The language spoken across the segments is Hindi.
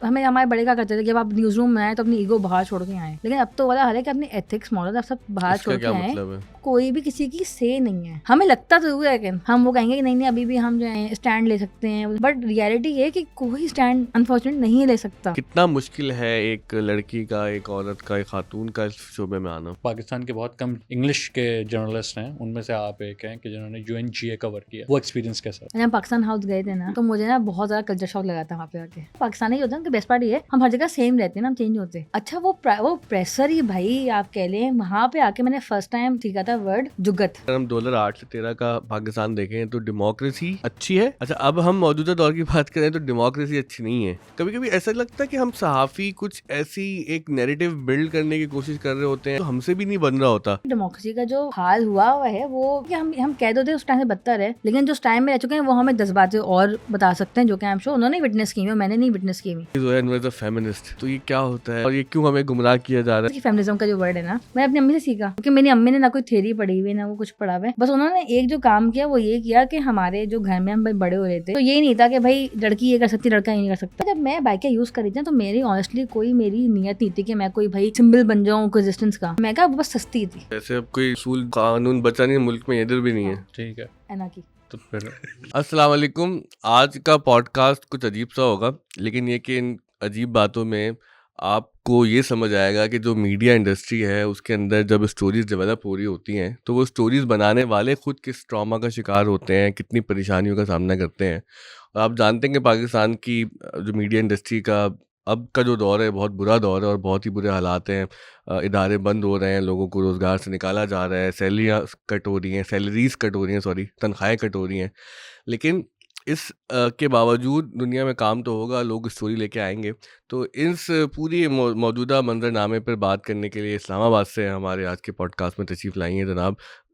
हमें हमारे बड़े क्या करते थे, जब आप न्यूज़ रूम में आए तो अपनी ईगो बाहर छोड़ के आए, लेकिन अब तो वाला हाल है कि अपनी एथिक्स मॉरल सब बाहर छोड़ के आए, मतलब कोई भी किसी की से नहीं है। हमें लगता तो है कि हम वो कहेंगे कि नहीं नहीं अभी भी हम जो है स्टैंड ले सकते हैं, बट रियलिटी ये कि कोई स्टैंड अनफॉर्चुनेट नहीं ले सकता। कितना मुश्किल है एक लड़की का, एक औरत का, एक खातून का इस शोबे में आना। पाकिस्तान के बहुत कम इंग्लिश के जर्नलिस्ट हैं, उनमें से आप एक हैं कि जिन्होंने UNGA कवर किया। वो एक्सपीरियंस कैसा है? जब हम पाकिस्तान हाउस गए थे ना, तो मुझे ना बहुत ज्यादा कल्चर शॉक लगा था वहाँ पे आके। पाकिस्तानी होता है उनकी बेस्ट पार्ट ये है, हम हर जगह सेम रहते हैं ना, हम चेंज होते। अच्छा वो प्रेशर ही भाई आप कह लें, वहाँ पे आके मैंने फर्स्ट टाइम सीखा था वर्ड जुगत। अगर हम 2008 से 13 का पाकिस्तान देखें तो डेमोक्रेसी अच्छी है। अच्छा अब हम मौजूदा दौर की बात करें तो डेमोक्रेसी अच्छी नहीं है। कभी कभी ऐसा लगता है कि हम सहाफ़ी कुछ ऐसी एक नैरेटिव बिल्ड करने की कोशिश कर रहे होते हैं तो हमसे भी नहीं बन रहा होता। डेमोक्रेसी का जो हाल हुआ है वो कि हम कह दो थे उस टाइम से बदतर है, लेकिन जो टाइम में रह चुके हैं वो हमें 10 बातें और बता सकते हैं जो कि आई एम श्योर उन्होंने विटनेस की है, मैंने नहीं विटनेस की हुई। Zoya Anwar is a feminist, तो ये क्या होता है और ये क्यों हमें गुमराह किया जा रहा है? फेमिनिज्म का जो वर्ड है ना, मैंने अपनी अम्मी से सीखा, क्योंकि मेरी अम्मी ने ना कोई थ्योरी पढ़ी हुई ना वो कुछ पढ़ा हुआ है। बस उन्होंने एक जो काम किया वो ये किया कि हमारे जो घर में हम भाई बड़े हो रहे थे तो ये नहीं था कि भाई लड़की ये कर सकती लड़का ये नहीं कर सकता। जब मैं बाइकें यूज करी थी तो मेरी ऑनेस्टली कोई मेरी नियत नहीं थी कि मैं कोई भाई सिंबल बन जाऊँ रेजिस्टेंस का। मैं कहा बस सस्ती थी। ऐसे अब कोई उसूल कानून बचा नहीं मुल्क में, इधर भी नहीं है। ठीक है एना की तो फिर अस्सलाम वालेकुम। आज का पॉडकास्ट कुछ अजीब सा होगा, लेकिन ये कि इन अजीब बातों में आपको ये समझ आएगा कि जो मीडिया इंडस्ट्री है उसके अंदर जब स्टोरीज डेवलप हो रही होती हैं तो वो स्टोरीज बनाने वाले खुद किस ट्रॉमा का शिकार होते हैं, कितनी परेशानियों का सामना करते हैं। और आप जानते हैं कि पाकिस्तान की जो मीडिया इंडस्ट्री का अब का जो दौर है बहुत बुरा दौर है और बहुत ही बुरे हालात हैं। इदारे बंद हो रहे हैं, लोगों को रोज़गार से निकाला जा रहा है, सैलरियाँ कट हो रही हैं, सैलरीज कट हो रही हैं, सॉरी तनख्वाहें कट हो रही हैं। लेकिन इस के बावजूद दुनिया में काम तो होगा, लोग स्टोरी लेके आएंगे। तो इस पूरी मौजूदा मंजरनामे पर बात करने के लिए इस्लामाबाद से हमारे आज के पॉडकास्ट में तशरीफ़ लाई हैं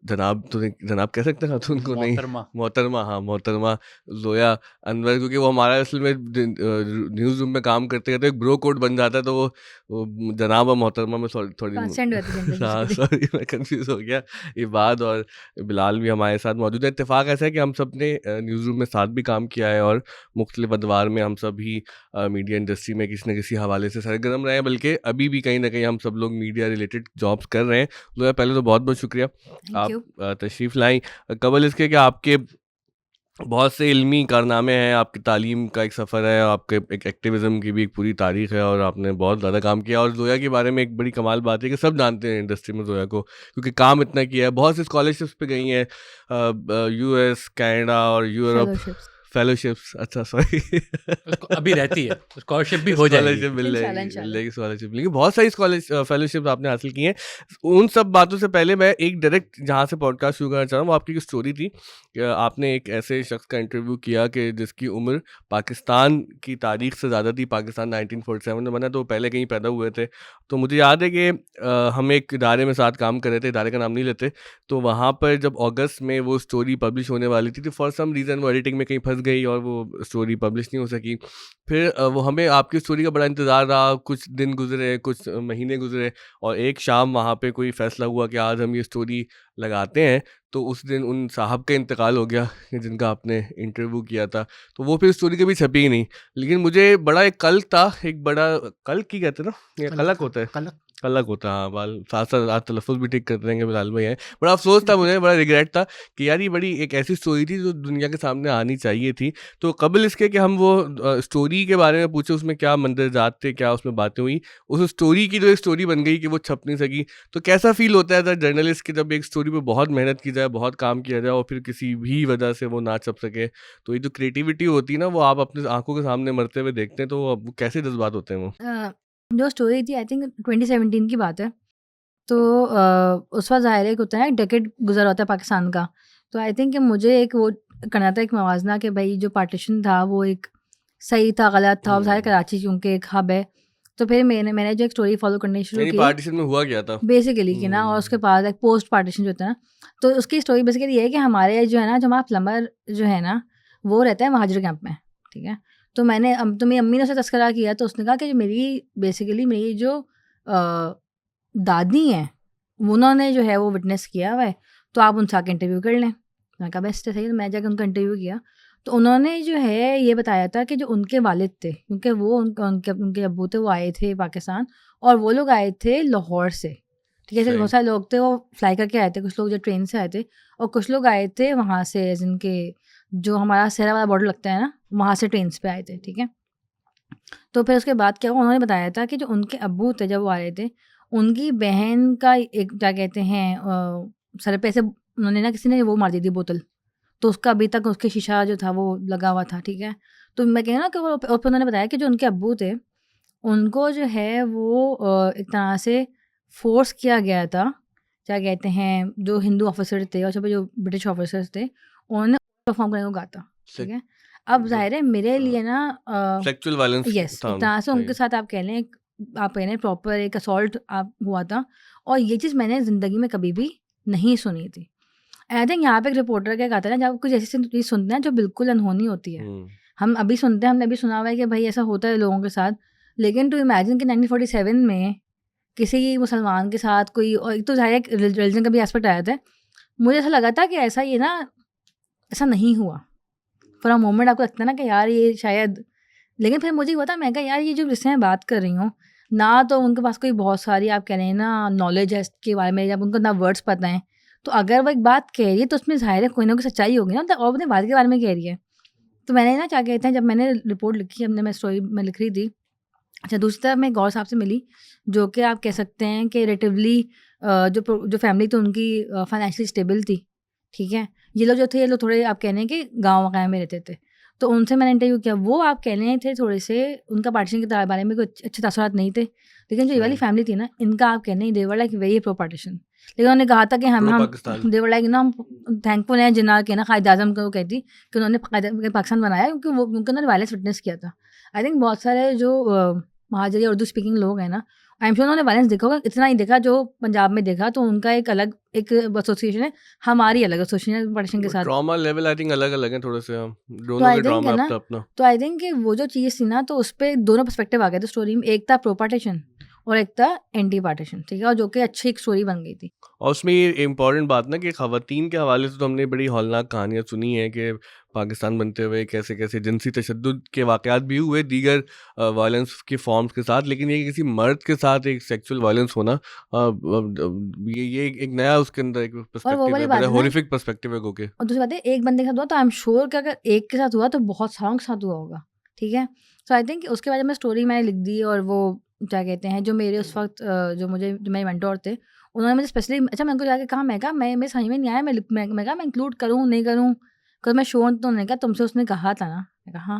जनाब कह सकते हैं खातून को? नहीं, मोहतरमा। हाँ, मोहतरमा जोया अनवर, क्योंकि वो हमारा असल में न्यूज़ रूम में काम करते करते एक ब्रो कोड बन जाता है तो वो जनाब और मोहतरमा में थोड़ी हाँ सॉरी मैं कंफ्यूज हो गया। इबाद और बिलाल भी हमारे साथ मौजूद है। इत्तेफाक ऐसा है कि हम सब ने न्यूज़ रूम में साथ भी काम किया है और मुख्तलिफ अदवार में हम सब भी मीडिया इंडस्ट्री में किसी न किसी हवाले से सरगर्म रहे हैं, बल्कि अभी भी कहीं ना कहीं हम सब लोग मीडिया रिलेटेड जॉब्स कर रहे हैं। जोया पहले तो बहुत बहुत शुक्रिया आप तशरीफ़ लाई। कबल इसके कि आपके बहुत से इल्मी कारनामे हैं, आपकी तालीम का एक सफ़र है, आपके एक एक्टिविज़म की भी एक पूरी तारीख़ है और आपने बहुत ज़्यादा काम किया। और जोया के बारे में एक बड़ी कमाल बात है कि सब जानते हैं इंडस्ट्री में जोया को, क्योंकि काम इतना किया है। बहुत सी स्कॉलरशिप्स पे गई हैं, US, कनाडा और यूरोप, फेलोशिप्स। अच्छा सॉरी अभी रहती है, स्कॉलरशिप भी हो जाएगी, स्कॉलरशिप मिल जाएगी स्कॉलरशिप, लेकिन बहुत सारी फेलोशिप आपने हासिल की हैं। उन सब बातों से पहले मैं एक डायरेक्ट जहाँ से पॉडकास्ट शुरू करना चाह रहा हूँ, वो आपकी एक स्टोरी थी। आपने एक ऐसे शख्स का इंटरव्यू किया कि जिसकी उम्र पाकिस्तान की तारीख से ज़्यादा थी। पाकिस्तान 1947 में बना, तो पहले कहीं पैदा हुए थे। तो मुझे याद है कि हम एक इदारे में साथ काम कर रहे थे, इदारे का नाम नहीं लेते। तो वहाँ पर जब अगस्त में वो स्टोरी पब्लिश होने वाली थी तो फॉर सम रीज़न वो एडिटिंग में कहीं फंस गई और वो स्टोरी पब्लिश नहीं हो सकी। फिर वो हमें आपकी स्टोरी का बड़ा इंतज़ार रहा, कुछ दिन गुजरे, कुछ महीने गुजरे, और एक शाम वहाँ पे कोई फ़ैसला हुआ कि आज हम ये स्टोरी लगाते हैं। तो उस दिन उन साहब का इंतकाल हो गया जिनका आपने इंटरव्यू किया था, तो वो फिर स्टोरी कभी छपी ही नहीं। लेकिन मुझे बड़ा एक कल था, एक बड़ा कल की कहते हैं ना, कलक होता है, कलक होता है। हाँ, बाल साथ साथ आज तलफ़ुज़ भी ठीक करते रहेंगे बिलाल भाई हैं। बड़ा अफसोस था मुझे, बड़ा रिग्रेट था कि यार ये बड़ी एक ऐसी स्टोरी थी जो दुनिया के सामने आनी चाहिए थी। तो कबल इसके कि हम वो स्टोरी के बारे में पूछे, उसमें क्या मंदरजात थे, क्या उसमें बातें हुई, उस स्टोरी की जो एक स्टोरी बन गई कि वो छप नहीं सकी, तो कैसा फील होता है एज अ जर्नलिस्ट कि जब एक स्टोरी पर बहुत मेहनत की जाए, बहुत काम किया जाए और फिर किसी भी वजह से वो ना छप सके? तो ये जो क्रिएटिविटी होती है ना, वो आप अपने आंखों के सामने मरते हुए देखते हैं, तो वो कैसे जज्बात होते हैं? वो जो स्टोरी थी आई थिंक 2017 की बात है। तो उस वक्त ज़ाहिर है होता है एक डेकेड गुजर होता है पाकिस्तान का। तो आई थिंक कि मुझे एक वो करना था, एक मवाजना कि भाई जो पार्टीशन था वो एक सही था गलत था। और ज़ाहिर कराची क्योंकि एक हब है, तो फिर मैंने जो एक स्टोरी फॉलो करनी शुरू की पार्टीशन में हुआ क्या था बेसिकली कि ना, और उसके बाद एक पोस्ट पार्टीशन जो होता है ना, तो उसकी स्टोरी बेसिकली ये है कि हमारे जो है ना, जो हमारा प्लम्बर जो है ना वो रहता है महाजिर कैंप में, ठीक है। तो मेरी अम्मी ने उसे तस्करा किया, तो उसने कहा कि मेरी जो दादी हैं उन्होंने जो है वो विटनेस किया हुआ है, तो आप उनसे आके इंटरव्यू कर लें। मैंने कहा बेस्ट है, सही। तो मैं जाकर उनका इंटरव्यू किया, तो उन्होंने जो है ये बताया था कि जो उनके वालिद थे, क्योंकि वो उनके उनके अब्बू थे, वो आए थे पाकिस्तान और वो लोग आए थे लाहौर से, ठीक है? ऐसे सही। बहुत सारे लोग थे, वो फ्लाई करके आए थे, कुछ लोग जो ट्रेन से आए थे और कुछ लोग आए थे वहाँ से, जिनके जो हमारा सहरा वाला बॉर्डर लगता है ना, वहाँ से ट्रेन पे आए थे, ठीक है? तो फिर उसके बाद क्या हुआ, उन्होंने बताया था कि जो उनके अब्बू थे जब वो आ रहे थे, उनकी बहन का एक क्या कहते हैं सर पे ऐसे उन्होंने ना किसी ने वो मार दी थी बोतल, तो उसका अभी तक उसके शीशा जो था वो लगा हुआ था, ठीक है? तो मैं कह रही हूँ ना कि वो और फिर उन्होंने बताया कि जो उनके अब्बू थे, उनको जो है वो एक तरह से फ़ोर्स किया गया था, क्या कहते हैं, जो हिंदू ऑफ़िसर थे और जो ब्रिटिश ऑफ़िसर्स थे, उन्होंने परफ़ॉर्म करने को कहा था, ठीक है? अब ज़ाहिर है मेरे लिए ना सेक्सुअल वायलेंस यस, था। एक तरह से सही। उनके साथ आप कह लें आप कह लें प्रॉपर एक असॉल्ट आप हुआ था और ये चीज़ मैंने ज़िंदगी में कभी भी नहीं सुनी थी। आई थिंक यहाँ पे एक रिपोर्टर क्या कहता है ना, जब कुछ ऐसी चीज़ सुनते हैं जो बिल्कुल अनहोनी होती है। हम अभी सुनते हैं, हमने अभी सुना हुआ है कि भाई ऐसा होता है लोगों के साथ, लेकिन टू इमेजिन कि 1947 में किसी मुसलमान के साथ कोई, और एक तो ज़ाहिर है रिलीजन का भी एस्पेक्ट आया था। मुझे ऐसा लगा था कि ऐसा ये ना ऐसा नहीं हुआ। फॉर अ मोमेंट आपको लगता है ना कि यार ये शायद, लेकिन फिर मुझे हुआ था, मैं कहा यार ये जो जिससे मैं बात कर रही हूँ, ना तो उनके पास कोई बहुत सारी आप कह रहे हैं ना नॉलेज है इसके बारे में, जब उनको ना वर्ड्स पता हैं, तो अगर वो एक बात कह रही है तो उसमें ज़ाहिर है कोई ना कोई सच्चाई होगी ना, तो और अपने बात के बारे में कह रही है। तो मैंने ना क्या कहते हैं, जब मैंने रिपोर्ट लिखी, हमने मैं स्टोरी में लिख रही थी, अच्छा दूसरी तरफ मैं गौर साहब से मिली, जो कि आप कह सकते हैं कि रिलेटिवली जो फैमिली थी उनकी फाइनेंशियली स्टेबल थी, ठीक है? ये लोग थोड़े आप कह रहे हैं कि गाँव वगैरह में रहते थे। तो उनसे मैंने इंटरव्यू किया, वो आप कह रहे थे थोड़े से उनका पार्टीशन के बारे में कोई अच्छे तासुरात नहीं थे। लेकिन जो ये वाली सही। फैमिली थी ना, इनका आप कह रहे हैं they were like very pro partition. लेकिन उन्होंने कहा था कि प्रो हम पाकिस्तान। दे वर लाइक ना, हम थैंकफुल हैं जिन्ना के ना कायद आज़म को कहती कि उन्होंने पाकिस्तान बनाया, क्योंकि वो उनके अंदर वायलेंस विटनेस किया था। आई थिंक बहुत सारे जो महाजरी उर्दू स्पीकिंग लोग हैं ना, आई एम श्योर उन्होंने वायलेंस देखा होगा, इतना ही देखा जो पंजाब में देखा, तो उनका एक अलग एक एसोसिएशन है, हमारी अलग एसोसिएशन है पार्टीशन के साथ। ट्रॉमा लेवल आई थिंक अलग-अलग हैं थोड़े से हम। तो दोनों आई के थिंक ट्रॉमा है ना, अपना-अपना। तो आई थिंक कि वो जो चीज़ थी ना, तो उस पे दोनों पर्सपेक्टिव आ गए थे स्टोरी में, एक था प्रो पार्टीशन और एक था एंटी पार्टीशन, ठीक है? और जो कि अच्छी एक स्टोरी बन गई थी। और उसमें ये इम्पोर्टेंट बात ना कि ख़वातीन के हवाले से तो हमने बड़ी हौलनाक कहानियाँ सुनी हैं कि पाकिस्तान बनते हुए कैसे-कैसे जिनसी तशद्दुद के वाक़यात भी हुए दीगर वायलेंस के फॉर्म्स के साथ, लेकिन ये किसी मर्द के साथ एक सेक्सुअल वायलेंस होना ये एक नया उसके अंदर एक और वो पर्सपेक्टिव वाली है, बात बड़ा है ना, हॉरिफिक पर्सपेक्टिव है गोके। और दूसरी बात है, एक बंदे के साथ हुआ तो आई एम श्योर कि अगर एक के साथ हुआ तो बहुत सारों के साथ हुआ होगा, ठीक है? सो आई थिंक उसके बाद जब मैं स्टोरी मैंने लिख दी, और वो क्या कहते हैं, जो मेरे उस वक़्त जो मेरे मेंटर थे, उन्होंने मुझे स्पेशली, अच्छा मैंने उनको जाके कहा, मैं कहा मैं समझ में नहीं आया, मैं कहा मैं इंक्लूड करूँ, नहीं करूँ? कल मैं श्योर, तो उन्होंने कहा तुमसे उसने कहा था ना? मैंने कहा हाँ।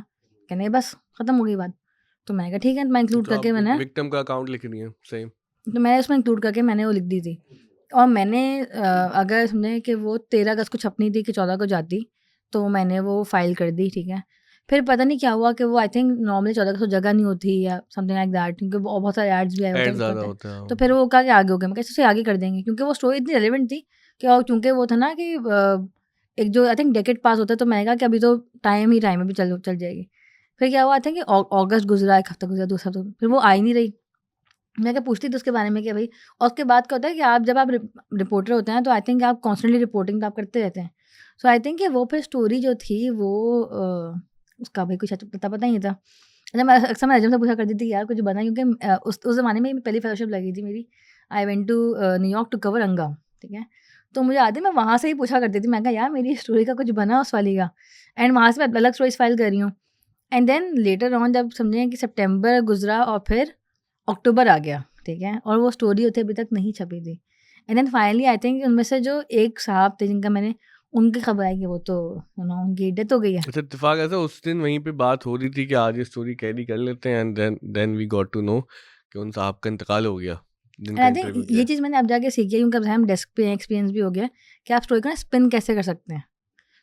कहा नहीं बस ख़त्म हो गई बात। तो मैंने कहा ठीक है, मैं इंक्लूड तो करके आप मैंने, विक्टिम का अकाउंट लिख रही हैं, सही। तो मैंने उसमें इंक्लूड करके मैंने वो लिख दी थी। और मैंने अगर समझें कि वो 13 अगस्त को छपनी थी कि 14 को जाती, तो मैंने वो फ़ाइल कर दी, ठीक है। फिर पता नहीं क्या हुआ कि वो आई थिंक नॉर्मली 14 अगस्त को जगह नहीं होती या समथिंग लाइक दैट, क्योंकि वो बहुत सारे एड्स भी आए होते ऐड हैं, कुछ ज़्यादा होता है। होते हैं। तो फिर वो कहा कि आगे हो गया, मैं कहा इससे आगे कर देंगे, क्योंकि वो स्टोरी इतनी रेलेवेंट थी कि, और चूँकि वो था ना कि एक जो आई थिंक डेकेड पास होता है, तो मैंने कहा कि अभी तो टाइम ही टाइम है, अभी चल जाएगी। फिर क्या हुआ, आई थिंक अगस्त गुज़रा, 1 हफ़्ता गुज़रा, 2 हफ़्ता, फिर वो आ ही नहीं रही। मैं क्या पूछती थी उसके बारे में कि भाई, और उसके बाद क्या होता है कि आप जब आप रिपोर्टर होते हैं, तो आई थिंक आप कॉन्स्टेंटली रिपोर्टिंग तो आप करते रहते हैं। सो आई थिंक कि वो फिर स्टोरी जो थी वो उसका भाई कुछ पता ही नहीं था। अच्छा मैं अक्सर मैं अजम से पूछा करती थी यार कुछ बना, क्योंकि उस ज़माने में पहली फेलोशिप लगी थी मेरी। I went to New York to cover अंगाम, ठीक है? तो मुझे याद है मैं वहाँ से ही पूछा करती थी, मैं कहा यार मेरी स्टोरी का कुछ बना उस वाली का, एंड वहाँ से मैं अलग स्टोरीज फाइल कर रही हूँ। एंड देन लेटर ऑन जब समझें कि सितंबर गुजरा और फिर अक्टूबर आ गया, ठीक है? और वो स्टोरी होती अभी तक नहीं छपी थी। And then finally I think उनमें से जो एक साहब थे जिनका मैंने, उनकी खबर आई कि वो तो उनकी डेथ हो गई है। अच्छा इत्तेफाक ऐसा उस दिन वहीं पे बात हो रही थी कि आज ये स्टोरी कैरी कर लेते हैं and then we got to know कि उन साहब का इंतकाल हो गया एंड जिनका आई इंटरव्यू थिंक किया ये है। चीज़ मैंने अब जाके सीखी है, क्योंकि अब हम डेस्क पे हैं, एक्सपीरियंस भी हो गया है कि आप स्टोरी को ना स्पिन कैसे कर सकते हैं।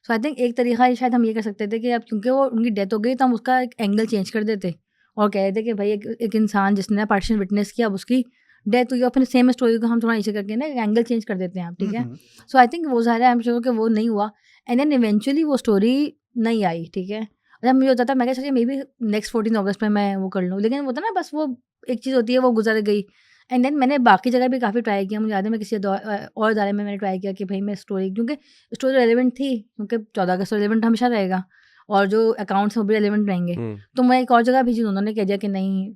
सो आई थिंक एक तरीका ये शायद हम ये कर सकते थे कि अब क्योंकि वो उनकी डेथ हो गई, तो हम उसका एक एंगल चेंज कर देते और कह देते कि भाई एक इंसान जिसने पार्टीशन विटनेस किया, अब उसकी डेथ हुई, और फिर सेम स्टोरी को हम थोड़ा नीचे करके ना एंगल चेंज कर देते हैं आप, ठीक है? सो आई थिंक वो ज़ाहिर है, आई एम श्योर कि वो नहीं हुआ, एंड देन इवेंचुअली वो स्टोरी नहीं आई, ठीक है? जब मुझे होता था मैं क्या सोचा मे बी नेक्स्ट 14 अगस्त में मैं वो कर लूँ, लेकिन वो था ना बस वो एक चीज़ होती है, वो गुजर गई। एंड देन मैंने बाकी जगह भी काफ़ी ट्राई किया, मुझे याद है मैं किसी और इदारे में मैंने ट्राई किया कि भाई मैं स्टोरी, क्योंकि स्टोरी रेलेवेंट थी, क्योंकि 14 अगस्त तो रेलेवेंट हमेशा रहेगा, और जो अकाउंट्स हैं वो भी रेलिवेंट रहेंगे। तो मैं एक और जगह भेजी, उन्होंने कह दिया कि नहीं।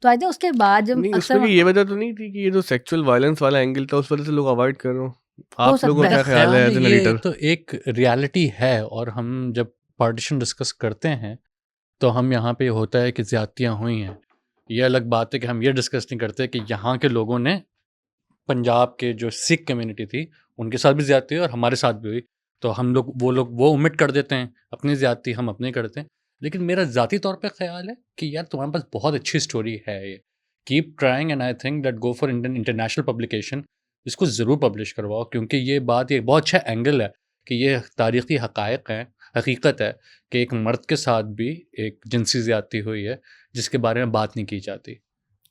तो आई थिंक उसके बाद जब नहीं, उसमें अक्सर ये वजह तो नहीं थी कि ये जो सेक्सुअल वायलेंस वाला एंगल था उस वजह से लोग अवॉइड कर रहे हो? हो आप लोगों का सकता क्या है। मेरा ख्याल है एज एन ये एडिटर? तो एक रियलिटी है, और हम जब पार्टीशन डिस्कस करते हैं तो हम यहाँ पे होता है कि ज़्यादतियाँ हुई हैं। ये अलग बात है कि हम ये डिस्कस नहीं करते कि यहाँ के लोगों ने पंजाब के जो सिख कम्युनिटी थी उनके साथ भी ज़्यादती हुई और हमारे साथ भी हुई। तो हम लोग वो ओमिट कर देते हैं, अपनी ज़्यादती हम अपनी करते हैं। लेकिन मेरा ज़ाती तौर पे ख़्याल है कि यार तुम्हारे पास बहुत अच्छी स्टोरी है ये। Keep trying and I think that go for international publication. इसको ज़रूर पब्लिश करवाओ, क्योंकि ये बहुत अच्छा एंगल है कि ये तारीख़ी हक़ाइक़ हैं, हकीकत है कि एक मर्द के साथ भी एक जिनसी ज़्यादती हुई है जिसके बारे में बात नहीं की जाती।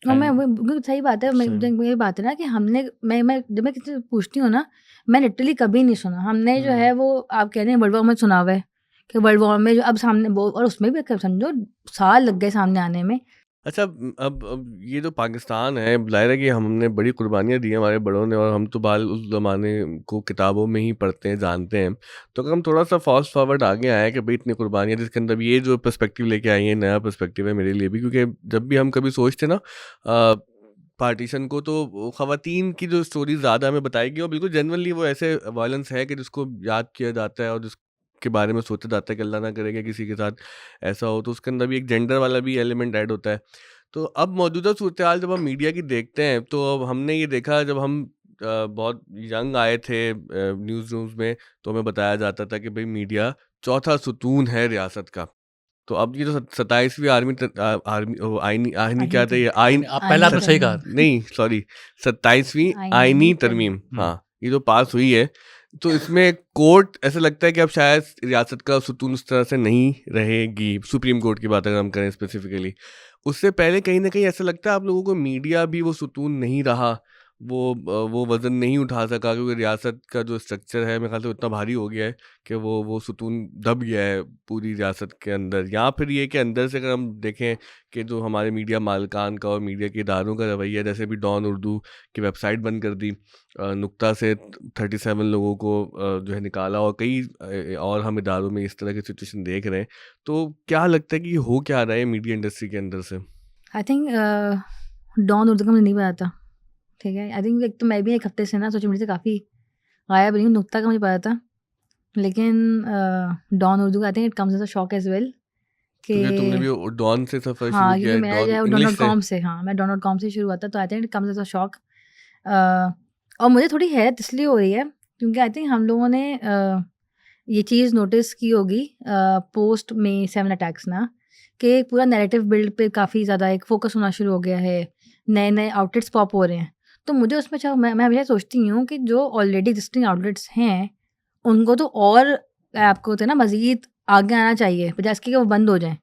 हाँ, मैं एंड वो बिल्कुल सही बात है। सही। ये बात है ना कि हमने मैं जब मैं किसी से पूछती हूँ ना, मैं लिटरली कभी नहीं सुना। हमने जो है वो आप कह रहे हैं वर्ल्ड वॉर में सुना हुआ है कि वर्ल्ड वॉर में जो अब सामने वो, और उसमें भी समझो साल लग गए सामने आने में। अच्छा, अब ये जो पाकिस्तान है, ज़ाहिर है कि हमने बड़ी कुर्बानियाँ दी हैं हमारे बड़ों ने, और हम तो बाल उस ज़माने को किताबों में ही पढ़ते हैं, जानते हैं। तो अगर हम थोड़ा सा फास्ट फॉरवर्ड आगे आए कि भाई इतनी कुर्बानियाँ, जिसके अंदर ये जो पर्सपेक्टिव लेके आई है, नया पर्सपेक्टिव है मेरे लिए भी, क्योंकि जब भी हम कभी सोचते ना पार्टीशन को, तो ख़वातीन की जो स्टोरी ज़्यादा हमें बताएगी, और बिल्कुल जेनुइनली वो ऐसे वायलेंस है कि जिसको याद किया जाता है और जिसके बारे में सोचा जाता है कि अल्लाह ना करे कि किसी के साथ ऐसा हो, तो उसके अंदर भी एक जेंडर वाला भी एलिमेंट ऐड होता है। तो अब मौजूदा सूरत-हाल जब हम मीडिया की देखते हैं, तो अब हमने ये देखा, जब हम बहुत यंग आए थे न्यूज़ रूम्स में, तो हमें बताया जाता था कि भई मीडिया चौथा सुतून है रियासत का। तो अब ये जो 27वीं आर्मी ओ आईनी आईनी क्या था ये? आप पहले आपने आईनी सही कहा। तरमीम। नहीं, सॉरी, 27वीं आईनी आईनी तरमीम। तरमीम, हाँ, ये जो पास हुई है, तो इसमें कोर्ट ऐसा लगता है कि अब शायद रियासत का सुतून उस तरह से नहीं रहेगी। सुप्रीम कोर्ट की बात अगर हम करें स्पेसिफिकली, उससे पहले कहीं न कहीं ऐसा लगता है आप लोगों को मीडिया भी वो सुतून नहीं रहा, वो वज़न नहीं उठा सका, क्योंकि रियासत का जो स्ट्रक्चर है मेरे ख़्याल से इतना भारी हो गया है कि वो सुतून दब गया है पूरी रियासत के अंदर। या फिर ये कि अंदर से अगर हम देखें कि जो हमारे मीडिया मालिकान का और मीडिया के इदारों का रवैया, जैसे भी डॉन उर्दू की वेबसाइट बंद कर दी, नुक्ता से 37 लोगों को जो है निकाला, और कई और हम इदारों में इस तरह की सिचुएशन देख रहे हैं। तो क्या लगता है कि ये हो क्या रहा है मीडिया इंडस्ट्री के अंदर से? आई थिंक डॉन उर्दू का मुझे नहीं पता था, ठीक है। आई थिंक एक तो मैं भी एक हफ्ते से ना सोशल मीडिया से काफ़ी गायब रही हूँ। नुक्ता का मुझे पता था, लेकिन डॉन उर्दू का I think it comes as a shock as well कि क्योंकि तुमने भी डॉन से सफ़र शुरू हाँ, किया क्योंकि है, मेरा जो डॉन है वो इंग्लिश से। डॉन.कॉम से, हाँ, मैं डॉन.कॉम से शुरू हुआ था। तो I think it comes as a shock. और मुझे थोड़ी हैरत इसलिए हो रही है क्योंकि आई थिंक हम लोगों ने ये चीज़ नोटिस की होगी पोस्ट में 7 अटैक्स ना, कि पूरा नैरेटिव बिल्ड पे काफ़ी ज़्यादा एक फोकस होना शुरू हो गया है। नए-नए आउटलेट्स पॉप हो रहे हैं। तो मुझे उसमें मैं हमेशा सोचती हूँ कि जो ऑलरेडी एग्जिस्टिंग आउटलेट्स हैं, उनको तो और आपको होता है ना मज़ीद आगे आना चाहिए, बजाय इसके कि वो बंद हो जाएँ,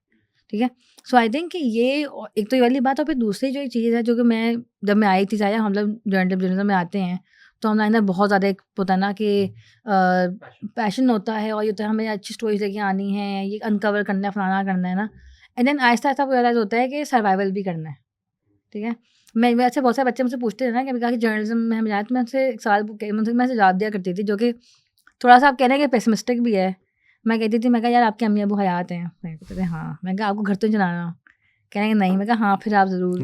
ठीक है? सो आई थिंक कि ये एक तो ये वाली बात, और फिर दूसरी जो चीज़ है जो कि मैं जब मैं आई थी, चाहे हम लोग जर्नलिज्म में आते हैं, तो हमारे अंदर बहुत ज़्यादा एक होता है ना कि पैशन होता है, और ये होता है हमें अच्छी स्टोरीज लेके आनी है, ये अनकवर करना है, फलाना करना है ना। एंड देन आहिस्ता-आहिस्ता आपको रियलाइज़ होता है कि सर्वाइवल भी करना है, ठीक है? मैं वैसे बहुत सारे बच्चे मुझसे पूछते थे ना कि कहा कि जर्नलिज्म में हम जाएँ, तो मैं उनसे एक सवाल मैं उनसे जवाब दिया करती थी, जो कि थोड़ा-सा आप कह रहे हैं कि पेसिमिस्टिक भी है। मैं कहती थी, मैं कहा यार आपके अम्मी-अब्बू हयात हैं? मैं कहते थे हाँ। मैं कहा आपको घर तो नहीं चलाना? कह रहे हैं नहीं। मैं कहा हाँ, फिर आप ज़रूर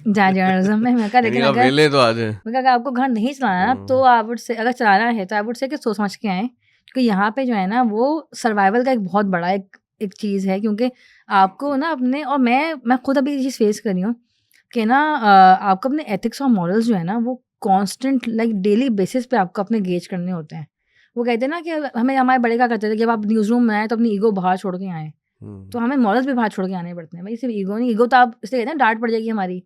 जाएँ जर्नलिज्म में। मैं कहा यानी लेकिन आप अगर वेले तो आ जाएँ। मैं कहा अगर आपको घर नहीं चलाना ना, तो आई वुड से, अगर चलाना है तो आई वुड से कि सोच समझ के आएँ, क्योंकि यहाँ पे जो है ना वो सर्वाइवल का एक बहुत बड़ा एक एक चीज़ है, क्योंकि आपको ना अपने, और मैं खुद अभी ये चीज़ फेस कर रही हूँ कि ना आपको अपने एथिक्स और मॉरल्स जो है ना वो कांस्टेंट लाइक डेली बेसिस पे आपको अपने गेज करने होते हैं। वो कहते हैं ना कि हमें हमारे बड़े क्या करते थे कि जब आप न्यूज़ रूम में आए तो अपनी ईगो बाहर छोड़ के आएँ। तो हमें मॉरल्स भी बाहर छोड़ के आने पड़ते हैं। भाई सिर्फ ईगो नहीं, ईगो तो आप इसलिए कहते हैं डाँट पड़ जाएगी हमारी।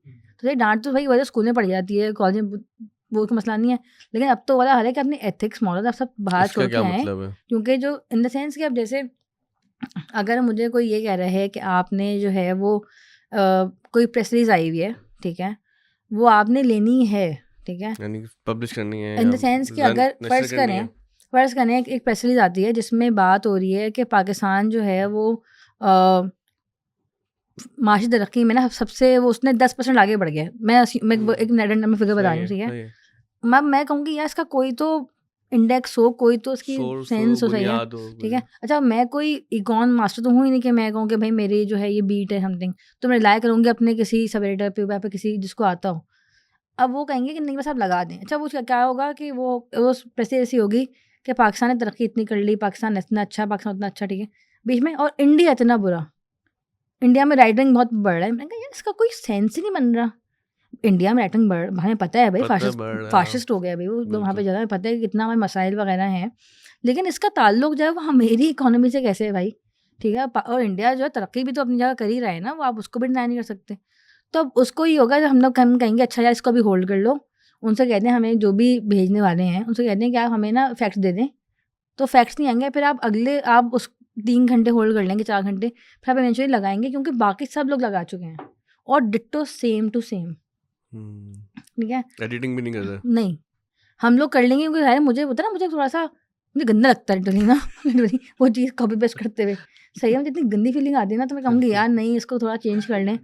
तो ये डाँट तो भाई वजह स्कूल में पड़ जाती है, कॉलेज में वो कोई मसला नहीं है। लेकिन अब तो वाला हाल है कि अपने एथिक्स मॉरल्स आप सब बाहर इसका छोड़ के क्या आएँ, मतलब है? क्योंकि जो इन द सेंस कि अब जैसे अगर मुझे कोई ये कह रहा है कि आपने जो है वो कोई प्रेस रिलीज़ आई हुई है, ठीक है? वो आपने लेनी है, ठीक है? यानी पब्लिश करनी है इन या द सेंस कि रन अगर नशर करनी है? फ़र्ज़ करें एक प्रेस रिलीज़ आती है जिसमें बात हो रही है कि पाकिस्तान जो है वो माशी तरक्की में ना सबसे वो उसने 10% आगे बढ़ गया है। मैं एक रैंडम फिगर बता रही सही हूँ, है, ठीक है? सही है। मैं कहूँगी यार इसका कोई तो इंडेक्स हो, कोई तो उसकी सोर्स हो, सेंस हो, सही है, बुनियाद हो ठीक है। कोई। अच्छा, मैं कोई इकॉन मास्टर तो हूँ ही नहीं कि मैं कहूँ कि भाई मेरी जो है ये बीट है समथिंग, तो मैं रिलाय करूँगी अपने किसी सबरेटर पे या फिर किसी जिसको आता हो। अब वो कहेंगे कि नहीं बस आप लगा दें। अच्छा, वो क्या होगा कि वो परिस्थिति ऐसी होगी कि पाकिस्तान ने तरक्की इतनी कर ली, पाकिस्तान इतना अच्छा, पाकिस्तान उतना अच्छा, ठीक है, बीच में और इंडिया इतना बुरा। इंडिया में राइट विंग बहुत बढ़ रहा है। मैंने कहा यार इसका कोई सेंस ही नहीं बन रहा। इंडिया में राइट विंग बढ़, हमें पता है भाई, पता फाशिस्ट बढ़ रहा है, फाशिस्ट हो गया भाई वो, वहाँ पे बिल्कुल। जगह पता है कि कितना हमारे मसाइल वगैरह हैं, लेकिन इसका ताल्लुक जो है वो हमारी इकोनॉमी से कैसे है भाई, ठीक है। और इंडिया जो है तरक्की भी तो अपनी जगह कर ही रहा है ना, वो आप उसको भी डिनाई नहीं कर सकते। तो अब उसको ही होगा जब हम कहेंगे अच्छा यार इसको भी होल्ड कर लो, उनसे कहते हैं हमें जो भी भेजने वाले हैं उनसे कहते हैं कि आप हमें ना फैक्ट्स दे दें, तो फैक्ट्स नहीं आएंगे, फिर आप उस 3 घंटे होल्ड कर लेंगे, 4 घंटे, फिर आप इवेंचुअली लगाएंगे क्योंकि बाकी सब लोग लगा चुके हैं और डिट्टो सेम टू सेम, ठीक है। एडिटिंग भी नहीं कर रहा। नहीं, हम लोग कर लेंगे क्योंकि अरे मुझे होता है ना, मुझे थोड़ा सा मुझे गंदा लगता है लिटरली ना लिटरली वो चीज़ कॉपी पेस्ट करते हुए, सही है, मुझे इतनी गंदी फीलिंग आती है ना, तो मैं कहूँगी यार नहीं इसको थोड़ा चेंज कर लें।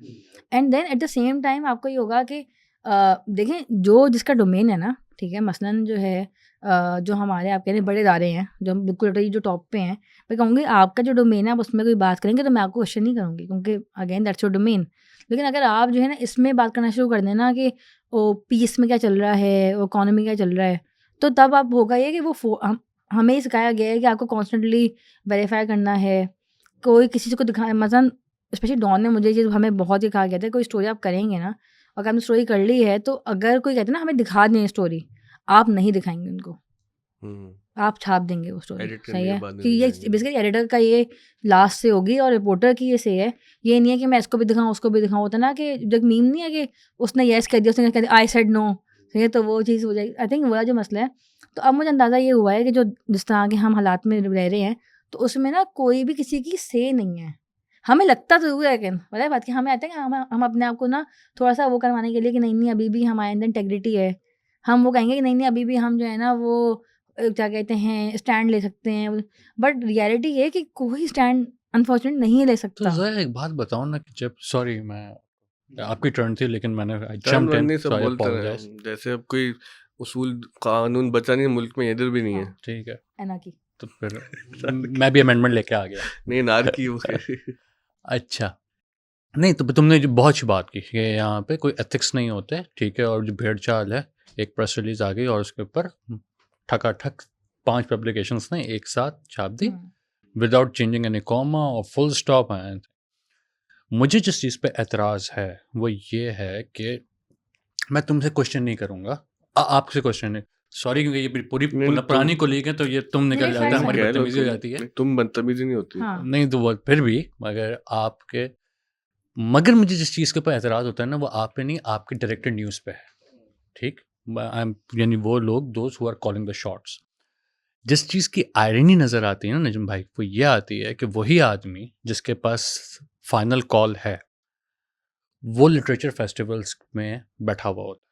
And then at the same time आपको ये होगा कि देखें जो जिसका डोमेन है ना, ठीक है, मसलन जो है जो हमारे आप कह रहे हैं बड़े इदारे हैं जो हम बिल्कुल literally जो टॉप पे हैं, मैं कहूँगी आपका जो डोमेन है आप उसमें कोई बात करेंगे तो मैं आपको क्वेश्चन नहीं करूँगी क्योंकि अगेन दैट्स योर डोमेन। लेकिन अगर आप जो है ना इसमें बात करना शुरू कर देना कि वो पीस में क्या चल रहा है, वो इकोनॉमी क्या चल रहा है, तो तब अब होगा ये कि हमें ही सिखाया गया है कि आपको कॉन्स्टेंटली वेरीफाई करना है। कोई किसी को दिखा मसलन स्पेशली डॉन ने मुझे ये चीज़ हमें बहुत ही कहा गया था, कोई स्टोरी आप करेंगे ना, अगर आपने स्टोरी कर ली है तो अगर कोई कहते हैं ना हमें दिखा दें स्टोरी, आप नहीं दिखाएंगे उनको, आप छाप देंगे वो स्टोरी, एडिट सही करने के है। बाद कि नहीं ये दिखाएंगे। बेसिकली एडिटर का ये लास्ट से होगी और रिपोर्टर की ये से है। ये नहीं है कि मैं इसको भी दिखाऊँ उसको भी दिखाऊँ, होता ना कि जब मीम नहीं है कि उसने येस कह दिया उसने कह दिया आई सेड नो, ठीक है, तो वो चीज़ हो जाएगी। आई थिंक वो जो मसला है, तो अब मुझे अंदाज़ा ये हुआ है कि जो जिस तरह के हम हालात में रह रहे हैं तो उसमें ना कोई भी किसी की से नहीं है। हमें लगता ज़रूर है लेकिन पता है बात कि हमें आता है कि हम अपने आप को ना थोड़ा-सा वो करवाने के लिए कि नहीं अभी भी हमारे अंदर इंटेग्रिटी है। हम वो कहेंगे कि नहीं अभी भी हम जो है ना वो क्या कहते हैं स्टैंड ले सकते हैं। बट रियलिटी ये है कि कोई स्टैंड अनफॉर्चुनेटली नहीं ले तो सकता। ज़रा एक बात बताओ ना कि जब सॉरी मैं आपकी टर्न थी लेकिन मैंने टर्न जंप्ड वन इन नहीं, सब सो आई बोलते रहे। अपोलोजाइज। जैसे अब कोई उसूल कानून बचा नहीं है मुल्क में, इधर भी नहीं है। हाँ, ठीक है, एनार्की। तो फिर मैं भी अमेंडमेंट लेके आ गया। नहीं, नार की वो अच्छा, नहीं तो तुमने जो बहुत अच्छी बात की कि यहाँ पे कोई एथिक्स नहीं होते, ठीक है, और जो भेड़ चाल है, एक प्रेस रिलीज आ गई और उसके ऊपर ठकाठक 5 पब्लिकेशंस ने एक साथ छाप दी विदाउट चेंजिंग एनी कॉमा और फुल स्टॉप है। मुझे जिस चीज़ पे एतराज़ है वो ये है कि मैं तुमसे क्वेश्चन नहीं करूँगा, आपसे क्वेश्चन नहीं, सॉरी, क्योंकि ये पूरी नहीं, पुरानी को लीग है तो ये तुम निकल नहीं, जाता है, fine, हमारी कह लो बदतमीजी हो जाती है। तुम बदतमीजी नहीं होती। हाँ। नहीं तो वो फिर भी मगर आपके मगर मुझे जिस चीज़ के ऊपर एतराज़ होता है ना वो आप पे नहीं, आपके डायरेक्टेड न्यूज़ पे है, ठीक। यानी वो लोग those who are calling the shots. जिस चीज़ की आयरनी नज़र आती है ना नजम भाई, वो ये आती है कि वही आदमी जिसके पास फाइनल कॉल है वो लिटरेचर फेस्टिवल्स में बैठा हुआ होता है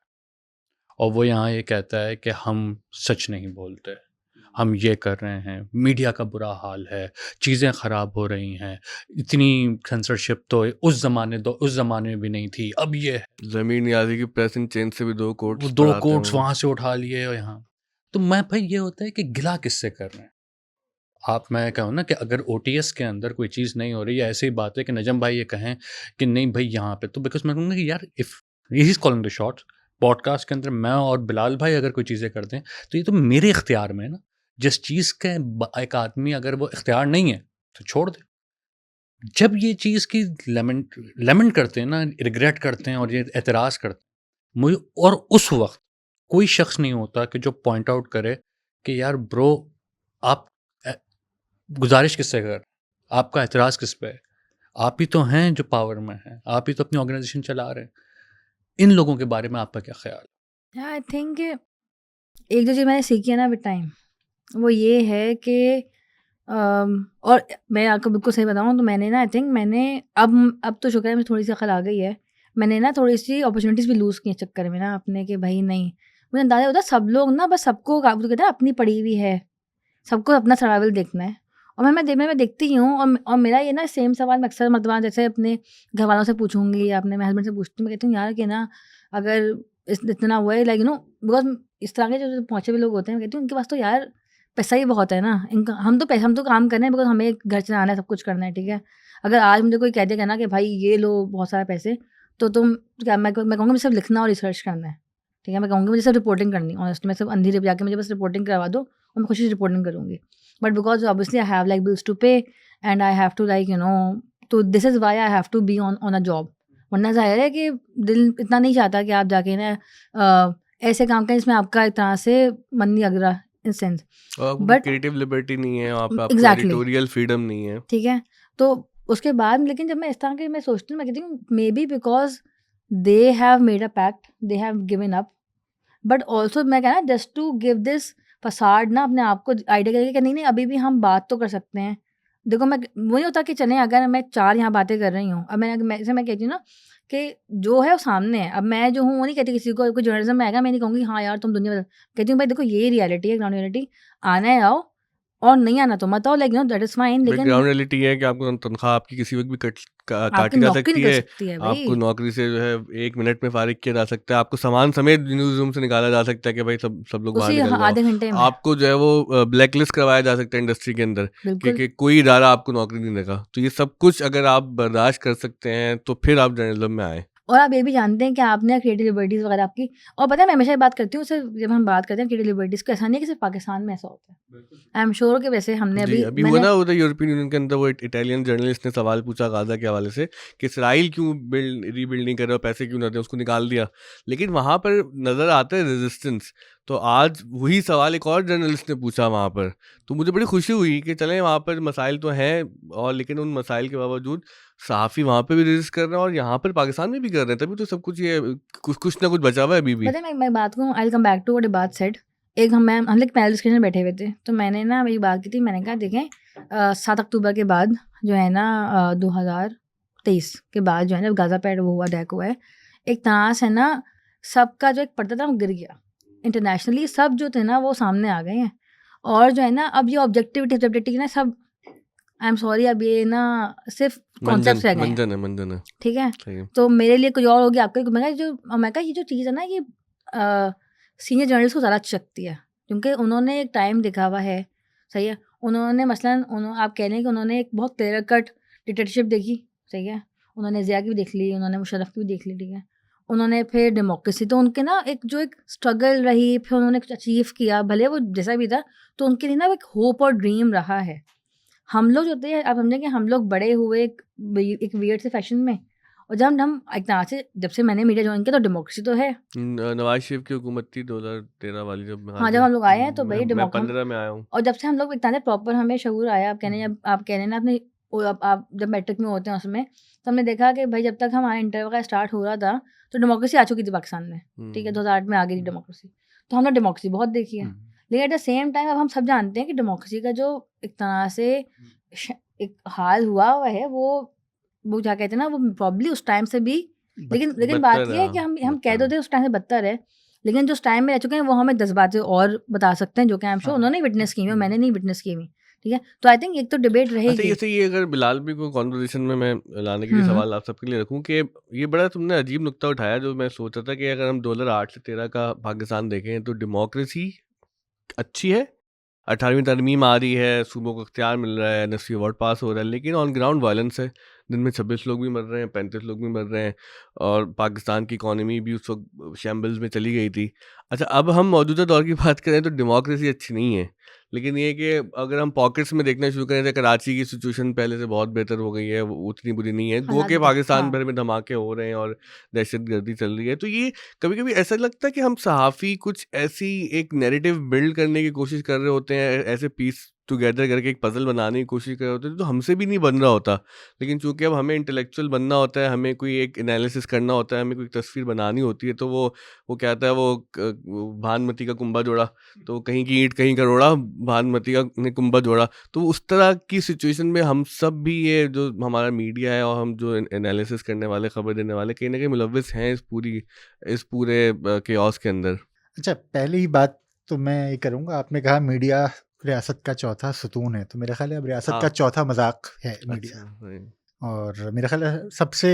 और वो यहाँ ये कहता है कि हम सच नहीं बोलते, हम ये कर रहे हैं, मीडिया का बुरा हाल है, चीज़ें ख़राब हो रही हैं, इतनी सेंसरशिप तो उस ज़माने में भी नहीं थी, अब ये है। जमीन यादी की प्रेसिंग चेन से भी 2 वो कोट्स 2 पढ़ाते कोट्स हैं। वहाँ से उठा लिए और यहाँ, तो मैं भाई ये होता है कि गिला किससे कर रहे हैं आप। मैं कहूँ ना कि अगर ओटीएस के अंदर कोई चीज़ नहीं हो रही है, ऐसी बात है कि नजम भाई ये कहें कि नहीं भाई यहाँ पे, तो बिकॉज मैं कहूँगा कि यार if he is calling the shots podcast के अंदर, मैं और बिलाल भाई अगर कोई चीज़ें करते हैं तो ये तो मेरे इख्तियार में है ना। जिस चीज़ के एक आदमी अगर वो इख्तियार नहीं है तो छोड़ दे। जब ये चीज़ की लेमेंट करते हैं ना, रिग्रेट करते हैं और ये एतराज़ करते हैं मुझे, और उस वक्त कोई शख्स नहीं होता कि जो पॉइंट आउट करे कि यार ब्रो आप गुजारिश किससे कर, आपका एतराज़ किस पे है, आप ही तो हैं जो पावर में हैं, आप ही तो अपनी ऑर्गेनाइजेशन चला रहे हैं। इन लोगों के बारे में आपका क्या ख्याल है? आई थिंक एक जो चीज़ मैंने सीखी है ना विद टाइम वो ये है कि और मैं आपको बिल्कुल सही बताऊँ तो मैंने ना आई थिंक मैंने अब तो शुक्र है मुझे थोड़ी सी अकल आ गई है। मैंने ना थोड़ी सी अपॉर्चुनिटीज़ भी लूज़ की हैं चक्कर में ना अपने कि भाई नहीं, मुझे अंदाज़ा होता है सब लोग ना बस सबको कहते हैं ना अपनी पड़ी हुई है, सबको अपना सर्वाइवल देखना है। और मैं देखती ही हूँ और मेरा ये ना सेम सवाल मैं अक्सर मतलब जैसे अपने घर वालों से पूछूँगी या अपने मैं हस्बैंड से पूछती हूँ, मैं कहती हूँ यार कि ना अगर इतना हुआ है लाइक बिकॉज़ इस तरह के जो पहुँचे हुए लोग होते हैं, मैं कहती हूँ उनके पास तो यार पैसा ही बहुत है ना, इनका हम तो काम कर रहे हैं बिकॉज़ हमें एक घर चलाना है, सब कुछ करना है, ठीक है? अगर आज मुझे कोई कह देगा ना कि भाई ये लो बहुत सारे पैसे, तो तुम क्या मैं कहूँगी मुझे सिर्फ़ लिखना और रिसर्च करना है, ठीक है? मैं कहूँगी मुझे सिर्फ़ रिपोर्टिंग करनी है, ऑनेस्टली मैं सिर्फ़ अंधेरे पे जाके मुझे बस रिपोर्टिंग करवा दो और मैं खुशी से रिपोर्टिंग करूँगी। But because obviously I have like bills to pay and I have to like तो this is why I have to be on a job. वरना ज़ाहिर है कि दिल इतना नहीं चाहता कि आप जाके ना ऐसे काम करें जिसमें आपका एक तरह से मन नहीं लग रहा इन सेंस। और आपको बट क्रिएटिव लिबर्टी नहीं है, आपको एग्जैक्टली एडिटोरियल फ्रीडम नहीं है। ठीक है, तो उसके बाद लेकिन जब मैं इस तरह के मैं सोचती हूँ, मैं कहती हूँ maybe because they have made a pact, they have given up, but also मैं कहना just to give this facade ना अपने आप को आइडिया करके कि नहीं नहीं अभी भी हम बात तो कर सकते हैं। देखो मैं वो नहीं होता कि चलें अगर मैं 4 यहाँ बातें कर रही हूँ, अब मैं कहती हूँ ना कि जो है वो सामने है। अब मैं जो हूँ वो नहीं कहती किसी को, कोई जर्नलिज्म में आएगा मैं नहीं कहूँगी हाँ यार तुम दुनिया बदल, कहती हूँ भाई देखो ये रियलिटी है, ग्राउंड रियलिटी, आना है आओ और नहीं आना तो मत आओ, लाइक दैट इज़ फाइन, भाई लेकिन ग्राउंड रियलिटी है कि आपको तनख्वाह आपकी किसी वक्त भी आपकी काटी जा नौकरी सकती निकल है। सकती है आपको भाई। नौकरी से जो है 1 मिनट में फारिग किया जा सकता है। आपको सामान समेत न्यूज़ रूम से निकाला जा सकता है कि भाई सब लोग बाहर उसी निकल जाओ। आधे घंटे में, आपको जो है वो ब्लैक लिस्ट करवाया जा सकता है इंडस्ट्री के अंदर बिल्कुल। कि कोई इदारा आपको नौकरी नहीं देगा। तो ये सब कुछ अगर आप बर्दाश्त कर सकते हैं तो फिर आप जर्नलिज्म में आएँ। और आप ये भी जानते हैं कि आपने क्रिएटिव लिबर्टीज़ वगैरह आपकी, और पता है मैं हमेशा ये बात करती हूँ, सिर्फ जब हम बात करते हैं क्रिएटिव लिबर्टीज़ को, ऐसा नहीं है कि सिर्फ पाकिस्तान में ऐसा होता है। आई एम श्योर कि वैसे हमने जी, अभी अभी हुआ मैंने ना उधर यूरोपियन यूनियन के अंदर वो एक इटालियन जर्नलिस्ट ने सवाल पूछा गाज़ा के हवाले से कि इसराइल क्यों रीबिल्ड नहीं कर रहे हो, पैसे क्यों ना दें, उसको निकाल दिया। लेकिन वहाँ पर नज़र आता है रेजिस्टेंस। तो आज वही सवाल एक और जर्नलिस्ट ने पूछा वहाँ पर। तो मुझे बड़ी खुशी हुई कि चलें वहाँ पर मसाइल तो हैं, और लेकिन उन मसाइल के बावजूद सहाफ़ी वहाँ पे भी रेज़िस्ट कर रहे हैं और यहाँ पर पाकिस्तान में भी कर रहे हैं। तभी तो सब कुछ ये कुछ ना कुछ बचा हुआ है अभी भी। पता है मैं बात कहूँ, I will come back to what Ibad said. एक हम लोग पैनल डिस्कशन में बैठे हुए थे, तो मैंने ना मेरी बात की थी, मैंने कहा देखें 7 अक्टूबर के बाद जो है ना 2023 के बाद जो है ना गाज़ा पे वो हुआ, अटैक हुआ है, एक तरह से ना सबका जो एक पर्दा था वो गिर गया। इंटरनेशनली सब जो थे ना वो सामने आ गए हैं, और जो है ना अब ये ऑब्जेक्टिविटी ना सब, आई एम सॉरी, अब ये ना सिर्फ कॉन्सेप्ट्स रह गए हैं, मंजन है। ठीक है? सही है। तो मेरे लिए कुछ और हो गया, आपका मैं कहा ये जो चीज़ है ना, ये सीनियर जर्नलिस्ट को ज़्यादा अच्छी लगती है, क्योंकि उन्होंने एक टाइम देखा हुआ है, सही है? उन्होंने मसलन आप कह रहे हैं कि उन्होंने एक बहुत क्लियर कट डिक्टेटरशिप देखी, सही है? उन्होंने ज़िया की भी देख ली, उन्होंने मुशर्रफ की भी देख ली, ठीक है? उन्होंने फिर डेमोक्रेसी, तो उनके ना एक स्ट्रगल रही, फिर उन्होंने कुछ अचीव किया, भले वो जैसा भी था, तो उनके लिए ना एक होप और ड्रीम रहा है। हम लोग जो होते हैं, आप समझें कि हम लोग बड़े हुए एक वियर्ड से फैशन में, और जब हम एक तरह से जब से मैंने मीडिया ज्वाइन किया तो डेमोक्रेसी तो है। नवाज शरीफ की हुकूमत थी 2013 वाली, जब हाँ, जब हम लोग आए हैं तो भाई मैं 15 में आया हूँ। और जब से हम लोग एक तरह से प्रॉपर हमें शऊर आया, आप कह रहे हैं ना अपने आप जब मैट्रिक में होते हैं उसमें, तो हमने देखा कि भाई जब तक हमारा इंटर वगैरह स्टार्ट हो रहा था तो डेमोक्रेसी आ चुकी थी पाकिस्तान में, ठीक है? 2008 में आ गई थी डेमोक्रेसी, तो हमने डेमोक्रेसी बहुत देखी है। लेकिन एट द सेम टाइम अब हम सब जानते हैं कि डेमोक्रेसी का जो एक तरह से एक हाल हुआ है, वो क्या कहते हैं ना, वो प्रॉब्ली उस टाइम से भी, लेकिन बात बदतर ये है कि हम कह बदतर दो थे उस टाइम से बदतर है, लेकिन जो उस टाइम में रह चुके हैं वो हमें 10 बातें और बता सकते हैं जो कि आई एम श्योर उन्होंने विटनेस की हुई, मैंने नहीं विटनेस की हुई, ठीक है? तो आई थिंक एक तो डिबेट अच्छा, रहेगी। जैसे ये अगर बिलाल भी को कॉन्वर्सेशन में मैं लाने के लिए सवाल आप सबके लिए रखूं कि ये बड़ा तुमने अजीब नुक्ता उठाया, जो मैं सोच रहा था कि अगर हम 2008 से 13 का पाकिस्तान देखें तो डेमोक्रेसी अच्छी है, 18वीं तरमीम आ रही है, सूबों को अख्तियार मिल रहा है, नस्वी अवार्ड पास हो रहा है, लेकिन ऑन ग्राउंड वायलेंस है। दिन में 26 लोग भी मर रहे हैं, 35 लोग भी मर रहे हैं, और पाकिस्तान की इकॉनमी भी उस वक्त शैम्बल्स में चली गई थी। अच्छा, अब हम मौजूदा दौर की बात करें तो डेमोक्रेसी अच्छी नहीं है, लेकिन ये कि अगर हम पॉकेट्स में देखना शुरू करें तो कराची की सिचुएशन पहले से बहुत बेहतर हो गई है, वो उतनी बुरी नहीं है। गो हालात के बेहतर, पाकिस्तान हाँ। भर में धमाके हो रहे हैं और दहशतगर्दी चल रही है। तो ये कभी-कभी ऐसा लगता है कि हम सहाफ़ी कुछ ऐसी एक नैरेटिव बिल्ड करने की कोशिश कर रहे होते हैं, ऐसे पीस टुगेदर करके एक पज़ल बनाने की कोशिश कर रहे होते हैं, जो हमसे भी नहीं बन रहा होता। लेकिन चूँकि अब हमें इंटेलेक्चुअल बनना होता है, हमें कोई एक एनालिसिस करना होता है, हमें कोई तस्वीर बनानी होती है, तो वो कहता है वो भानुमती का कुंभा जोड़ा, तो कहीं की ईंट कहीं का रोड़ा, भानुमती का ने कुंभा जोड़ा। तो उस तरह की सिचुएशन में हम सब भी, ये जो हमारा मीडिया है और हम जो एनालिसिस करने वाले, खबर देने वाले, कहीं न कहीं मुलव्विस हैं इस पूरे केओस के अंदर। अच्छा, पहली बात तो मैं ये करूँगा, आपने कहा मीडिया रियासत का चौथा सुतून है, तो मेरा ख्याल है अब रियासत का चौथा मज़ाक है मीडिया। अच्छा, और मेरा ख्याल है सबसे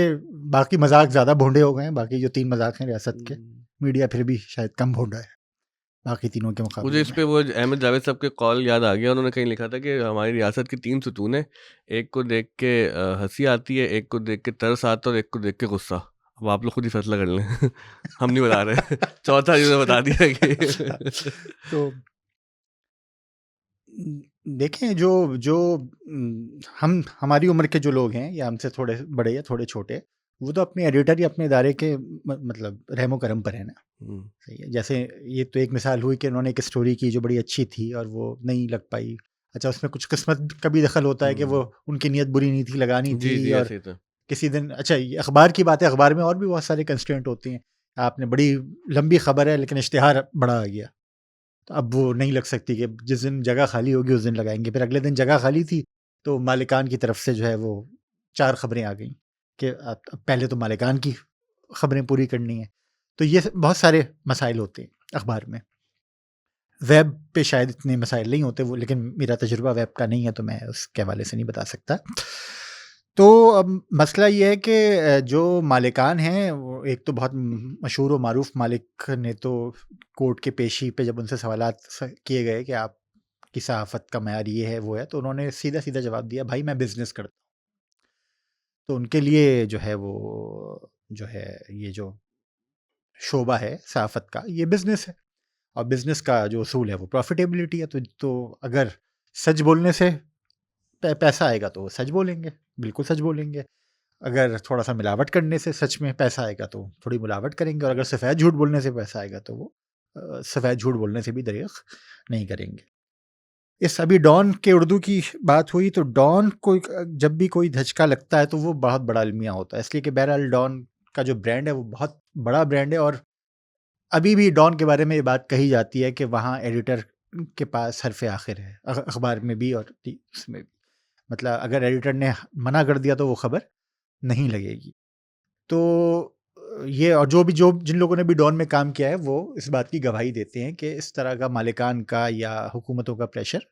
बाकी मज़ाक ज़्यादा भोंडे हो गए हैं, बाकी जो 3 मज़ाक हैं रियासत के, मीडिया फिर भी शायद कम भोंडा है। बाकी तीनों के मुझे मुकाबले इस में। पे वो अहमद जावेद साहब के कॉल याद आ गया। उन्होंने कहीं लिखा था कि हमारी रियासत की 3 सुतून है, एक को देख के हंसी आती है, एक को देख के तरस आता है और एक को देख के गुस्सा। अब आप लोग खुद ही फैसला कर लें। हम नहीं बता रहे। चौथा जिन्होंने बता दिया कि तो देखें जो जो हम हमारी उम्र के जो लोग हैं या हमसे थोड़े बड़े या थोड़े छोटे, वो तो अपने एडिटर या अपने इदारे के मतलब रहमो करम पर है ना। सही है। जैसे ये तो एक मिसाल हुई कि उन्होंने एक स्टोरी की जो बड़ी अच्छी थी और वो नहीं लग पाई। अच्छा, उसमें कुछ किस्मत का भी दखल होता है कि वो उनकी नीयत बुरी नहीं थी, लगानी जी, थी जी, और ऐसे ही था। किसी दिन अच्छा ये अखबार की बात है, अखबार में और भी बहुत सारे कंस्ट्रेंट होती हैं। आपने बड़ी लंबी खबर है लेकिन इश्तिहार बड़ा आ गया, तो अब वो नहीं लग सकती कि जिस दिन जगह खाली होगी उस दिन लगाएंगे। फिर अगले दिन जगह खाली थी तो मालिकान की तरफ से जो है वो 4 खबरें आ गई कि अब पहले तो मालिकान की खबरें पूरी करनी है। तो ये बहुत सारे मसाइल होते हैं अखबार में। वेब पे शायद इतने मसाइल नहीं होते वो, लेकिन मेरा तजुर्बा वेब का नहीं है तो मैं उसके हवाले से नहीं बता सकता। तो अब मसला ये है कि जो मालिकान हैं वो एक तो बहुत मशहूर व मारूफ मालिक ने तो कोर्ट के पेशी पे जब उनसे सवालात किए गए कि आप की सहाफ़त का मयार ये है वो है, तो उन्होंने सीधा सीधा जवाब दिया, भाई मैं बिज़नेस करता हूँ। तो उनके लिए जो है वो जो है ये जो शोबा है सहाफ़त का, ये बिज़नेस है और बिज़नेस का जो उसूल है वो प्रॉफिटेबिलिटी है। तो अगर सच बोलने से पैसा आएगा तो वो सच बोलेंगे, बिल्कुल सच बोलेंगे। अगर थोड़ा-सा मिलावट करने से सच में पैसा आएगा तो थोड़ी मिलावट करेंगे और अगर सफ़ेद झूठ बोलने से पैसा आएगा तो वो सफ़ेद झूठ बोलने से भी दरिग़ नहीं करेंगे। इस अभी डॉन के उर्दू की बात हुई तो डॉन को जब भी कोई धचका लगता है तो वो बहुत बड़ा अलमिया होता है, इसलिए कि बहरहाल डॉन का जो ब्रांड है वो बहुत बड़ा ब्रांड है और अभी भी डॉन के बारे में ये बात कही जाती है कि वहाँ एडिटर के पास हरफ़ आखिर है, अखबार में भी और उसमें भी। मतलब अगर एडिटर ने मना कर दिया तो वो खबर नहीं लगेगी। तो ये और जो जिन लोगों ने भी डॉन में काम किया है वो इस बात की गवाही देते हैं कि इस तरह का मालिकान का या हुकूमतों का प्रेशर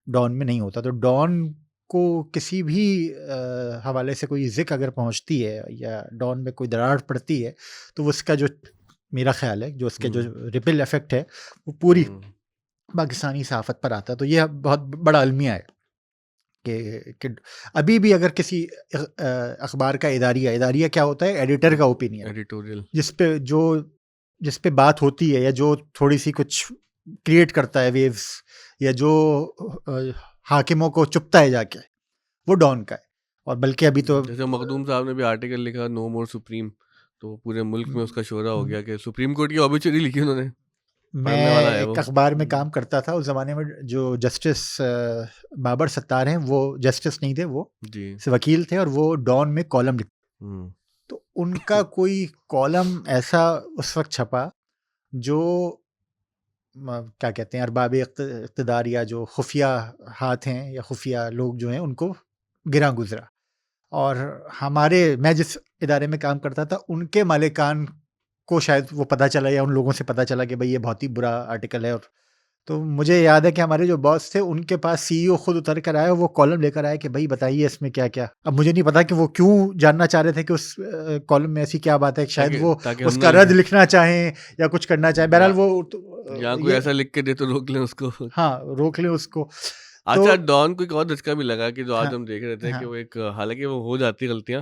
डॉन में नहीं होता। तो डॉन को किसी भी हवाले से कोई ज़िक अगर पहुंचती है या डॉन में कोई दरार पड़ती है तो उसका जो मेरा ख्याल है जो उसके जो रिपल इफेक्ट है वो पूरी पाकिस्तानी सहाफ़त पर आता है। तो यह बहुत बड़ा अलमिया है कि अभी भी अगर किसी अखबार का इदारिया क्या होता है, एडिटर का ओपिनियन, एडिटोरियल, जिस पे बात होती है या जो थोड़ी सी कुछ क्रिएट करता है वेव्स या जो हाकिमों को चुपता है जाके, वो डॉन का है। और बल्कि अभी तो जैसे मखदूम साहब ने भी आर्टिकल लिखा नो मोर सुप्रीम, तो पूरे मुल्क में उसका शोरा हो गया कि सुप्रीम कोर्ट की ऑबिचुरी लिखी उन्होंने। पढ़ने वाला मैं है एक वो। अखबार में काम करता था उस ज़माने में, जो जस्टिस बाबर सत्तार हैं वो जस्टिस नहीं थे, वो जी। वकील थे और वो डॉन में कॉलम लिखते। हम्म, तो उनका कोई कॉलम ऐसा उस वक्त छपा जो क्या कहते हैं अरबाब इक़्तिदार या जो खुफिया हाथ हैं या खुफिया लोग जो हैं उनको गिरा गुजरा। और मैं जिस इदारे में काम करता था उनके मालिकान को शायद वो पता चला या उन लोगों से पता चला कि भाई ये बहुत ही बुरा आर्टिकल है। और तो मुझे याद है कि हमारे जो बॉस थे उनके पास सीईओ खुद उतर कर आया, वो कॉलम लेकर आया कि भाई बताइए इसमें क्या क्या। अब मुझे नहीं पता कि वो क्यों जानना चाह रहे थे कि उस कॉलम में ऐसी क्या बात है, शायद वो ताकि हम उसका ना रद्द लिखना चाहें या कुछ करना चाहें। बहरहाल वो या कोई ये ऐसा लिख के दे तो रोक लें उसको। हाँ रोक लें उसको। अच्छा, तो डॉन को एक और धचका भी लगा कि जो आज हाँ हम देख रहे थे कि हाँ वो एक, हालांकि वो हो जाती है गलतियां,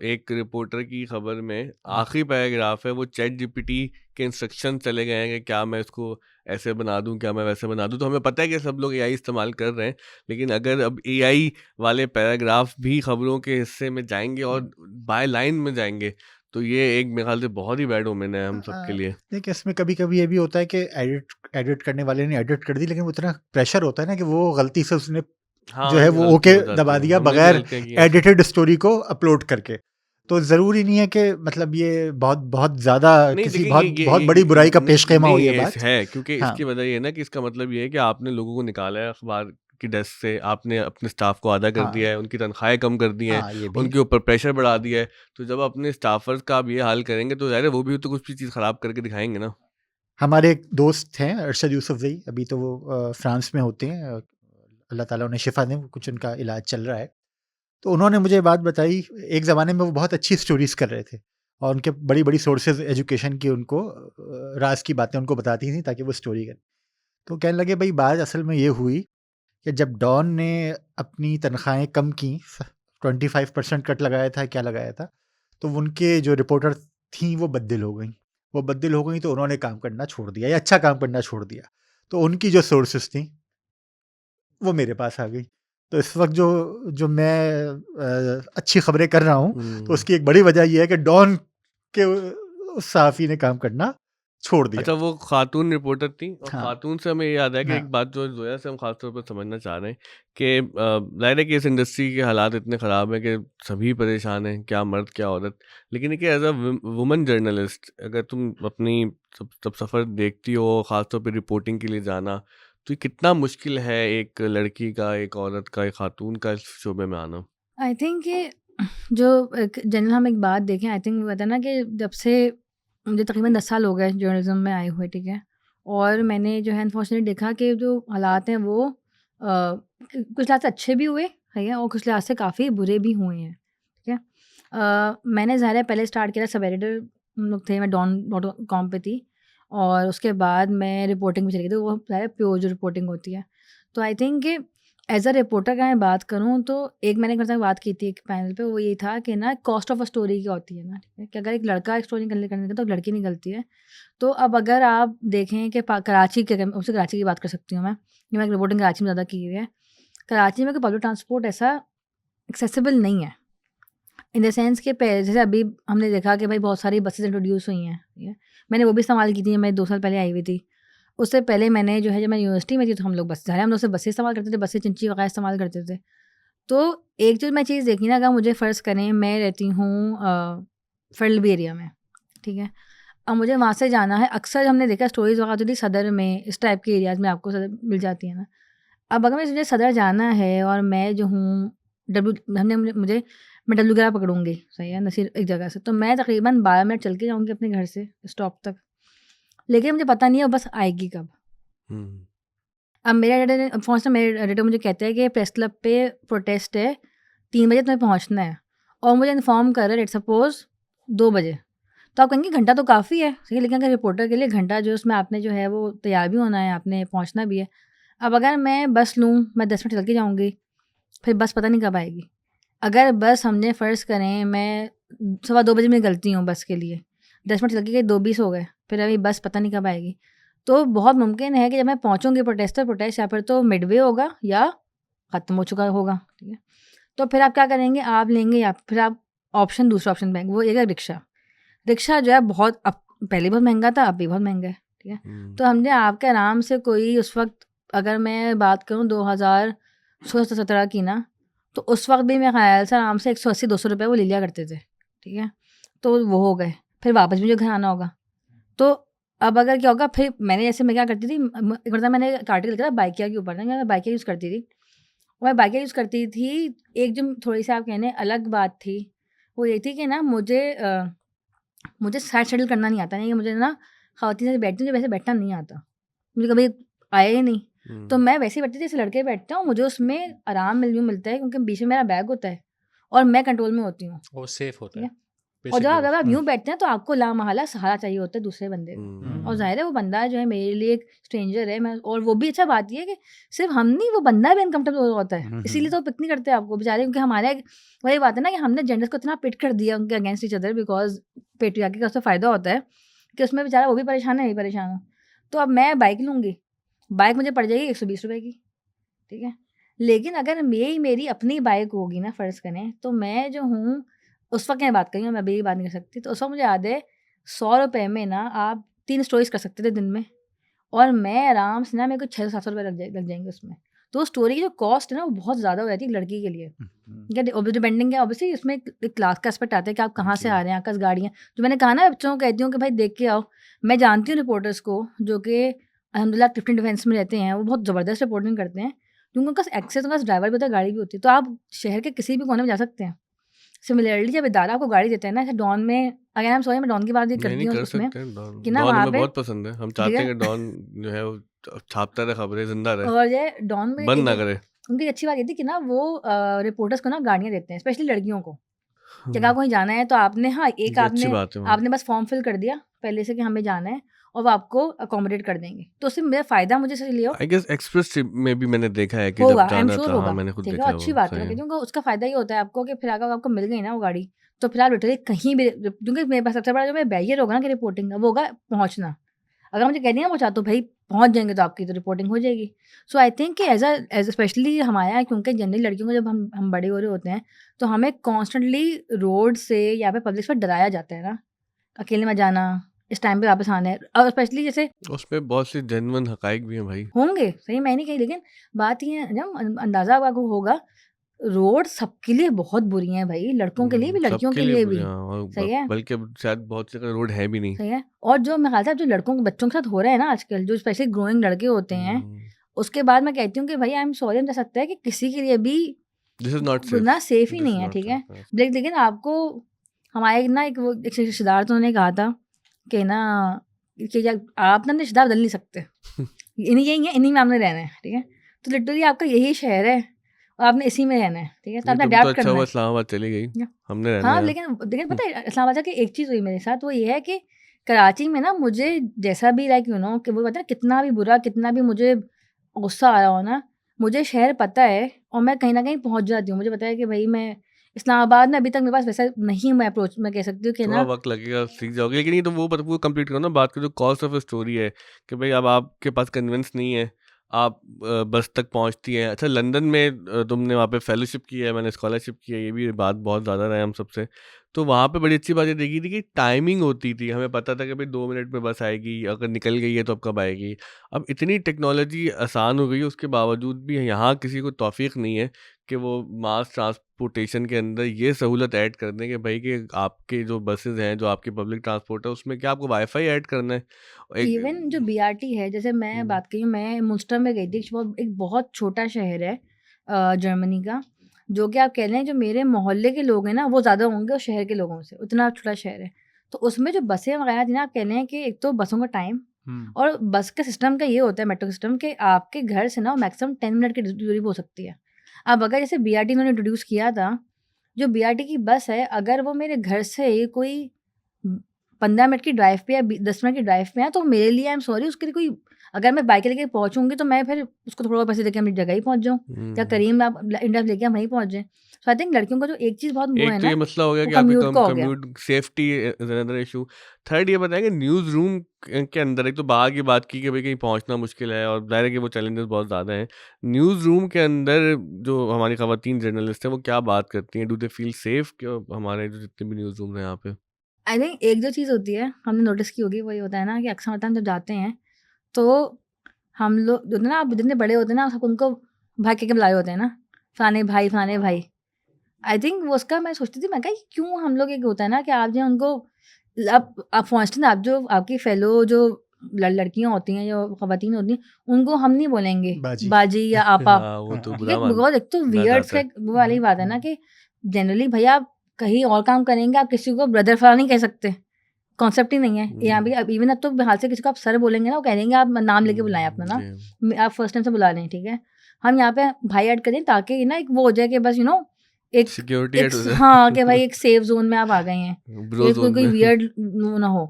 एक रिपोर्टर की खबर में आखिरी पैराग्राफ है वो चैट जीपीटी के इंस्ट्रक्शन चले गए हैं कि क्या मैं इसको ऐसे बना दूं, क्या मैं वैसे बना दूं। तो हमें पता है कि सब लोग एआई इस्तेमाल कर रहे हैं, लेकिन अगर अब एआई वाले पैराग्राफ भी खबरों के हिस्से में जाएंगे और बाय लाइन में जाएंगे तो ये एक मेरे ख्याल से बहुत ही बैड ओमेन है हम सबके लिए। देखिए इसमें कभी कभी ये भी होता है कि एडिट करने वाले ने एडिट कर दी, लेकिन वो इतना प्रेशर होता है ना कि वो गलती से उसने जो हाँ, है ये वो गलती ओके हो जाती दबा है, दिया हमने भी बगैर गलतियां की हैं ऐसे। एडिटेड स्टोरी को अपलोड करके। तो ज़रूरी नहीं है कि मतलब ये बहुत बहुत ज़्यादा नहीं किसी देखिए, बहुत बहुत बड़ी बुराई का पेशखेमा हो नहीं ये ये बात। है, क्योंकि हाँ इसकी वजह ये है ना कि इसका मतलब ये है कि आपने लोगों को निकाला है अखबार की डेस्क से, आपने अपने स्टाफ को आधा कर दिया हाँ है, उनकी तनख्वाहें कम कर दी हैं, हाँ ये भी है। उनके ऊपर प्रेशर बढ़ा दिया है। तो जब अपने स्टाफर्स का आप ये हाल करेंगे तो ज़ाहिर है वो भी तो कुछ भी चीज़ ख़राब करके दिखाएंगे ना। हमारे एक दोस्त हैं अरशद यूसुफजई, अभी तो वो फ्रांस में होते हैं, अल्लाह ताला उन्हें शिफा दें, कुछ उनका इलाज चल रहा है। तो उन्होंने मुझे बात बताई, एक ज़माने में वो बहुत अच्छी स्टोरीज़ कर रहे थे और उनके बड़ी-बड़ी सोर्सेज़ एजुकेशन की उनको राज़ की बातें उनको बताती थी ताकि वो स्टोरी करें। तो कहने लगे भई बात असल में ये हुई कि जब डॉन ने अपनी तनख्वाहें कम की 25% कट लगाया था, क्या लगाया था, तो उनके जो रिपोर्टर थीं वो बददिल हो गईं। वो बददिल हो गईं तो उन्होंने काम करना छोड़ दिया या अच्छा काम करना छोड़ दिया। तो उनकी जो सोर्सेज़ थीं वो मेरे पास आ गई। तो इस वक़्त जो मैं अच्छी खबरें कर रहा हूँ, तो हम्म। उसकी एक बड़ी वजह ये है कि डॉन के उस सहाफ़ी ने काम करना छोड़ दिया। अच्छा, वो खातून रिपोर्टर थी, और हाँ, खातून से हमें ये याद है कि हाँ। एक बात जो जोया से हम खास तौर पर समझना चाह रहे हैं कि ज़ाहिर है कि इस इंडस्ट्री के हालात इतने ख़राब हैं कि सभी परेशान हैं, क्या मर्द क्या औरत। लेकिन है कि एज अ वुमन जर्नलिस्ट अगर तुम अपनी सब सफ़र देखती हो, ख़ास तौर पे रिपोर्टिंग के लिए जाना, तो ये कितना मुश्किल है एक लड़की का, एक औरत का, एक खातून का इस शोबे में आना। आई थिंक कि जो जनरल हम एक बात देखें, आई थिंक कहते हैं ना कि जब से मुझे तकरीबन 10 साल हो गए जर्नलिज्म में आए हुए, ठीक है, और मैंने जो है अनफॉर्चुनेटली देखा कि जो हालात हैं वो कुछ लिहाज से अच्छे भी हुए है और कुछ लिहाज से काफ़ी बुरे भी हुए हैं, ठीक है। मैंने ज़ाहिर है पहले स्टार्ट किया सब एडिटर लोग थे, मैं don.com पे थी, और उसके बाद मैं रिपोर्टिंग में चली गई, तो वो ज़ाहिर प्योर जो रिपोर्टिंग होती है। तो आई थिंक कि एज़ अ रिपोर्टर का मैं बात करूँ तो एक मैंने एक बात की थी एक पैनल पे, वो ये था कि ना कॉस्ट ऑफ अ स्टोरी क्या होती है ना, ठीक है, कि अगर एक लड़का एक स्टोरी करने का तो लड़की निकलती है। तो अब अगर आप देखें कि कराची के, उससे कराची की बात कर सकती हूँ मैं रिपोर्टिंग कराची में ज़्यादा की हुई है। कराची में कोई पब्लिक ट्रांसपोर्ट ऐसा एक्सेसिबल नहीं है, इन द सेंस कि जैसे अभी हमने देखा कि भाई बहुत सारी बसेस इंट्रोड्यूस हुई हैं, ठीक है, मैंने वो भी इस्तेमाल की थी, मैं 2 साल पहले आई हुई थी। उससे पहले मैंने जो है जब मैं यूनिवर्सिटी में थी तो हम लोग बस हम लोग से बसें इस्तेमाल करते थे, बसें चिंची वगैरह इस्तेमाल करते थे। तो एक जो मैं चीज़ देखी ना, अगर मुझे फ़र्ज़ करें मैं रहती हूँ फील्डबी एरिया में, ठीक है, अब मुझे वहाँ से जाना है, अक्सर हमने देखा स्टोरीज़ वगैरह होती थी सदर में, इस टाइप के एरियाज़ में आपको सदर मिल जाती है ना। अब अगर मुझे सदर जाना है और मैं जो हूँ मैं डब्ल्यू ग्यारह पकड़ूँगी, सही है, नसीर एक जगह से, तो मैं तकरीबन 12 मिनट चल के जाऊँगी अपने घर से स्टॉप तक, लेकिन मुझे पता नहीं है वो बस आएगी कब। हम्म। अब मेरे एडिटर मुझे कहते हैं कि प्रेस क्लब पे प्रोटेस्ट है, 3 बजे तुम्हें पहुँचना है, और मुझे इन्फॉर्म कर रहा है लेट्स सपोज़ 2 बजे। तो आप कहेंगे घंटा तो काफ़ी है, सही है, लेकिन अगर रिपोर्टर के लिए घंटा जो उसमें आपने जो है वो तैयार भी होना है, आपने पहुँचना भी है। अब अगर मैं बस लूँ, मैं 10 मिनट चल के जाऊँगी, फिर बस पता नहीं कब आएगी। अगर बस हमने फ़र्ज़ करें मैं सवा 2 बजे मैं निकलती हूँ बस के लिए, 10 मिनट चल के गई, 2:20 हो गए, फिर अभी बस पता नहीं कब आएगी। तो बहुत मुमकिन है कि जब मैं पहुँचूँगी प्रोटेस्ट या फिर तो मिडवे होगा या ख़त्म हो चुका होगा, ठीक है। तो फिर आप क्या करेंगे, आप लेंगे या फिर आप दूसरा ऑप्शन बैंक वो एक है रिक्शा। रिक्शा जो है बहुत अब पहले बहुत महँगा था, अब भी बहुत महँगा है, ठीक है। तो हमने आपके आराम से कोई उस वक़्त अगर मैं बात करूँ 2016-17 की ना, तो उस वक़्त भी मेरे ख़्याल से आराम से 180-200 रुपए वो ले लिया करते थे, ठीक है। तो वो हो गए, फिर वापस मुझे घर आना होगा। तो अब अगर क्या होगा, फिर मैं क्या करती थी, एक बार मैंने एक आर्टिकल लिखा था बाइकिया के ऊपर, मैं बाइकिया यूज़ करती थी। और मैं बाइकिया यूज़ करती थी, एक जो थोड़ी-सी आप कहने अलग बात थी, वो ये थी कि ना मुझे साइड शेड्यूल करना नहीं आता, नहीं कि मुझे ना ख़वातीन से बैठती हूँ, मुझे वैसे बैठना नहीं आता। मुझे कभी आया ही नहीं। तो मैं वैसे ही बैठती थी जैसे लड़के बैठते हैं, और मुझे उसमें आराम मिलता है क्योंकि बीच में मेरा बैग होता है और मैं कंट्रोल में होती हूँ, वो सेफ होता ठीक है है। और जब बेसिकली। अगर आप यूँ बैठते हैं तो आपको लामहला सहारा चाहिए होता है दूसरे बंदे का, और ज़ाहिर है वो बंदा जो है मेरे लिए एक स्ट्रेंजर है, मैं और वो भी अच्छा बात ये है कि सिर्फ़ हम नहीं, वो बंदा भी अनकम्फर्टेबल होता है, इसीलिए तो पिक नहीं करते आपको बेचारे, क्योंकि हमारे वही बात है ना कि हमने जेंडर्स को इतना पिट कर दिया उनके against each other, because patriarchy का उससे फ़ायदा होता है कि उसमें बेचारा वो भी परेशान है, मैं भी परेशान हूँ। तो अब मैं बाइक लूँगी, बाइक मुझे पड़ जाएगी 120 रुपए की, ठीक है। लेकिन अगर मेरी अपनी बाइक होगी ना फ़र्ज़ करें, तो मैं जो हूँ उस वक़्त की मैं बात कर रही हूँ, मैं अभी की बात नहीं कर सकती। तो उस वक़्त मुझे याद है 100 रुपए में ना आप 3 स्टोरीज़ कर सकते थे दिन में, और मैं आराम से ना मेरे को 600-700 रुपए लग जाएँगे उसमें। तो स्टोरी की जो कॉस्ट है ना वो बहुत ज़्यादा हो जाती है एक लड़की के लिए। ठीक है, अब डिपेंडिंग है ऑब्वियसली, इसमें एक क्लास का एस्पेक्ट आता है कि आप कहाँ से आ रहे हैं, आपके पास गाड़ियाँ, जो मैंने कहा ना बच्चों को कहती हूँ कि भाई देख के आओ। मैं जानती हूँ रिपोर्टर्स को जो कि अल्हम्दुलिल्लाह टिफिन डिफेंस में रहते हैं, वो बहुत ज़बरदस्त रिपोर्टिंग करते हैं, क्योंकि उनके पास एक्सेस, उनके पास ड्राइवर भी होता है, गाड़ी भी होती है, तो आप शहर के किसी भी कोने में जा सकते हैं। सिमिलरली जब इदारा आपको गाड़ी देता है ना, ऐसे डॉन में, अगर हम सॉरी मैं डॉन की बात ही नहीं, करती नहीं हूँ कर उसमें, सकते हैं डॉन। कि ना डॉन वहाँ हमें पे, बहुत पसंद है। हम ठीक चाहते है, हैं कि डॉन जो है वो छापता रहे खबरें, ज़िंदा रहे, और ये डॉन में बंद एक ना करे। उनकी अच्छी बात ये थी कि ना वो रिपोर्टर्स को ना गाड़ियाँ देते हैं, स्पेशली लड़कियों को। कि अगर आपको कहीं जाना है तो आपने एक ये अच्छी बात है मैम। आपने बस फॉर्म फिल कर दिया पहले से कि हमें जाना है और वो आपको अकोमोडेट कर देंगे, तो उससे मेरा फ़ायदा मुझे से लियो आई गेस एक्सप्रेस ट्रिप में भी मैंने देखा है कि होगा, जब आई एम जाना श्योर था, हाँ होगा, मैंने खुद ठीक है, देखा है अच्छी वो, बात है सही है। क्योंकि उसका फ़ायदा ये होता है आपको कि फिर अगर आपको मिल गई ना वो गाड़ी, तो फिर आप लिटरली कहीं भी, क्योंकि मेरे पास सबसे बड़ा जो मेरा बैरियर होगा ना कि रिपोर्टिंग का, वो होगा पहुँचना। अगर मुझे कह दिया पहुँचा तो भाई पहुँच जाएँगे तो आपकी तो रिपोर्टिंग हो जाएगी। सो आई थिंक कि एज़ स्पेशली हमारे यहाँ, क्योंकि जनरली लड़कियों को जब हम बड़े हो रहे होते हैं, तो हमें कॉन्स्टेंटली रोड से या फिर पब्लिक से डराया जाता है ना, अकेले में जाना, इस टाइम पे वापस आना है, और स्पेशली जैसे उसमें बहुत सी जेन्युइन हकाइक भी हैं भाई। होंगे, सही मैं नहीं कही, लेकिन बात ये है ना, अंदाज़ा आपको होगा, रोड सबके लिए बहुत बुरी हैं भाई, लड़कों के लिए भी, लड़कियों सबके के लिए लिए बुरे, भी, हाँ, और सही है? बल्कि अब शायद बहुत से रोड है भी नहीं। सही है? और जो मेरे ख़्याल से जो लड़कों के बच्चों के साथ हो रहा है ना आजकल, जो स्पेशली ग्रोइंग लड़के होते हैं, हम्म, उसके बाद मैं कहती हूँ कि भाई आई एम सॉरी, मुझे सकता है कि किसी के लिए भी दिस इज नॉट ना सेफ, सेफ ही दिस नहीं इज है, नॉट ठीक है? सेफ। लेकिन आपको हमारे ना एक रिश्तेदार तो उन्होंने कहा था कि ना, कि आप ना अपने रिश्तेदार बदल नहीं सकते, इन्हीं में आपने रहना है, ठीक है? तो लिटरली आपका यही शहर है और आपने इसी में रहना है, ठीक है? तो आपने तुम तो अडैप्ट अच्छा करना हुआ है। इस्लामाबाद चली गई, या हमने रहना हाँ, है। लेकिन पता है इस्लामाबाद की एक चीज़ हुई मेरे साथ, वो ये है कि कराची में ना मुझे जैसा भी लाइक कि वो पता है कितना भी बुरा, कितना भी मुझे गुस्सा आ रहा हो ना, मुझे शहर पता है और मैं कहीं न कहीं पहुँच जाती हूँ। मुझे पता है कि भई मैं इस्लामाबाद में अभी तक मेरे पास वैसा नहीं, मैं कह सकती हूँ कि थोड़ा ना, वक्त लगेगा, सीख जाओगे, लेकिन ये तो वो कंप्लीट करो ना बात की, जो कॉस्ट ऑफ स्टोरी है कि भाई अब आपके पास कन्विंस नहीं है, आप बस तक पहुंचती हैं। अच्छा, लंदन में तुमने वहाँ पे फेलोशिप की है, मैंने स्कॉलरशिप की है, ये भी बात बहुत ज़्यादा रहा है हम सबसे। तो वहाँ पे बड़ी अच्छी बात ये देखी थी कि टाइमिंग होती थी, हमें पता था कि भाई 2 मिनट में बस आएगी, अगर निकल गई है तो अब कब आएगी। अब इतनी टेक्नोलॉजी आसान हो गई है, उसके बावजूद भी यहाँ किसी को तौफीक नहीं है कि वो मास ट्रांसपोर्टेशन के अंदर ये सहूलत ऐड कर दें कि भाई कि आपके जो बसेज़ हैं, जो आपकी पब्लिक ट्रांसपोर्ट है, उसमें क्या आपको वाईफ़ाई ऐड करना है? एक इवन जो बीआरटी है, जैसे मैं हुँ, बात करी हूँ, मैं मुन्स्टर में गई थी, एक बहुत छोटा शहर है जर्मनी का, जो कि आप कह लें जो मेरे मोहल्ले के लोग हैं ना, वो ज़्यादा होंगे उस शहर के लोगों से, उतना छोटा शहर है। तो उसमें जो बसें वगैरह थी ना, आप कह लें कि एक तो बसों का टाइम, हुँ। और बस का सिस्टम का ये होता है, मेट्रो सिस्टम, कि आपके घर से ना मैक्सिमम 10 मिनट की दूरी पे हो सकती है। अब अगर जैसे बीआरटी उन्होंने इंट्रोड्यूस किया था, जो बीआरटी की बस है, अगर वो मेरे घर से कोई 15 मिनट की ड्राइव पे या 10 मिनट की ड्राइव पे है, तो मेरे लिए आई एम सॉरी, उसके लिए कोई, अगर मैं बाइक लेके पहुँचूँगी तो मैं फिर उसको थोड़ा पैसे देके अपनी जगह ही पहुँच जाऊँ, या हुँ। करीम आप इंडिया लेके हम वहीं पहुँच जाएँ। सो आई थिंक लड़कियों को जो एक चीज़ बहुत वो एक है तो ये ना, मसला हो गया वो कि आपके कम्यूट का हो गया। Commute safety is another issue. Third ये बताएँ कि न्यूज़ रूम के अंदर, एक तो बाहर की बात की कि भाई कहीं पहुँचना मुश्किल है और ज़ाहिर है कि वो चैलेंजेस बहुत ज़्यादा हैं। न्यूज़ रूम के अंदर जो हमारी ख़वातीन जर्नलिस्ट हैं, वो क्या बात करती हैं? डू दे फील सेफ कि हमारे जो जितने भी न्यूज़ रूम हैं यहाँ पे? आई थिंक एक जो चीज़ होती है, हमने नोटिस की होगी, वही होता है ना कि अक्सर होता है हम जब जाते हैं, तो हम लोग जो ना, आप जितने बड़े होते हैं ना, सब उनको भाई कह के बुलाए होते हैं ना, फलाने भाई, फलाने भाई। आई थिंक वो उसका मैं सोचती थी, मैं कहा ये क्यों हम लोग, एक होता है ना कि आप जो उनको, आप पहुँचते ना, आप जो आपकी फेलो जो लड़कियाँ होती हैं, जो ख़वातीन होती हैं, उनको हम नहीं बोलेंगे बाजी। बाजी या आपा, हाँ, वो तो हाँ। ठीक है? बुरा बिकॉज़ एक तो माना वियर्ड जाता सा है। एक वो वाली बात है ना हुँ। कि जनरली भैया आप कहीं और काम करेंगे, आप किसी को ब्रदर फलाना नहीं कह सकते, कॉन्सेप्ट ही नहीं है। यहाँ भी हुँ, अब इवन अब तो हाल से किसी को आप सर बोलेंगे ना, वो कह देंगे आप नाम लेके बुलाएँ अपना ना, जी। आप फर्स्ट टाइम से बुला लें, ठीक है? हम यहाँ पे भाई ऐड करें ताकि ना एक वो हो जाए कि बस एक सिक्योरिटी एक ऐड हो स जाए। हाँ, कि भाई एक सेफ ज़ोन में आप आ गए हैं। ब्रो ये कोई ज़ोन कोई में। वियर्ड वो ना हो।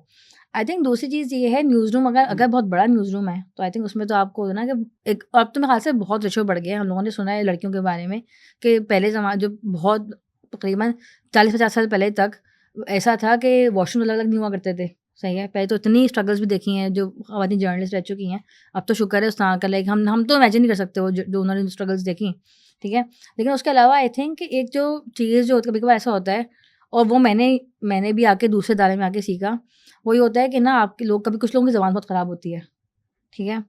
आई थिंक दूसरी चीज़ ये है, न्यूज़ रूम अगर बहुत बड़ा न्यूज़ रूम है, तो आई थिंक उसमें तो आपको ना कि एक, अब तो मेरे ख़्याल से बहुत रेशियो बढ़ गया है। हम लोगों ने सुना है लड़कियों के बारे में कि पहले जो बहुत तकरीबन 40-50 साल पहले तक ऐसा था कि वॉशरूम अलग-अलग नहीं हुआ करते थे। सही है? पहले तो इतनी स्ट्रगल्स भी देखी हैं जो ख़वातीन जर्नलिस्ट रह चुकी हैं। अब तो शुक्र है उस तरह का, लाइक हम तो इमेजिन नहीं कर सकते वो जो उन्होंने स्ट्रगल्स देखी, ठीक है? लेकिन उसके अलावा आई थिंक एक जो चीज़ जो कभी-कभार ऐसा होता है, और वो मैंने भी आके दूसरे दायरे में आके सीखा, वो ये होता है कि ना आपके लोग, कभी कुछ लोगों की ज़बान बहुत ख़राब होती है, ठीक है?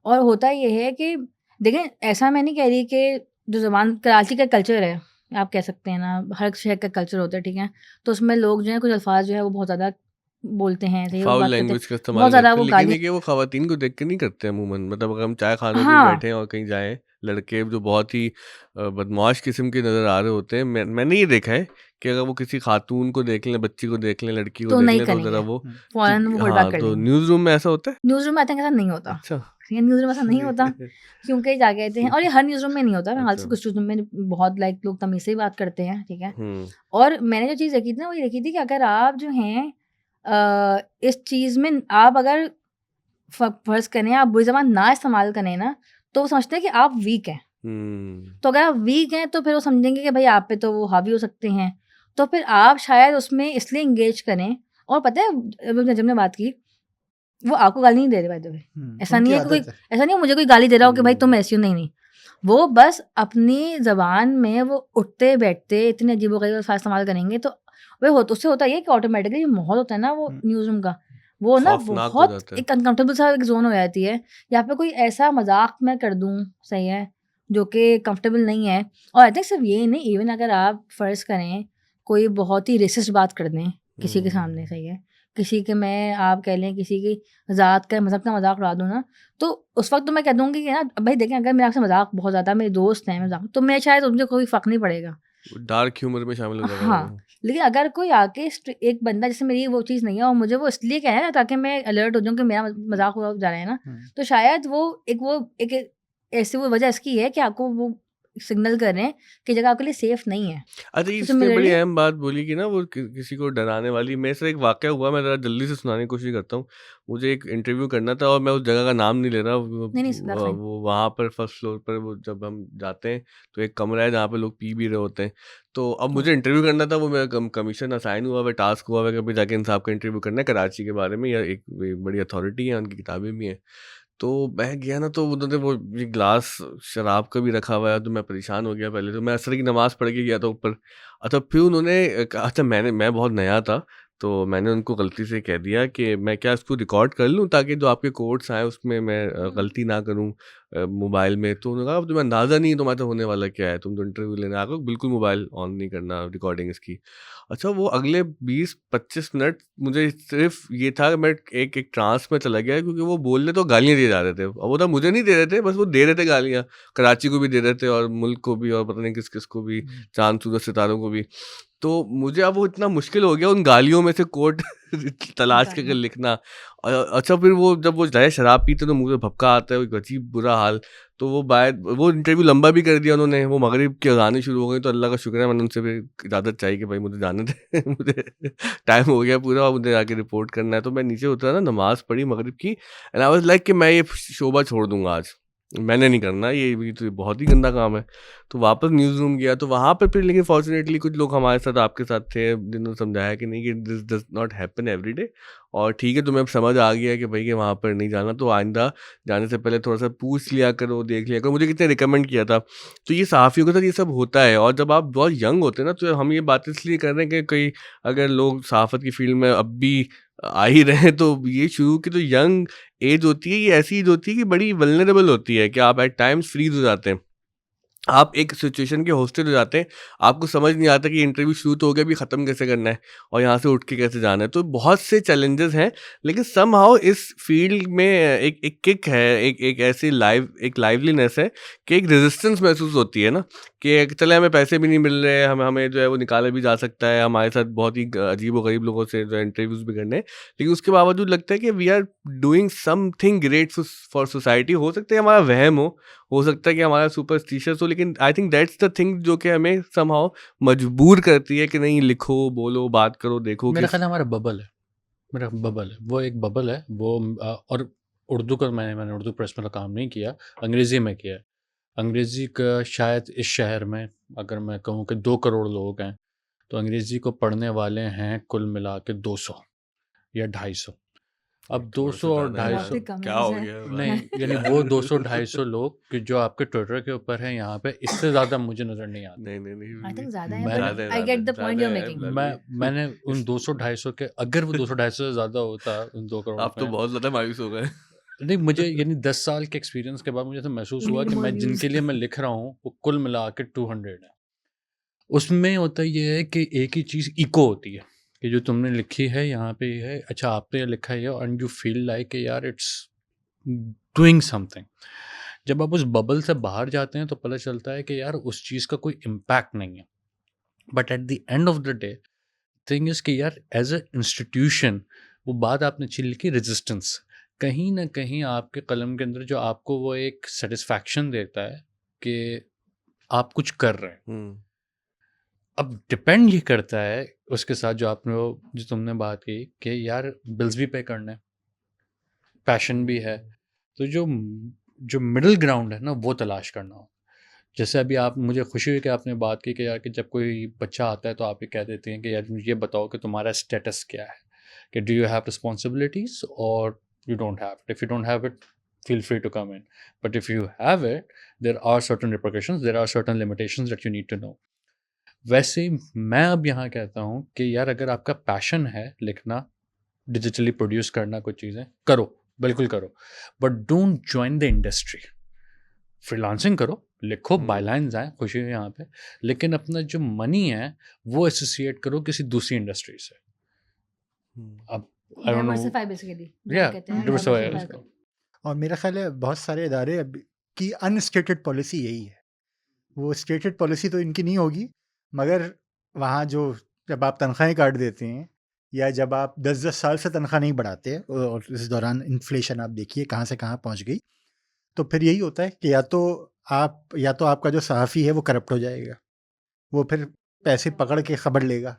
और होता ये है कि देखें, ऐसा मैं नहीं कह रही कि जो ज़बान, कराची का कल्चर है, आप कह सकते हैं ना, हर शहर का कल्चर होता है, ठीक है? तो उसमें लोग जो हैं कुछ अल्फ़ाज़ जो है वो बहुत ज़्यादा बोलते हैं, सही है, वो फाउल बात करते हैं, लैंग्वेज का बहुत इस्तेमाल ज़्यादा करते वो हैं, लेकिन गाली, ये कि वो ख़वातीन को देख के नहीं करते अमूमन। मतलब अगर हम चाय खाने भी हाँ। बैठे हैं और कहीं जाएँ, लड़के जो बहुत ही बदमाश किस्म के नज़र आ रहे होते हैं। मैंने ये देखा है कि अगर वो किसी खातून को देख लें, बच्ची को देख लें, लड़की को तो देख नहीं लें, तो ज़रा करेंगे, वो फ़ौरन वो होल्ड बैक हाँ, कर तो लेंगे। न्यूज़ रूम में ऐसा होता है? न्यूज़ रूम में आई थिंक ऐसा नहीं होता। अच्छा। ठीक है, न्यूज़ रूम में ऐसा नहीं होता क्योंकि क्या कहते हैं, और ये हर न्यूज़ रूम में नहीं होता। मैं हाल से अच्छा। कुछ न्यूज़ रूम में बहुत लाइक लोग तमीज़ से ही बात करते हैं, ठीक है। हुँ, और मैंने जो चीज़ देखी थी ना, वो ये देखी थी कि अगर आप जो हैं इस चीज़ में आप अगर फ़र्ज़ करें आप बुरी ज़बान ना इस्तेमाल करें ना, तो वो समझते हैं कि आप वीक हैं। हुँ। तो अगर आप वीक हैं तो फिर वो समझेंगे कि भाई आप पे तो वो हावी हो सकते हैं। तो फिर आप शायद उसमें इसलिए एंगेज करें। और पता है जब हमने बात की, वो आपको गाली नहीं दे रहे बाय द वे। ऐसा उनकी नहीं है कि कोई, आदत है। ऐसा नहीं है मुझे कोई गाली दे रहा हो कि भाई तुम हुँ। ऐसी हो, नहीं, नहीं। वो बस अपनी ज़बान में वो उठते-बैठते इतने अजीबो-गरीब अल्फ़ाज़ इस्तेमाल करेंगे, तो वो हो उससे होता ये है कि ऑटोमैटिकली जो माहौल होता है ना वो हुँ। न्यूज़ रूम का, वो ना खौफ़नाक हो बहुत जाता है। एक अनकम्फ़र्टेबल सा एक ज़ोन हो जाती है। यहाँ पे कोई ऐसा मज़ाक मैं कर दूँ, सही है, जो कि कम्फ़र्टेबल नहीं है। और आई थिंक सिर्फ़ ये नहीं, इवन अगर आप फ़र्ज़ करें कोई बहुत ही रेसिस्ट बात कर दें किसी के सामने, हुँ। सही है, किसी के मैं आप कह लें किसी की ज़ात का मज़हब का मज़ाक उड़ा दूँ ना, तो उस वक़्त तो मैं कह दूँगी कि ना भाई देखें, अगर मेरे आपसे मज़ाक बहुत ज़्यादा मेरे दोस्त हैं मज़ाक, तो मैं शायद मुझे कोई फ़र्क नहीं पड़ेगा। डार्क ह्यूमर में शामिल हो जाएगा हाँ, वो। लेकिन अगर कोई आके एक बंदा, जैसे मेरी वो चीज़ नहीं है और मुझे वो इसलिए कह रहा है ना ताकि मैं अलर्ट हो जाऊँ कि मेरा मज़ाक उड़ा जा रहा है ना, तो शायद वो एक ऐसी वो वजह इसकी है कि आपको वो सिग्नल कर रहे हैं कि जगह आपके लिए सेफ नहीं है। अच्छा, ये तो इसने बड़ी सिमिलरली अहम बात बोली कि ना वो किसी को डराने वाली। मेरे साथ एक वाक़या हुआ, मैं ज़रा जल्दी से सुनाने की कोशिश करता हूँ। मुझे एक इंटरव्यू करना था और मैं उस जगह का नाम नहीं ले रहा। नहीं, नहीं, दैट्स फाइन। वो वहाँ पर फर्स्ट फ्लोर पर वो जब हम जाते हैं तो एक कमरा है जहाँ पे लोग पी भी रहे होते हैं। तो अब मुझे ओके। इंटरव्यू करना था, वो मेरा कमीशन असाइन हुआ हुआ, टास्क हुआ हुआ है, कभी जाके इन साहब का इंटरव्यू करना है कराची के बारे में, या एक बड़ी अथॉरिटी है, उनकी किताबें भी हैं। तो मैं गया ना, तो उन्होंने वो ये ग्लास शराब का भी रखा हुआ है, तो मैं परेशान हो गया। पहले तो मैं असर की नमाज़ पढ़ के गया था ऊपर। अच्छा, फिर उन्होंने कहा, अच्छा, मैं बहुत नया था, तो मैंने उनको गलती से कह दिया कि मैं क्या इसको रिकॉर्ड कर लूँ ताकि जो आपके कोड्स आएँ उसमें मैं गलती ना करूँ मोबाइल में। तो उन्होंने कहा, अब तुम्हें अंदाज़ा नहीं है तुम्हारे साथ होने वाला क्या है, तुम तो इंटरव्यू लेने आ गए हो, बिल्कुल मोबाइल ऑन नहीं करना, रिकॉर्डिंग इसकी। अच्छा, वो अगले 20-25 मिनट मुझे सिर्फ़ ये था कि मैं एक एक ट्रांस में चला गया, क्योंकि वो बोलने तो गालियाँ दिए जा रहे थे। अब वो तो मुझे नहीं दे रहे थे, बस वो दे रहे थे गालियाँ। कराची को भी दे रहे थे और मुल्क को भी, और पता नहीं किस-किस को भी, चाँद, सूरज, सितारों को भी। तो मुझे अब वो इतना मुश्किल हो गया उन गालियों में से कोट तलाश करके निकालना। लिखना। अच्छा, फिर वो जब वो ज़्यादा शराब पीते तो मुँह से भपका आता है, एक अजीब बुरा हाल। तो वो इंटरव्यू लंबा भी कर दिया उन्होंने। वो मगरिब की अज़ानें शुरू हो गई, तो अल्लाह का शुक्र है मैंने उनसे फिर इजाज़त चाहिए कि भाई मुझे जाने दें। मुझे टाइम हो गया पूरा और मुझे जाके रिपोर्ट करना है। तो मैं नीचे उतरा ना, नमाज़ पढ़ी मगरिब की, एंड आई वाज़ लाइक कि मैं ये शोबा छोड़ दूँगा आज। मैंने नहीं करना ये तो बहुत ही गंदा काम है। तो वापस न्यूज़ रूम गया, तो वहाँ पे फिर लेकिन फॉर्च्यूनेटली कुछ लोग हमारे साथ, आपके साथ थे, जिन्होंने समझाया कि नहीं, कि this does not happen everyday, और ठीक है, तुम्हें अब समझ आ गया है कि भाई कि वहाँ पर नहीं जाना, तो आइंदा जाने से पहले थोड़ा-सा पूछ लिया करो, देख लिया करो। मुझे किसी ने रिकमेंड किया था। तो ये सहाफ़ियों के साथ ये सब होता है, और जब आप बहुत यंग होते हैं ना, तो हम ये बात इसलिए कर रहे हैं कि कई अगर लोग सहाफ़त की फ़ील्ड में अब भी आ ही रहे हैं, तो ये शुरू की जो यंग एज होती है, ये ऐसी एज होती है कि बड़ी वल्नरेबल होती है, कि आप एट टाइम्स फ्रीज़ हो जाते हैं। आप एक सिचुएशन के होस्टेज हो जाते हैं, आपको समझ नहीं आता कि इंटरव्यू शुरू तो हो गया, अभी ख़त्म कैसे करना है और यहाँ से उठ के कैसे जाना है। तो बहुत से चैलेंजेस हैं, लेकिन समहाउ इस फील्ड में एक एक किक है, एक ऐसी एक लाइवलीनेस है कि एक रेजिस्टेंस महसूस होती है ना, कि चले हमें पैसे भी नहीं मिल रहे हैं, हमें हमें जो है वो निकाला भी जा सकता है, हमारे साथ बहुत ही अजीब-ओ-गरीब लोगों से जो है इंटरव्यूज़ भी करने हैं। लेकिन उसके बावजूद लगता है कि we are doing something great for society. हो सकता है हमारा वहम हो सकता है कि हमारा सुपरस्टिशियस हो, लेकिन I think that's the thing जो कि हमें समहाउ मजबूर करती है कि नहीं, लिखो, बोलो, बात करो, देखो मेरा किस। ख्याल है हमारा बबल है। मेरा बबल है, वो एक बबल है वो। और उर्दू का मैंने उर्दू प्रेस में तो काम नहीं किया, अंग्रेज़ी में किया है। अंग्रेज़ी का शायद इस शहर में अगर मैं कहूँ कि 2 करोड़ लोग हैं, तो अंग्रेज़ी को पढ़ने वाले हैं कुल मिला के 200 या 250। अब थोड़ा 200 सा और ज़्यादा है बहुत यार, ही 250 कम क्या है हो मुझे। गया है नहीं, यानी वो 200-250 लोग कि जो आपके ट्विटर के ऊपर हैं यहाँ पे, इससे ज़्यादा मुझे नज़र नहीं आते। नहीं, नहीं, नहीं, आई थिंक ज़्यादा है, मैंने बट ज़्यादा है, आई ज़्यादा गेट है, द पॉइंट ज़्यादा यू आर है, मेकिंग। मैंने उन लाली। 200-250 के, अगर वो 200-250 से ज़्यादा होता उन 2 करोड़ आप तो में, बहुत ज़्यादा मायूस हो गए। नहीं, मुझे यानी 10 साल के एक्सपीरियंस के बाद मुझे तो महसूस वी हुआ नीड कि मोर मैं व्यूज़। जिनके लिए मैं लिख रहा हूँ, वो कुल मिला के 200 है। उसमें होता ये है कि एक ही चीज़ इको होती है कि जो तुमने लिखी है यहाँ पे ये है, अच्छा आपने ये लिखा है, एंड यू फील लाइक यार इट्स डूइंग समथिंग। जब आप उस बबल से बाहर जाते हैं तो पता चलता है कि यार उस चीज़ का कोई इम्पैक्ट नहीं है। But at the end of the day thing is कि यार एज अ इंस्टीट्यूशन, वो बात आपने अच्छी लिखी, रेजिस्टेंस, कहीं ना कहीं आपके कलम के अंदर जो आपको वो एक सेटिस्फैक्शन देता है कि आप कुछ कर रहे हैं। अब डिपेंड ये करता है उसके साथ जो तुमने बात की कि यार बिल्स भी पे करने, पैशन भी है, तो जो मिडिल ग्राउंड है ना वो तलाश करना हो। जैसे अभी आप, मुझे खुशी हुई कि आपने बात की कि यार कि जब कोई बच्चा आता है तो आप ये कह देते हैं कि यार ये बताओ कि तुम्हारा स्टेटस क्या है, कि डू यू हैव रिस्पॉन्सिबिलिटीज और you don't have it. If you don't have it, feel free to come in, but if you have it, there are certain repercussions, there are certain limitations that you need to know. वैसे ही मैं अब यहाँ कहता हूँ कि यार अगर आपका पैशन है लिखना, डिजिटली प्रोड्यूस करना, कुछ चीज़ें करो, बिल्कुल करो, but don't join the industry. Freelancing करो, लिखो, बायलाइंस आए, खुशी है यहाँ पे, लेकिन अपना जो मनी है वो एसोसिएट करो किसी दूसरी इंडस्ट्री से। अब I don't know, diversify basically या कहते हैं, diversify diversify करो। और मेरा ख्याल है बहुत सारे इदारे की अनस्टेटेड पॉलिसी यही है। वो स्टेटेड पॉलिसी तो इनकी नहीं होगी, मगर वहाँ जो जब आप तनख्वाहें काट देते हैं या जब आप 10-10 साल से तनख्वाह नहीं बढ़ाते और इस दौरान इन्फ्लेशन आप देखिए कहाँ से कहाँ पहुँच गई, तो फिर यही होता है कि या तो आपका जो सहाफ़ी है वो करप्ट हो जाएगा, वो फिर पैसे पकड़ के खबर लेगा,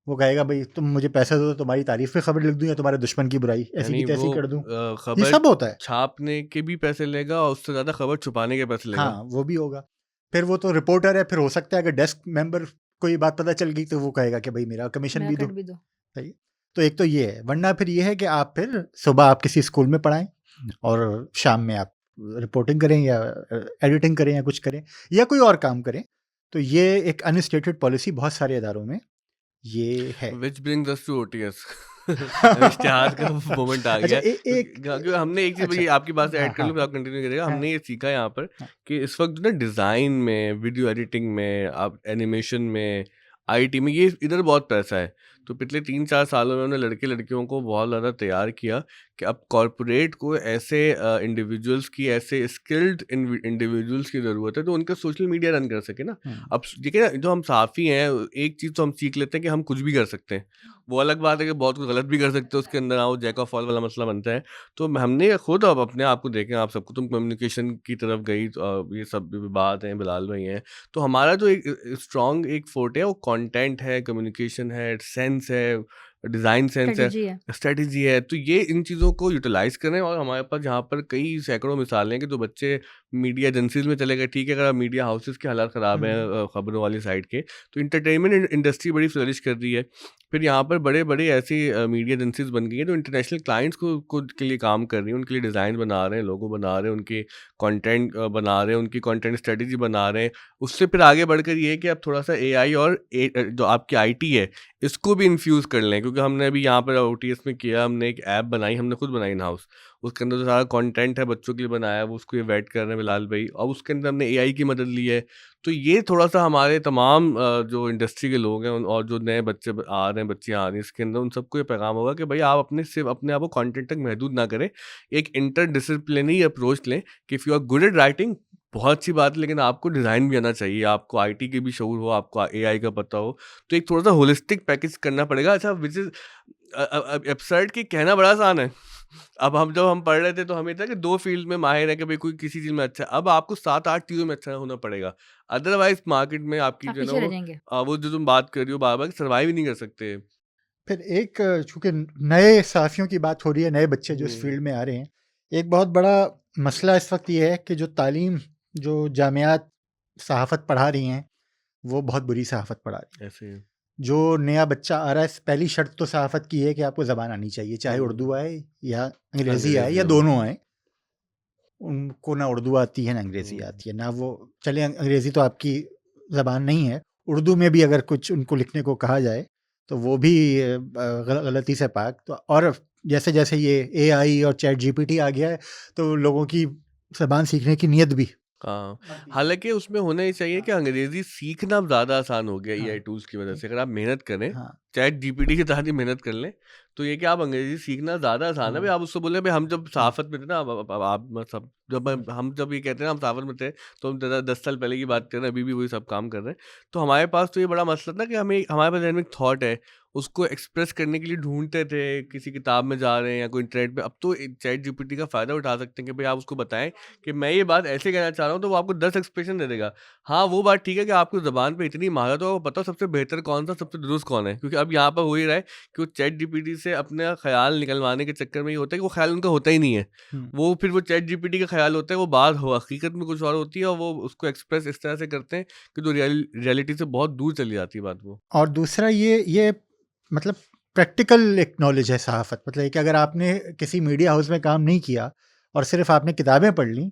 वो कहेगा भाई तुम मुझे पैसा दो तो तुम्हारी तारीफ में खबर लिख दूं या तुम्हारे दुश्मन की बुराई ऐसी यानी की तैसी वो कर दूं। ये खबर सब होता है। छापने के भी पैसे लेगा और उससे ज्यादा खबर छुपाने के पैसे लेगा। हाँ, वो भी होगा। फिर वो तो रिपोर्टर है, फिर हो सकता है अगर डेस्क मेंबर को ये बात पता चल गई तो वो कहेगा कि भाई मेरा कमीशन मेरा भी दो। कट भी दो। सही है। तो एक तो ये है, वरना फिर ये है कि आप फिर सुबह आप किसी स्कूल में पढ़ाएं और शाम में आप रिपोर्टिंग करें या एडिटिंग करें या कुछ करें या कोई और काम करें। तो ये एक अनस्टेटेड पॉलिसी बहुत सारे इदारों में ये है। Which brings us to OTS. इश्तिहार का मोमेंट आ अच्छा, गया। एक क्योंकि हमने एक चीज, अच्छा, ये आपकी बात से ऐड कर लूँ, फिर आप कंटिन्यू करेगा। हाँ, हमने ये सीखा यहाँ पर हाँ, कि इस वक्त ना डिज़ाइन में, वीडियो एडिटिंग में, आप एनिमेशन में, आईटी में, ये इधर बहुत पैसा है। तो पिछले 3-4 सालों में उन्होंने लड़के लड़कियों को बहुत ज़्यादा तैयार किया कि अब कॉरपोरेट को ऐसे इंडिविजुअल्स की, ऐसे स्किल्ड इंडिविजुअल्स की ज़रूरत है तो उनका सोशल मीडिया रन कर सके ना। अब देखिए ना, जो हम साफ़ी हैं, एक चीज़ तो हम सीख लेते हैं कि हम कुछ भी कर सकते हैं। वो अलग बात है कि बहुत कुछ गलत भी कर सकते हैं, उसके अंदर आओ जैक ऑफ ऑल वाला मसला बनता है। तो हमने खुद अब अपने आप को देखें, आप सबको, तुम कम्युनिकेशन की तरफ गई तो ये सब भी बात है, बिलाल भाई हैं, तो हमारा जो एक स्ट्रॉन्ग एक फोर्ट है वो कंटेंट है, कम्युनिकेशन है, सेंस है, डिज़ाइन सेंस है, स्ट्रेटजी है। स्ट्रेटजी है। तो ये इन चीज़ों को यूटिलाइज करें। और हमारे पास यहाँ पर कई सैकड़ों मिसालें हैं कि जो बच्चे मीडिया एजेंसीज में चले गए, ठीक है, अगर मीडिया हाउसेस की हालात ख़राब हैं खबरों वाली साइड के, तो इंटरटेनमेंट इंडस्ट्री बड़ी फ्लरिश कर रही है। फिर यहाँ पर बड़े बड़े ऐसी मीडिया एजेंसीज बन गई हैं जो इंटरनेशनल क्लाइंट्स को के लिए काम कर रही हैं, उनके लिए डिज़ाइन बना रहे हैं, लोगो बना रहे हैं, उनके कंटेंट बना रहे हैं, उनकी कंटेंट स्ट्रेटजी बना रहे हैं। उससे फिर आगे बढ़कर ये है कि अब थोड़ा सा एआई और जो आपकी आईटी है इसको भी इन्फ्यूज़ कर लें, क्योंकि हमने अभी यहाँ पर ओटीएस में किया, हमने एक ऐप बनाई, हमने खुद बनाई इन हाउस। उसके अंदर जो सारा कंटेंट है बच्चों के लिए बनाया, वो उसको ये वेट कर रहे हैं बिलाल भाई, और उसके अंदर हमने एआई की मदद ली है। तो ये थोड़ा सा हमारे तमाम जो इंडस्ट्री के लोग हैं और जो नए बच्चे आ रहे हैं, बच्चियाँ आ रही हैं, इसके अंदर उन सबको ये पैगाम होगा कि भाई आप सिर्फ अपने आप को कंटेंट तक महदूद ना करें, एक इंटरडिसिप्लिनरी अप्रोच लें कि if you are good at writing, बहुत अच्छी बात है, लेकिन आपको डिज़ाइन भी आना चाहिए, आपको आईटी की भी शऊर हो, आपको एआई का पता हो। तो एक थोड़ा सा होलिस्टिक पैकेज करना पड़ेगा। अच्छा, विच इज़ एब्सर्ड कि कहना बड़ा आसान है। अब जब हम पढ़ रहे थे तो हमें था कि 2 फील्ड में माहिर है कि भाई कोई किसी चीज़ में अच्छा है। अब आपको 7-8 चीज़ों में अच्छा होना पड़ेगा। अदरवाइज़ मार्केट में आपकी आप जो है पीछे रह ना जाएंगे। वो जो तुम बात कर रही हो बार-बार, सर्वाइव ही नहीं कर सकते। फिर एक चूंकि नए साफियों की बात हो रही है, नए बच्चे जो इस हुँ। फील्ड में आ रहे हैं, एक बहुत बड़ा मसला इस वक्त ये है कि जो तालीम, जो जामियात सहाफ़त पढ़ा रही हैं, वो बहुत बुरी सहाफ़त पढ़ा रही हैं। ऐसे ही। जो नया बच्चा आ रहा है, पहली शर्त तो सहाफ़त की है कि आपको ज़बान आनी चाहिए, चाहे उर्दू आए या अंग्रेज़ी आए अंग्रेज़ी या हो। दोनों आए। उनको ना उर्दू आती है ना अंग्रेज़ी हुँ। आती है, ना वो चले अंग्रेज़ी तो आपकी ज़बान नहीं है, उर्दू में भी अगर कुछ उनको लिखने को कहा जाए तो वो भी गलती से पाक। तो और जैसे जैसे ये एआई और चैट जीपीटी आ गया है तो लोगों की ज़बान सीखने की नीयत भी हाँ, हालाँकि उसमें होना ही चाहिए कि अंग्रेज़ी सीखना अब ज़्यादा आसान हो गया हाँ, एआई टूल्स की वज़ह से। अगर आप मेहनत करें, हाँ, चैट जीपीटी के साथ ही मेहनत कर लें, तो ये कि आप अंग्रेजी सीखना ज़्यादा आसान है भाई। आप उसको बोले भाई हम जब सहाफ़त में थे ना, अब आप मतलब जब हम जब ये कहते हैं ना हम सहाफ़त में थे, तो हम 10 साल पहले की बात कर रहे हैं, अभी भी वही सब काम कर रहे हैं। तो हमारे पास तो ये बड़ा मसला था कि हमारे पास ज़हन में एक थॉट है, उसको एक्सप्रेस करने के लिए ढूँढते थे, किसी किताब में जा रहे हैं या कोई इंटरनेट पे। अब तो चैट जीपीटी का फ़ायदा उठा सकते हैं कि भाई आप उसको बताएँ कि मैं ये बात ऐसे कहना चाह रहा हूँ, तो वो आपको 10 एक्सप्रेशन दे देगा। हाँ, वो बात ठीक है कि आपको ज़बान पे इतनी महारत हो, आपको पता हो सबसे बेहतर कौन-सा, सबसे दुरुस्त कौन है। क्योंकि अब यहाँ पर हो ही रहा है कि वो चैट जीपीटी से अपना ख़्याल निकलवाने के चक्कर में ये होता है कि वो ख़्याल उनका होता ही नहीं है। वो फिर वो चैट जीपीटी का ख़्याल होता है, वो बात हो हकीकत में कुछ और होती है, और वो उसको एक्सप्रेस इस तरह से करते हैं कि जो रियलिटी से बहुत दूर चली जाती है बात वो। और दूसरा ये मतलब प्रैक्टिकल एक नॉलेज है सहाफ़त, मतलब कि अगर आपने किसी मीडिया हाउस में काम नहीं किया और सिर्फ आपने किताबें पढ़ ली,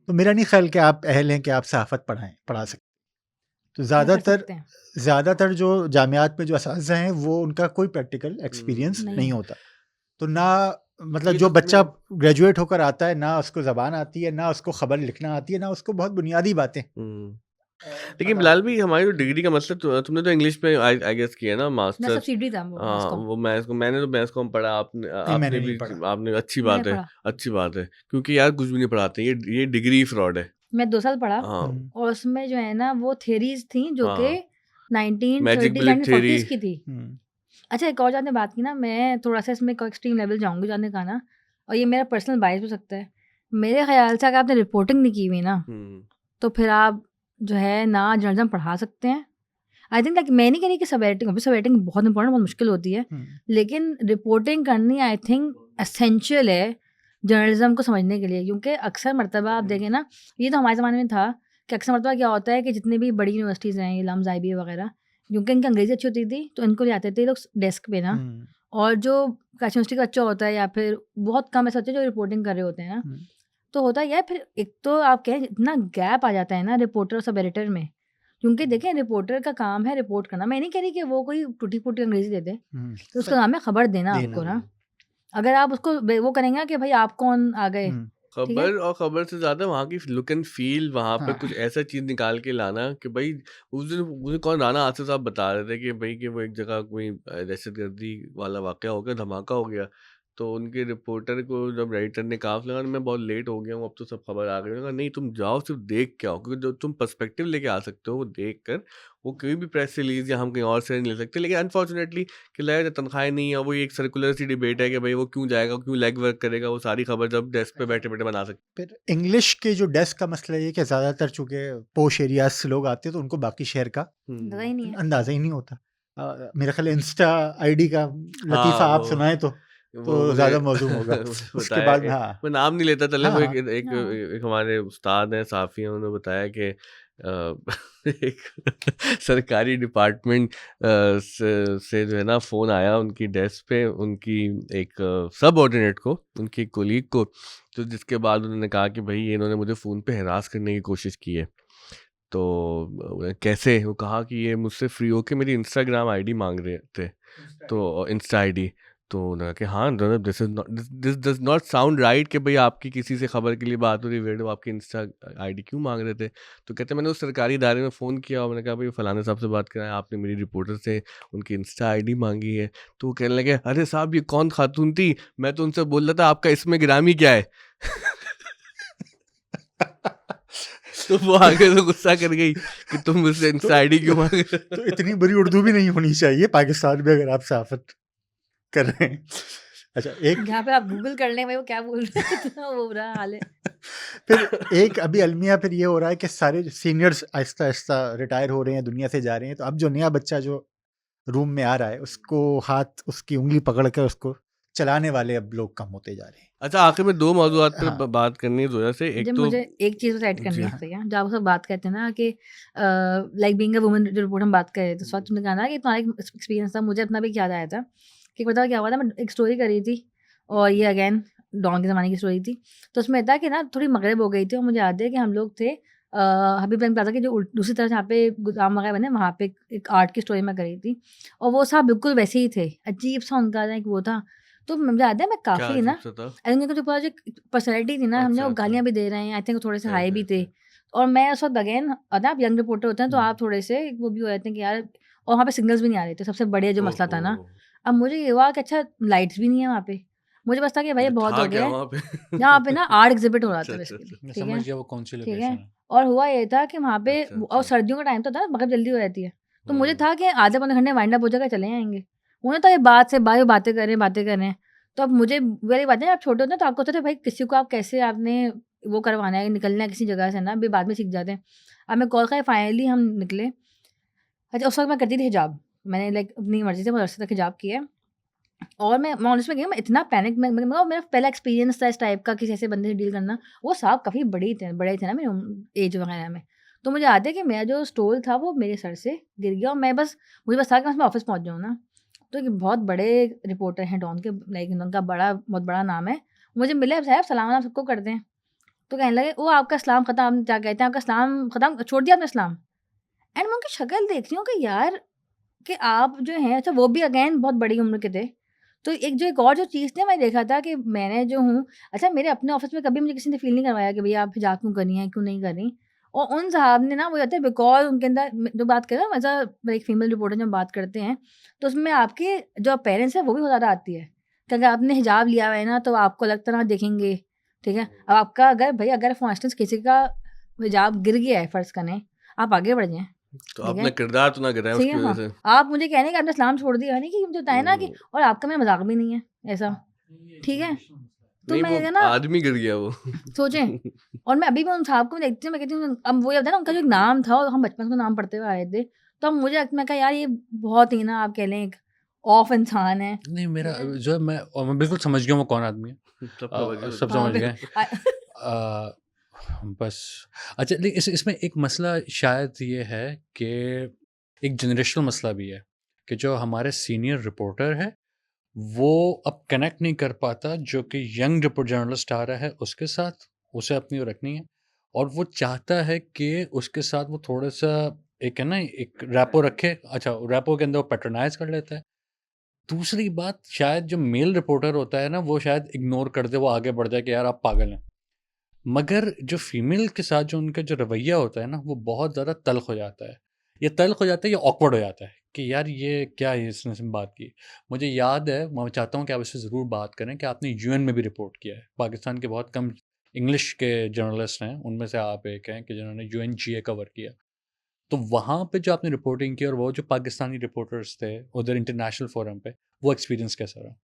तो मेरा नहीं ख्याल कि आप अहल हैं कि आप सहाफ़त पढ़ा सकते। तो वो कर ज़्यादातर सकते हैं। ज़्यादातर जो जामियात में जो असातिज़ा हैं वो उनका कोई प्रैक्टिकल एक्सपीरियंस नहीं नहीं है। होता। तो ना मतलब ये जो तो बच्चा तुमने ग्रेजुएट होकर आता है, ना उसको ज़बान आती है, ना उसको ख़बर लिखना आती है, ना उसको बहुत बुनियादी बातें लेकिन पता बिलाल होती भी हैं। हमारी जो डिग्री का मतलब, तुमने तो इंग्लिश में आई गेस किया ना मैं मास्टर्स। सब्सिडी था वो हाँ, मैस्कॉम। वो मैंने तो मैथ्स.कॉम पढ़ा, नहीं, मैंने आपने नहीं भी, पढ़ा। आपने, अच्छी मैंने बात है, पढ़ा। अच्छी बात है, क्योंकि यार कुछ भी नहीं पढ़ाते, ये डिग्री फ्रॉड है। मैं 2 साल पढ़ा हाँ, और उसमें जो है ना वो थ्योरीज़ थी जो कि हाँ, magic 1930s bullet theory. 1940s की थी। हुँ, अच्छा, एक और जो आपने बात की ना, मैं थोड़ा-सा इसमें एक एक्सट्रीम लेवल जाऊँगी जो आपने कहा ना, और ये मेरा पर्सनल बायस हो सकता है। मेरे ख़्याल से अगर आपने रिपोर्टिंग नहीं की हुई ना, तो फिर आप जो है ना जर्नलिज़्म पढ़ा सकते हैं। आई थिंक लाइक मैं नहीं कह रही कि सब एडिटिंग, ऑब्वियसली सब एडिटिंग बहुत इंपॉर्टेंट, बहुत मुश्किल होती है, हुँ, लेकिन रिपोर्टिंग करनी आई थिंक एसेंशियल है जर्नलिज्म को समझने के लिए, क्योंकि अक्सर मर्तबा आप देखें ना, ये तो हमारे ज़माने में था कि अक्सर मर्तबा क्या होता है कि जितनी भी बड़ी यूनिवर्सिटीज़ हैं, ये लम्स IBA वगैरह, क्योंकि इनकी अंग्रेज़ी अच्छी होती थी तो इनको ले आते थे लोग डेस्क पे ना, हुँ, और जो कराची यूनिवर्सिटी का बच्चा होता है या फिर बहुत कम ऐसे बच्चे जो रिपोर्टिंग कर रहे होते हैं ना, हुँ। तो होता क्या है फिर, एक तो आप कहें इतना गैप आ जाता है ना रिपोर्टर और सब एडिटर में, क्योंकि देखें रिपोर्टर का काम है रिपोर्ट करना। मैं नहीं कह रही कि वो कोई टूटी-फूटी अंग्रेज़ी दे दे, हुँ, तो उसका काम है खबर देना देना। आपको ना। अगर आप उसको वो करेंगे ना कि भाई आप कौन आ गए, हुँ, ठीक है? खबर, और खबर से ज़्यादा वहाँ की लुक एंड फ़ील, वहाँ पे हाँ, कुछ ऐसा चीज़ निकाल के लाना कि भई उस दिन कौन, राना आसिफ साहब बता रहे थे कि भई कि वो एक जगह कोई दहशतगर्दी वाला वाक़या हो गया, धमाका हो गया। तो उनके रिपोर्टर को जब राइटर ने कहा, उसने कहा मैं बहुत लेट हो गया हूँ, अब तो सब खबर आ गई। मैंने कहा नहीं, तुम जाओ सिर्फ़ देख के आओ, क्योंकि जो तुम पर्सपेक्टिव लेके आ सकते हो वो देख कर, वो कोई भी प्रेस रिलीज़ या हम कहीं और से नहीं ले सकते। लेकिन अनफॉर्चुनेटली कि लगा तनख्वाहें नहीं है, वो एक सर्कुलर सी डिबेट है कि भाई वो क्यों जाएगा, क्यों लेग वर्क करेगा, वो सारी खबर जब डेस्क पे बैठे-बैठे बना सकता फिर इंग्लिश के जो डेस्क का मसला ये है कि ज़्यादातर चूँकि पोश एरियाज़ से लोग आते हैं तो उनको बाकी शहर का है। अंदाज़ा ही नहीं है। अंदाज़ा ही नहीं होता। मेरा ख़्याल है इंस्टा आईडी का हाँ, लतीफ़ा आप सुनाएँ वो तो मुझे ज़्यादा मौज़ूम होगा। मुझे उसके बताया बाद कि हाँ, मैं नाम नहीं लेता, चले, हाँ, वो हाँ। एक हाँ। एक हमारे उस्ताद हैं, साफ़ी हैं, उन्होंने बताया कि एक सरकारी डिपार्टमेंट से जो है ना फ़ोन आया उनकी डेस्क पे, उनकी एक सबऑर्डिनेट को, उनकी एक कोलीग को, तो जिसके बाद उन्होंने कहा कि भई इन्होंने मुझे फ़ोन पे हरास करने की कोशिश की है। तो कैसे? वो कहा कि ये मुझसे फ्री होके मेरी इंस्टाग्राम आईडी माँग रहे थे। तो इंस्टा आईडी, तो उन्होंने कहा कि हाँ, this does not sound right कि भई आपकी किसी से खबर के लिए बात हो रही है, वेड वो आपकी इंस्टा आईडी क्यों माँग रहे थे? तो कहते मैंने उस सरकारी इदारे में फ़ोन किया और मैंने कहा भई फलाने साहब से बात कराएँ, आपने मेरी रिपोर्टर से उनकी इंस्टा आईडी माँगी है। तो वो कहने लगे, अरे साहब ये कौन खातून थी? मैं तो उनसे बोल रहा था आपका इसमें गिरामी क्या है? तो वो आगे से गुस्सा कर गई कि तुम मुझसे तो इंस्टा आईडी क्यों माँग रहे हो? तो इतनी बुरी उर्दू भी नहीं होनी चाहिए पाकिस्तान में अगर आप सहाफ़त कर रहे हैं। अच्छा, एक यहाँ पे आप गूगल कर लें भाई वो क्या बोल रहे हैं, इतना वो बुरा हाल है। फिर एक अभी अलमिया फिर ये हो रहा है कि सारे सीनियर्स आहिस्ता-आहिस्ता रिटायर हो रहे हैं, दुनिया से जा रहे हैं, तो अब जो नया बच्चा जो रूम में आ रहा है, उसको हाथ उसकी उँगली पकड़ कर उसको चलाने वाले अब लोग कम होते जा रहे हैं। अच्छा, आखिर में 2 मौज़ूआत पे हाँ, बात करनी है ज़ोया से। एक जब तो मुझे एक चीज़ बस ऐड करनी जी है हाँ। इससे, जब आप सब बात करते हैं ना कि लाइक बीइंग अ वुमन, जो रिपोर्ट हम बात कर रहे थे, तो उस वक़्त तुमने कहा ना कि तुम्हारा एक एक्सपीरियंस था, मुझे अपना भी याद आया था कि एक बताओ क्या हुआ था, मैं एक स्टोरी कर रही थी, और ये अगेन डॉन के ज़माने की स्टोरी थी। तो उसमें था कि ना थोड़ी मगरिब हो गई थी और मुझे याद है कि हम लोग थे हबीब बैंक प्लाज़ा के जो दूसरी तरफ जहाँ पे गोदाम वगैरह बने, वहाँ पे एक आर्ट की स्टोरी मैं कर रही थी, और वो साहब बिल्कुल वैसे ही थे, अजीब-सा उनका एक वो था। तो मुझे याद है मैं क्या काफ़ी ना, अजीब-सा था? आई थिंक उनका जो पूरा जो पर्सनैलिटी थी ना, समझे, अच्छा, वो अच्छा। गालियाँ भी दे रहे हैं, आई थिंक थोड़े से है, हाई है, भी थे। है। और मैं उस वक़्त अगेन होता है, आप यंग रिपोर्टर होते हैं तो हुँ, आप थोड़े से वो भी हो जाते हैं कि यार, और वहाँ पे सिग्नल्स भी नहीं आ रहे थे, सबसे बढ़िया जो मसला ओहो! था ना। अब मुझे ये हुआ कि अच्छा लाइट्स भी नहीं है वहाँ पे, मुझे बस था कि भाई ये बहुत था हो क्या गया है। वहाँ पे? यहाँ पे ना आर्ट एग्जिबिट हो रहा अच्छा था अच्छा बेसिकली, अच्छा मैं ठीक समझ है, गया वो कौन सी ठीक लोकेशन है। है। और हुआ ये था कि वहाँ पे अच्छा और अच्छा सर्दियों का टाइम तो था, बहुत जल्दी हो जाती है, तो मुझे हम्म था कि आधे पौने घंटे वाइंड अप हो जाएगा, चले आएंगे। उन्हें तो ये बात से बातें कर रहे हैं। तो अब मुझे वाली बात है, आप छोटे होते हैं तो आपको होता है भाई किसी को आप कैसे आपने वो करवाना है, निकलना है किसी जगह से ना, अभी बाद में सीख जाते हैं। अब मैं कॉल का फाइनली हम निकले। अच्छा उस वक्त मैं करती थी हिजाब, मैंने लाइक अपनी मर्जी से मदरसे तक हिजाब किया है। और मैं ऑनेस्ट में गई, मैं इतना पैनिक में मेरा पहला एक्सपीरियंस था इस टाइप का, किसी ऐसे बंदे से डील करना। वो साहब काफ़ी बड़े थे ना मेरे एज वगैरह में। तो मुझे याद है कि मेरा जो स्टोल था वो मेरे सर से गिर गया, और मुझे बस था कि मैं उसमें ऑफिस पहुंच जाऊँ ना। तो एक बहुत बड़े रिपोर्टर हैं डॉन के, लाइक उनका बहुत बड़ा नाम है। मुझे मिले, साहब सलाम वालाम सबको करते हैं। तो कहने लगे वो आपका इस्लाम ख़त्म, क्या कहते हैं आपका इस्लाम ख़त्म, छोड़ दिया आपने इस्लाम। एंड मैं उनकी शक्ल देख रही हूँ कि यार कि आप जो हैं, अच्छा वो भी अगेन बहुत बड़ी उम्र के थे। तो एक और जो चीज़ थी, मैं देखा था कि मैंने जो हूँ, अच्छा मेरे अपने ऑफ़िस में कभी मुझे किसी ने फ़ील नहीं करवाया कि भैया आप हिजाब क्यों कर रही हैं, क्यों नहीं कर रही। और उन साहब ने ना वो कहते हैं बिकॉज़ उनके अंदर जो बात करें ना, एज़ अ एक फीमेल रिपोर्टर जब बात करते हैं, तो उसमें आपके जो पेरेंट्स हैं वो भी बहुत ज़्यादा आती है, कि अगर आपने हिजाब लिया हुआ है ना तो आपको अलग तरह देखेंगे, ठीक है। अब आपका अगर फॉर इंस्टेंस किसी का हिजाब गिर गया है फ़र्ज़ करें, आप आगे बढ़ जाएँ, तो ठीक अपना है। किरदार तो ना गिराए सही उसकी है, वजह हाँ। से आप मुझे कह रहे हैं कि आपने इस्लाम छोड़ दिया, नहीं कि मुझे बताएँ ना कि, और आपका मेरा मज़ाक भी नहीं है ऐसा, ठीक है? तो नहीं वो मैं ना आदमी गिर गया वो सोचें, और मैं अभी भी उन साहब को देखती हूँ, मैं कहती हूँ अब वो ये होता है ना उनका जो एक नाम था और हम बचपन से नाम पढ़ते हुए आए थे, तो अब मैं कहा यार ये बहुत ही ना आप कह लें एक ऑफ इंसान है, नहीं मेरा ठीक है? जो है मैं बिल्कुल समझ गया वो कौन आदमी है। सब समझ गए सब उसको। हाँ, समझ गए। आ अ, बस अच्छा लेकिन इसमें एक मसला शायद ये है कि एक जनरेशनल मसला भी है कि जो हमारे सीनियर रिपोर्टर है वो अब कनेक्ट नहीं कर पाता जो कि यंग रिपोर्ट जर्नलिस्ट आ रहा है उसके साथ, उसे अपनी वो रखनी है और वो चाहता है कि उसके साथ वो थोड़ा सा एक है ना एक रैपो रखे। अच्छा रैपो के अंदर वो पैट्रोनाइज कर लेता है। दूसरी बात शायद जो मेल रिपोर्टर होता है ना वो शायद इग्नोर कर दे, वो आगे बढ़ जाए कि यार आप पागल हैं। मगर जो फीमेल के साथ जो उनका जो रवैया होता है ना वो बहुत ज़्यादा तल्ख हो जाता है। ये तल्ख हो जाता है, ये ऑकवर्ड हो जाता है कि यार ये क्या है इसने इसमें बात की। मुझे याद है, मैं चाहता हूँ कि आप इससे ज़रूर बात करें कि आपने यूएन में भी रिपोर्ट किया है। पाकिस्तान के बहुत कम इंग्लिश के जर्नलिस्ट हैं, उनमें से आप एक हैं कि जिन्होंने यूएनजीए कवर किया। तो वहाँ पे जो आपने रिपोर्टिंग की और वो जो पाकिस्तानी रिपोर्टर्स थे उधर इंटरनेशनल फोरम पे, वो एक्सपीरियंस कैसा रहा?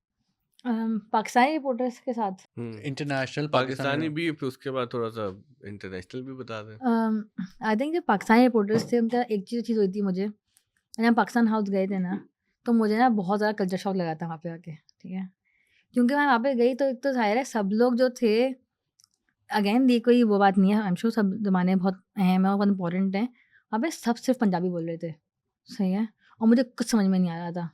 पाकिस्तानी रिपोर्टर्स के साथ इंटरनेशनल पाकिस्तानी भी, फिर उसके बाद थोड़ा सा इंटरनेशनल भी बता दें। आई थिंक जो पाकिस्तानी रिपोर्टर्स थे उनका एक चीज़ हुई थी मुझे, जब हम पाकिस्तान हाउस गए थे ना, तो मुझे ना बहुत ज़्यादा कल्चर शॉक लगा था वहाँ पे आके, ठीक है। क्योंकि मैं वहाँ पे गई तो एक तो ज़ाहिर है सब लोग जो थे, अगेन ये कोई वो बात नहीं है, आई एम श्योर सब ज़माने बहुत अहम है और बहुत इम्पोर्टेंट हैं। वहाँ पे सब सिर्फ़ पंजाबी बोल रहे थे, सही है? और मुझे कुछ समझ में नहीं आ रहा था।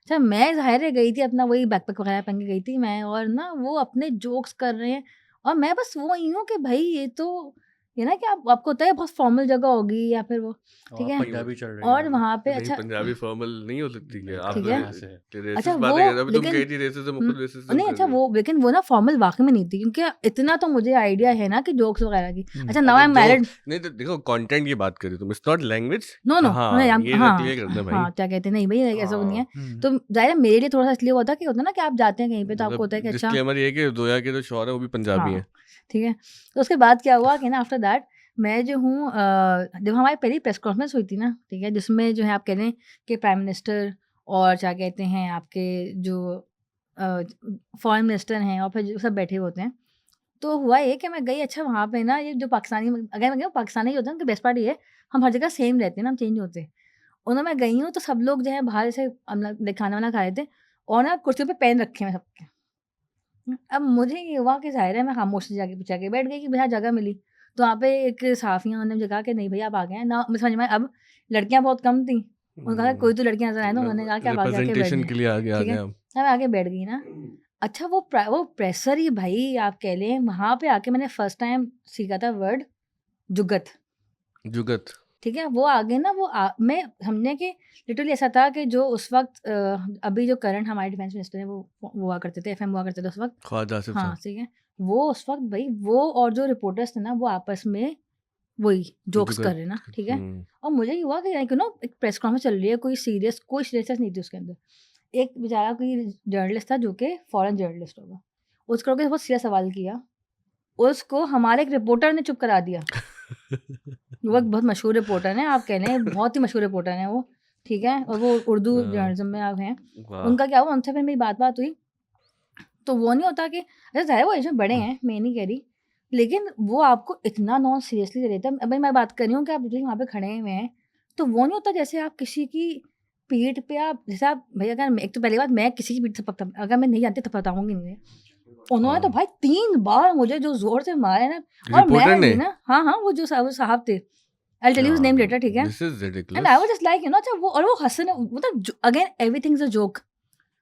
अच्छा मैं ज़ाहिर है गई थी अपना वही बैकपैक वगैरह पहन के गई थी मैं, और ना वो अपने जोक्स कर रहे हैं और मैं बस वही हूँ कि भई ये तो ये ना कि आपको होता है बहुत फॉर्मल जगह होगी या फिर वो, ठीक है? पंजाबी चल रही और है। वहाँ पे नहीं अच्छा पंजाबी फॉर्मल नहीं हो सकती क्या? आप ठीक तो है। यहाँ से अच्छा रेसिस्ट वो बातें कर रहे हो। अभी तुम लेकिन कही थी रेसिज्म, खुद रेसिज्म नहीं कर अच्छा रहे हो। वो लेकिन वो ना फॉर्मल वाक़ई में नहीं थी, क्योंकि इतना तो मुझे आइडिया है ना कि जोक्स वगैरह की। अच्छा नाउ आई एम जो मैरिड। नहीं तो देखो कंटेंट की बात करी तुम, it's not language. No, no, हाँ नहीं ये हाँ, क्लियर करना भाई। हाँ, क्या कहते हैं, नहीं भई ऐसा वो नहीं है। हम्म। तो ज़ाहिर है मेरे लिए थोड़ा-सा इसलिए हुआ था कि होता है ना कि आप जाते हैं कहीं पे तो आपको होता है कि अच्छा डिस्क्लेमर ये है कि जोया के जो शौहर है वो भी पंजाबी हाँ, हैं। ठीक है। तो उसके बाद क्या हुआ कि ना आफ्टर दैट मैं जो हूँ जब हमारी पहली प्रेस कॉन्फ्रेंस हुई थी ना, ठीक है, जिसमें जो है आप कह लें कि प्राइम मिनिस्टर और क्या कहते हैं आपके जो फॉरेन मिनिस्टर हैं और फिर जो सब बैठे होते हैं। तो हुआ ये कि मैं गई, अच्छा वहाँ पे ना ये जो पाकिस्तानी, अगर मैं कहूँ पाकिस्तानी ही होते हैं उनकी बेस्ट पार्ट ये है, हम हर जगह सेम रहते हैं ना, हम चेंज होते। उन्हें मैं गई हूँ तो सब लोग जो है बाहर से खाना-वाना खा रहे थे और ना कुर्सियों पे पेन रखे हुए हैं सबके। अब मुझे ये हुआ कि ज़ाहिर है मैं खामोशी से जाके बैठ गई कि भैया जगह मिली। तो वहाँ पे एक सहाफ़िया ने मुझे कहा कि नहीं भैया आप आ गए हैं ना, मुझे समझ में आया। अब लड़कियाँ बहुत कम थी। उन्होंने कहा कोई तो लड़कियाँ नज़र आए ना, उन्होंने कहा कि आप आगे आके बैठ रिप्रेजेंटेशन जाएँ, के लिए आगे आ ठीक है। गए आप। मैं आगे बैठ गई ना। अच्छा वो प्रेशर ही भाई आप कह लें, वहाँ पे आके मैंने फर्स्ट टाइम सीखा था वर्ड जुगत। जुगत। ठीक है, वो आगे ना मैं समझे कि लिटरली ऐसा था कि जो उस वक़्त अभी जो करंट हमारे डिफेंस मिनिस्टर हैं वो हुआ करते थे, एफएम हुआ करते थे उस वक़्त। ख्वाजा आसिफ हाँ, साहब। ठीक है। वो उस वक़्त भई वो और जो रिपोर्टर्स थे ना वो आपस में वही जोक्स कर जुगत। रहे हैं ना, ठीक है। और मुझे ये हुआ कि लाइक यू नो एक प्रेस कॉन्फ्रेंस चल रही है, कोई सीरियसनेस नहीं थी उसके अंदर। एक बेचारा कोई जर्नलिस्ट था जो कि फॉरेन जर्नलिस्ट होगा, उसको बहुत सीधा सवाल किया, उसको हमारे एक रिपोर्टर ने चुप करा दिया। वो एक बहुत मशहूर रिपोर्टर हैं, आप कह लें बहुत ही मशहूर रिपोर्टर हैं वो, ठीक है? और वो उर्दू हाँ। जर्नलिज्म में आप हैं। वाह उनका क्या हुआ, उनसे फिर मेरी बात हुई, तो वो नहीं होता कि अच्छा ज़ाहिर है वो एज में बड़े हैं, मैं नहीं कह रही, लेकिन वो आपको इतना नॉन सीरियसली ले लेते हैं। अभी मैं बात कर रही हूँ कि आप वहाँ पे खड़े हुए हैं, तो वो नहीं होता जैसे आप किसी की पीठ पे आप जैसे आप भई अगर एक तो पहली बात मैं किसी की पीठ थप अगर मैं नहीं जानती तो बताऊँगी नहीं। उन्होंने तो हाँ भाई 3 बार मुझे जो ज़ोर से मारे ना, और रिपोर्टर मैं ने भी ना हाँ, हाँ, वो जो साहब थे। I will tell you his name later, ठीक है? This is and I ridiculous was just like you know अच्छा वो, और वो हँसने मतलब again everything is a joke.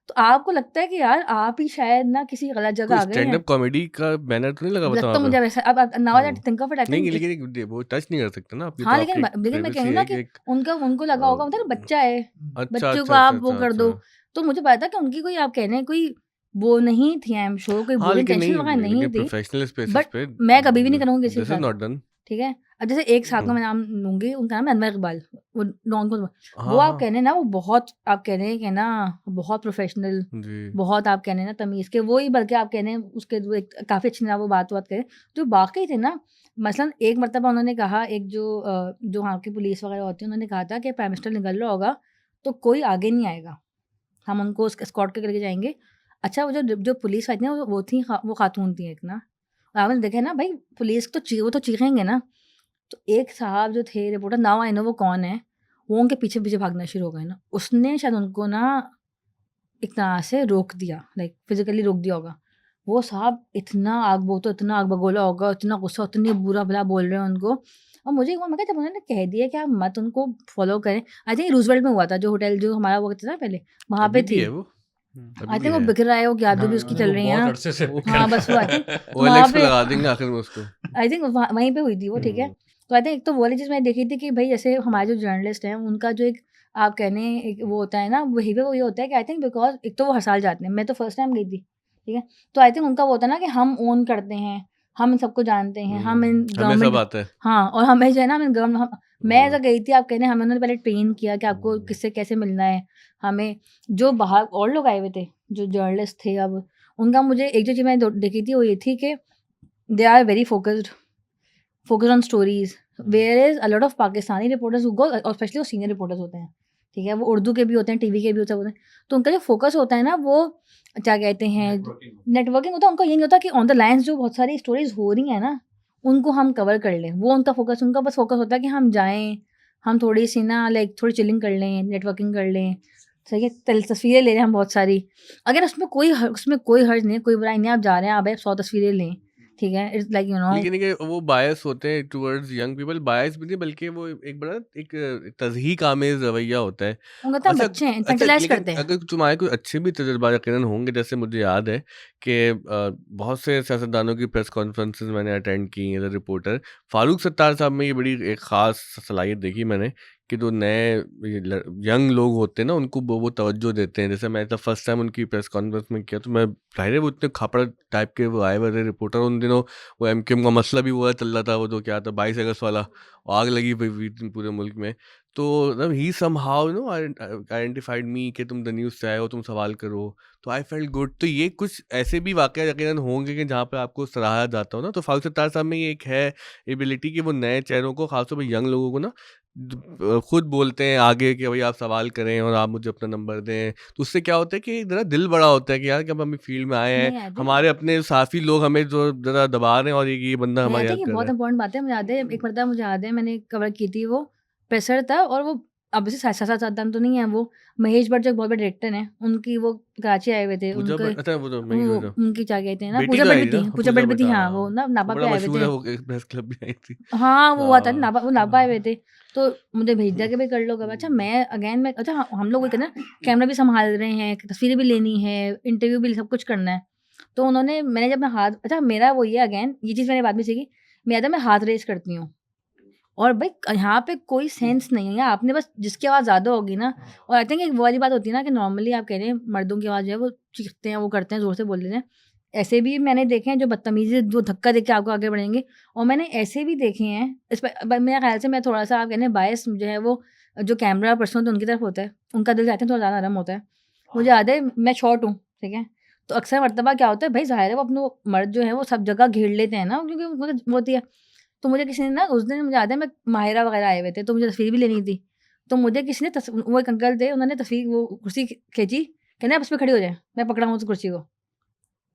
तो आपको लगता है कि यार आप ही शायद ना किसी गलत जगह कोई आ गए स्टैंड हैं। अप कॉमेडी का बैनर तो नहीं लगा हुआ था लगता वहाँ मुझे पे? वैसा अब now that hmm. Think of it I नहीं थिंक लेकिन वो टच नहीं कर सकते ना आप, ये हाँ, तो लेकिन आपकी लेकिन मैं कह रही प्राइवेसी हूँ ना है कि कि एक उनको लगा होगा मतलब बच्चा है, अच्छा बच्चों को अच्छा आप अच्छा वो अच्छा कर दो। अच्छा तो मुझे पता था कि उनकी कोई आप कह रहे हैं कोई वो नहीं थी, आई एम श्योर कोई हाँ बुरी लेकिन इंटेंशन नहीं वगैरह नहीं लेकिन थी, प्रोफेशनल स्पेसिस बट पे मैं कभी भी नहीं करूँगी किसी के दिस इज साथ, नॉट डन। ठीक है? अब जैसे एक साहब का मैं नाम लूँगी, उनका नाम है अनवर इकबाल, वो नॉन को वो हाँ आप हाँ कह रहे हैं ना वो बहुत आप कह रहे हैं कि ना बहुत प्रोफेशनल, जी बहुत आप कह रहे हैं ना तमीज़ के, वो ही बल्कि आप कह रहे हैं उसके वो एक काफ़ी अच्छी तरह वो बात करें। जो बाकी थे ना, मसलन एक मर्तबा उन्होंने कहा एक जो वहाँ की पुलिस वगैरह होती है, उन्होंने कहा था कि प्राइम मिनिस्टर निकल रहा होगा, तो कोई आगे नहीं आएगा, हम उनको एस्कॉर्ट करके जाएँगे। अच्छा वो जो पुलिस वाली थी ना वो थी वो खातून थी एक ना, और आपने देखा है ना भाई पुलिस तो वो तो चीखेंगे ना, तो एक साहब जो थे रिपोर्टर, नाउ आई नो वो कौन है, वो उनके पीछे-पीछे भागना शुरू हो गए ना, उसने शायद उनको ना एक तरह से रोक दिया, लाइक फिज़िकली रोक दिया होगा। वो साहब इतना इतना आग बगोला होगा, इतना गुस्सा, इतनी बुरा-भला बोल रहे हैं उनको, और मुझे वो मैं कहा जब उन्होंने कह दिया कि आप मत उनको फ़ॉलो करें, आई थिंक रूज़वेल्ट में हुआ था, जो होटल जो हमारा वो था ना पहले, वहाँ अभी पे भी थी। है वो अभी आई भी थिंक वो है बिक रहा है, वो गाड़ी भी हाँ, उसकी वो चल रही है बहुत ना। अरसे से वो हाँ, बस वो आई थिंक तो वहाँ OLX पे पे लगा देंगे आखिर में उसको। आई थिंक वहीं पे हुई थी वो, ठीक है? तो आई थिंक एक तो वो वाली चीज़ मैंने देखी थी कि भई जैसे हमारे जो जर्नलिस्ट हैं, उनका जो एक आप कहने एक वो होता है ना, बिहेवियर वो ये होता है कि आई थिंक बिकॉज़ एक तो वो हर साल जाते हैं, मैं तो फर्स्ट टाइम गई थी, ठीक है? तो आई थिंक उनका वो होता है ना कि हम ओन करते हैं, हम इन सबको जानते हैं, हम इन हमें सब गवर्नमेंट आता है। हाँ, और हमें जो है ना हम गवर्न हम मैं ऐसा गई थी, आप कह रहे हैं हमें उन्होंने पहले ट्रेन किया कि आपको किससे कैसे मिलना है, हमें जो बाहर और लोग आए हुए थे, जो जर्नलिस्ट थे अब, उनका मुझे एक जो चीज़ मैंने देखी थी वो ये थी कि they are very focused on stories, where is a lot of Pakistani reporters go, और स्पेशली वो सीनियर रिपोर्टर्स होते हैं, ठीक है? वो उर्दू के भी होते हैं, टीवी के भी होते हैं, तो उनका जो फोकस होता है ना वो क्या कहते हैं नेटवर्किंग होता है। उनका ये नहीं होता कि ऑन द लाइन्स जो बहुत सारी स्टोरीज हो रही हैं ना उनको हम कवर कर लें, वो उनका बस फोकस होता है कि हम जाएं, हम थोड़ी सी ना लाइक थोड़ी चिलिंग कर लें, नेटवर्किंग कर लें, सही है, तस्वीरें ले रहे हैं हम बहुत सारी, अगर उसमें कोई हर्ज नहीं है, कोई बुराई नहीं है, आप जा रहे हैं, आप 100 तस्वीरें लें, ठीक है? इट्स लाइक यू नो लेकिन ये वो बायस होते हैं टुवर्ड्स यंग पीपल, बायस भी नहीं बल्कि वो एक बड़ा एक तज़हीक आमेज़ रवैया होता है। उनको तो हम अच्छा बच्चे हैं, अच्छा इन्फेंटिलाइज लेकिन करते हैं। अगर तुम्हारे कोई अच्छे भी तजुर्बा यकीनन होंगे, जैसे मुझे याद है कि बहुत से सियासतदानों की प्रेस कॉन्फ्रेंसेस मैंने अटेंड की as a reporter. Farooq Sattar साहब में ये बड़ी एक ख़ास सलाहियत देखी मैंने कि जो नए यंग लोग होते हैं ना उनको वो तवज्जो देते हैं। जैसे मैं जब फर्स्ट टाइम उनकी प्रेस कॉन्फ्रेंस में किया तो मैं ज़ाहिर है वो इतने खापड़ टाइप के वो आए हुए थे रिपोर्टर उन दिनों। वो एमक्यूएम का मसला भी हुआ चल रहा था, वो जो क्या था 22 अगस्त वाला, आग लगी हुई थी पूरे मुल्क में। तो मतलब ही समहाउ यू नो आइडेंटिफाइड मी कि तुम द न्यूज़ से आए हो, तुम सवाल करो। तो आई फेल्ट गुड। तो ये कुछ ऐसे भी वाक़या यकीनन होंगे कि जहाँ पे आपको सराहा जाता हो ना। तो फारूक सत्तार साहब में ये एक है एबिलिटी कि वो नए चेहरों को, खासतौर पर यंग लोगों को ना खुद बोलते हैं आगे कि भाई आप सवाल करें और आप मुझे अपना नंबर दें। तो उससे क्या होता है कि ज़रा दिल बड़ा होता है कि यार कि अब हम फील्ड में आए हैं, नहीं, आई थिंक हमारे अपने साथी लोग हमें जो ज़रा दबा रहे हैं और ये बंदा नहीं, आई हमारी थिंक हेल्प ये कर रहा बहुत है। इंपॉर्टेंट बात है। मुझे याद है एक मर्तबा मुझे याद है मैंने कवर की थी, वो प्रेशर था, और वो अब से 7-7 तो नहीं है वो, महेश भट्ट जो एक बहुत बड़े डायरेक्टर हैं, उनकी वो कराची आए हुए थे, पूजा उनके भट्ट, अच्छा वो तो मैं ही वो सोचा। उनकी क्या कहते हैं ना, बेटी पूजा तो भट्ट आई भी थी थी, ना, पूजा पूजा भट्ट भी भट्ट, थी, हाँ, वो हाँ। ना वो नापा बड़ा पे आए हुए मशहूर थे। है, वो एक प्रेस क्लब भी आई थी। हाँ, वो हुआ था ना, हाँ। नापा वो नापा आए हुए थे, तो मुझे भेज दिया कि भाई कर लो कवर। अच्छा मैं अगेन मैं अच्छा हम लोग वही करना, कैमरा भी सँभाल रहे हैं, तस्वीरें भी लेनी है, इंटरव्यू भी सब कुछ करना है। तो मैंने जब मैं हाथ अच्छा मेरा वो ये अगेन ये चीज़ मैंने बाद में सीखी, मैं आता है मैं हाथ रेज़ करती हूँ। और भाई यहाँ पे कोई सेंस नहीं है, आपने बस जिसकी आवाज़ ज़्यादा होगी ना, और आई थिंक एक वो वाली बात होती है ना कि नॉर्मली आप कह रहे हैं मर्दों की आवाज़ जो है वो चीखते हैं, वो करते हैं, ज़ोर से बोल देते हैं। ऐसे भी मैंने देखे हैं जो बदतमीज़ी जो धक्का देके आपको आगे बढ़ेंगे, और मैंने ऐसे भी देखे हैं इस पे मेरे ख़्याल से मैं थोड़ा-सा आप कह रहे हैं बायस जो है वो जो कैमरा पर्सन होता है उनकी तरफ होता है, उनका दिल चाहते हैं थोड़ा ज़्यादा नरम होता है। मुझे याद है मैं शॉर्ट हूँ, ठीक है? तो अक्सर मर्तबा क्या होता है भाई, ज़ाहिर है वो अपने मर्द जो है वो सब जगह घेर लेते हैं ना, क्योंकि उनको तो वो होती है। तो मुझे किसी ने ना उस दिन मुझे याद है मैं माहिरा वगैरह आए हुए थे, तो मुझे तस्वीर भी लेनी थी। तो मुझे किसी ने वो एक अंकल थे, उन्होंने तस्वीर वो कुर्सी खींची, कहना आप उस पे खड़ी हो जाए, मैं पकड़ा हूँ उस कुर्सी को।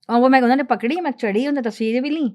और वो मैं उन्होंने पकड़ी, मैं चढ़ी, उन्होंने तस्वीरें भी लीं।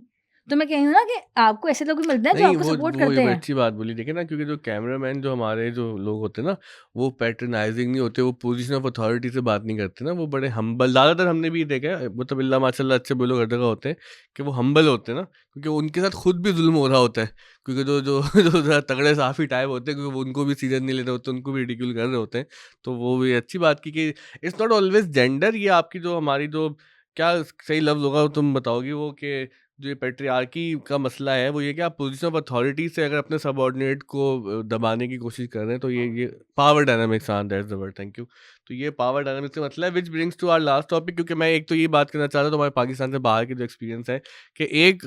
तो मैं कह रही हूँ ना कि आपको ऐसे लोग भी मिलते हैं जो नहीं, आपको सपोर्ट वो ये करते बड़ी हैं। अच्छी बात बोली। देखिए ना, क्योंकि जो कैमरामैन जो हमारे जो लोग होते हैं ना, वो पैट्रनाइजिंग नहीं होते, वो पोजीशन ऑफ अथॉरिटी से बात नहीं करते ना, वो बड़े हम्बल, ज़्यादातर हमने भी ये देखा है, मतलब अल्लाह माशाल्लाह अच्छे बोलो हर जगह होते हैं कि वो हम्बल होते हैं ना, क्योंकि उनके साथ खुद भी जुल्म हो रहा होता है, क्योंकि जो जो जो ज़रा तगड़े साफ़ी टाइप होते हैं, क्योंकि वो उनको भी सीरियस नहीं लेते होते, उनको भी रिडिक्यूल कर रहे होते हैं। तो वो भी अच्छी बात की कि इट्स नॉट ऑलवेज जेंडर, ये आपकी जो हमारी जो क्या सही लफ्ज़ होगा वो तुम बताओगी, वो कि जो ये पैट्रियार्की का मसला है वो ये कि आप पोजीशन ऑफ अथॉरिटी से अगर अपने सबऑर्डिनेट को दबाने की कोशिश कर रहे हैं, तो ये पावर डायनामिक्स, हाँ that's the word, thank you. तो ये पावर डायनामिक्स का मतलब है, which brings to our last topic, क्योंकि मैं एक तो ये बात करना चाह रहा था हमारे पाकिस्तान से बाहर की जो एक्सपीरियंस है कि एक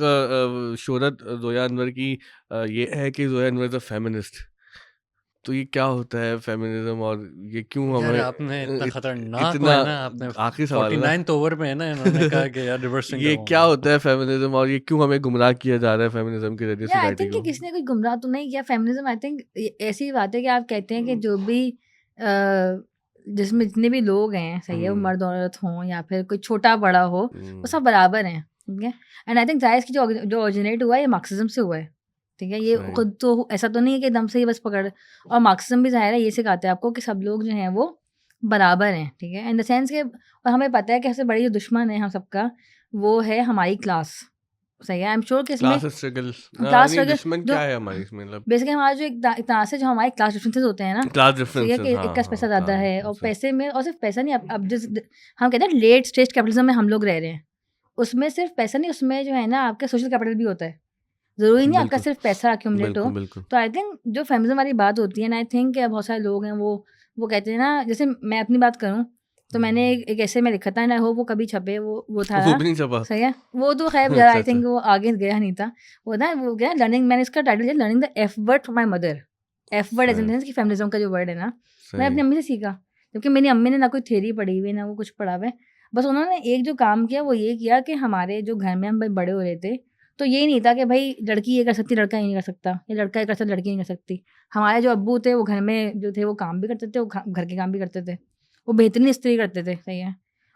शोहरत जोया अनवर की ये है कि Zoya Anwar is a feminist. तो ये क्या होता है फेमिनिज्म, और ये क्यों यार हमें आपने इतना खतरनाक वो इतना है ना, आपने आखिरी सवाल है ना 49th ओवर में है ना इन्होंने कहा कि यार रिवर्स स्विंग ये क्या करवाऊंगा। होता है फेमिनिज्म, और ये क्यों हमें गुमराह किया जा रहा है फेमिनिज्म के जरिए या आई सोसाइटी थिंक कि को? किसी ने कोई गुमराह तो नहीं किया फेमिनिज्म। आई थिंक ऐसी बात है कि आप कहते हैं कि जो भी जिसमें जितने भी लोग हैं, सही है, वो मर्द औरत हों या फिर कोई छोटा बड़ा हो, वो सब बराबर हैं, ठीक है? एंड आई थिंक जायज़ की जो ओरिजिनेट हुआ है ये मार्क्सिज्म से हुआ है, ठीक है? ये सही। खुद तो ऐसा तो नहीं है कि एकदम से ही बस पकड़, और मार्क्सिज्म भी ज़ाहिर है ये सिखाते हैं आपको कि सब लोग जो हैं वो बराबर हैं, ठीक है? इन द सेंस के, और हमें पता है कि सबसे बड़ी जो दुश्मन है हम सबका, वो है हमारी क्लास, सही है? आई एम श्योर कि इसमें क्लास स्ट्रगल, क्लास नहीं स्ट्रगल दुश्मन जो क्या है हमारी इसमें, मतलब बेसिकली हमारा जो एक तरह से जो हमारे क्लास डिफरेंसेस होते हैं ना, क्लास ठीक है, डिफरेंसेस, कि हाँ एक का हाँ, पैसा ज़्यादा क्लास है, और डिफरेंसेस। पैसे में, और सिर्फ पैसा नहीं, अब जिस हम कहते हैं लेट स्टेज कैपिटलिज्म में हम लोग रह रहे हैं, उसमें सिर्फ पैसा नहीं, उसमें जो है ना आपका सोशल कैपिटल भी होता है। ज़रूरी नहीं आपका बिल्कुल सिर्फ पैसा अक्यूमुलेट हो। बिल्कुल बिल्कुल। तो आई थिंक जो फेमिनिज्म वाली बात होती है ना, आई थिंक बहुत सारे लोग हैं वो कहते हैं ना, जैसे मैं अपनी बात करूँ तो मैंने एक ऐसे में लिखा था, ना हो वो कभी छपे, वो था वो ना, भी नहीं छपा। सही है? वो तो खैर ज़्यादा अच्छा आई अच्छा, थिंक वो आगे गया नहीं था। वो ना वो क्या लर्निंग, मैंने इसका टाइटल दिया learning the F word from my mother. F word as in सही द सेंस कि फेमिनिज्म का जो वर्ड है ना, मैंने सही। अपनी अम्मी से सीखा। जबकि मेरी अम्मी ने ना कोई थ्योरी पढ़ी हुई है, ना वो कुछ पढ़ा हुआ है। बस उन्होंने एक जो काम किया वो ये किया कि हमारे जो घर में हम भाई बड़े हो रहे थे, तो ये नहीं था कि भाई लड़की ये कर सकती, लड़का ये नहीं कर सकता, या लड़का ये कर सकता, लड़की नहीं कर सकती। हमारे जो अब्बू थे वो घर में जो थे वो काम भी करते थे, वो घर के काम भी करते थे। वो बेहतरीन इस्त्री करते थे, सही है?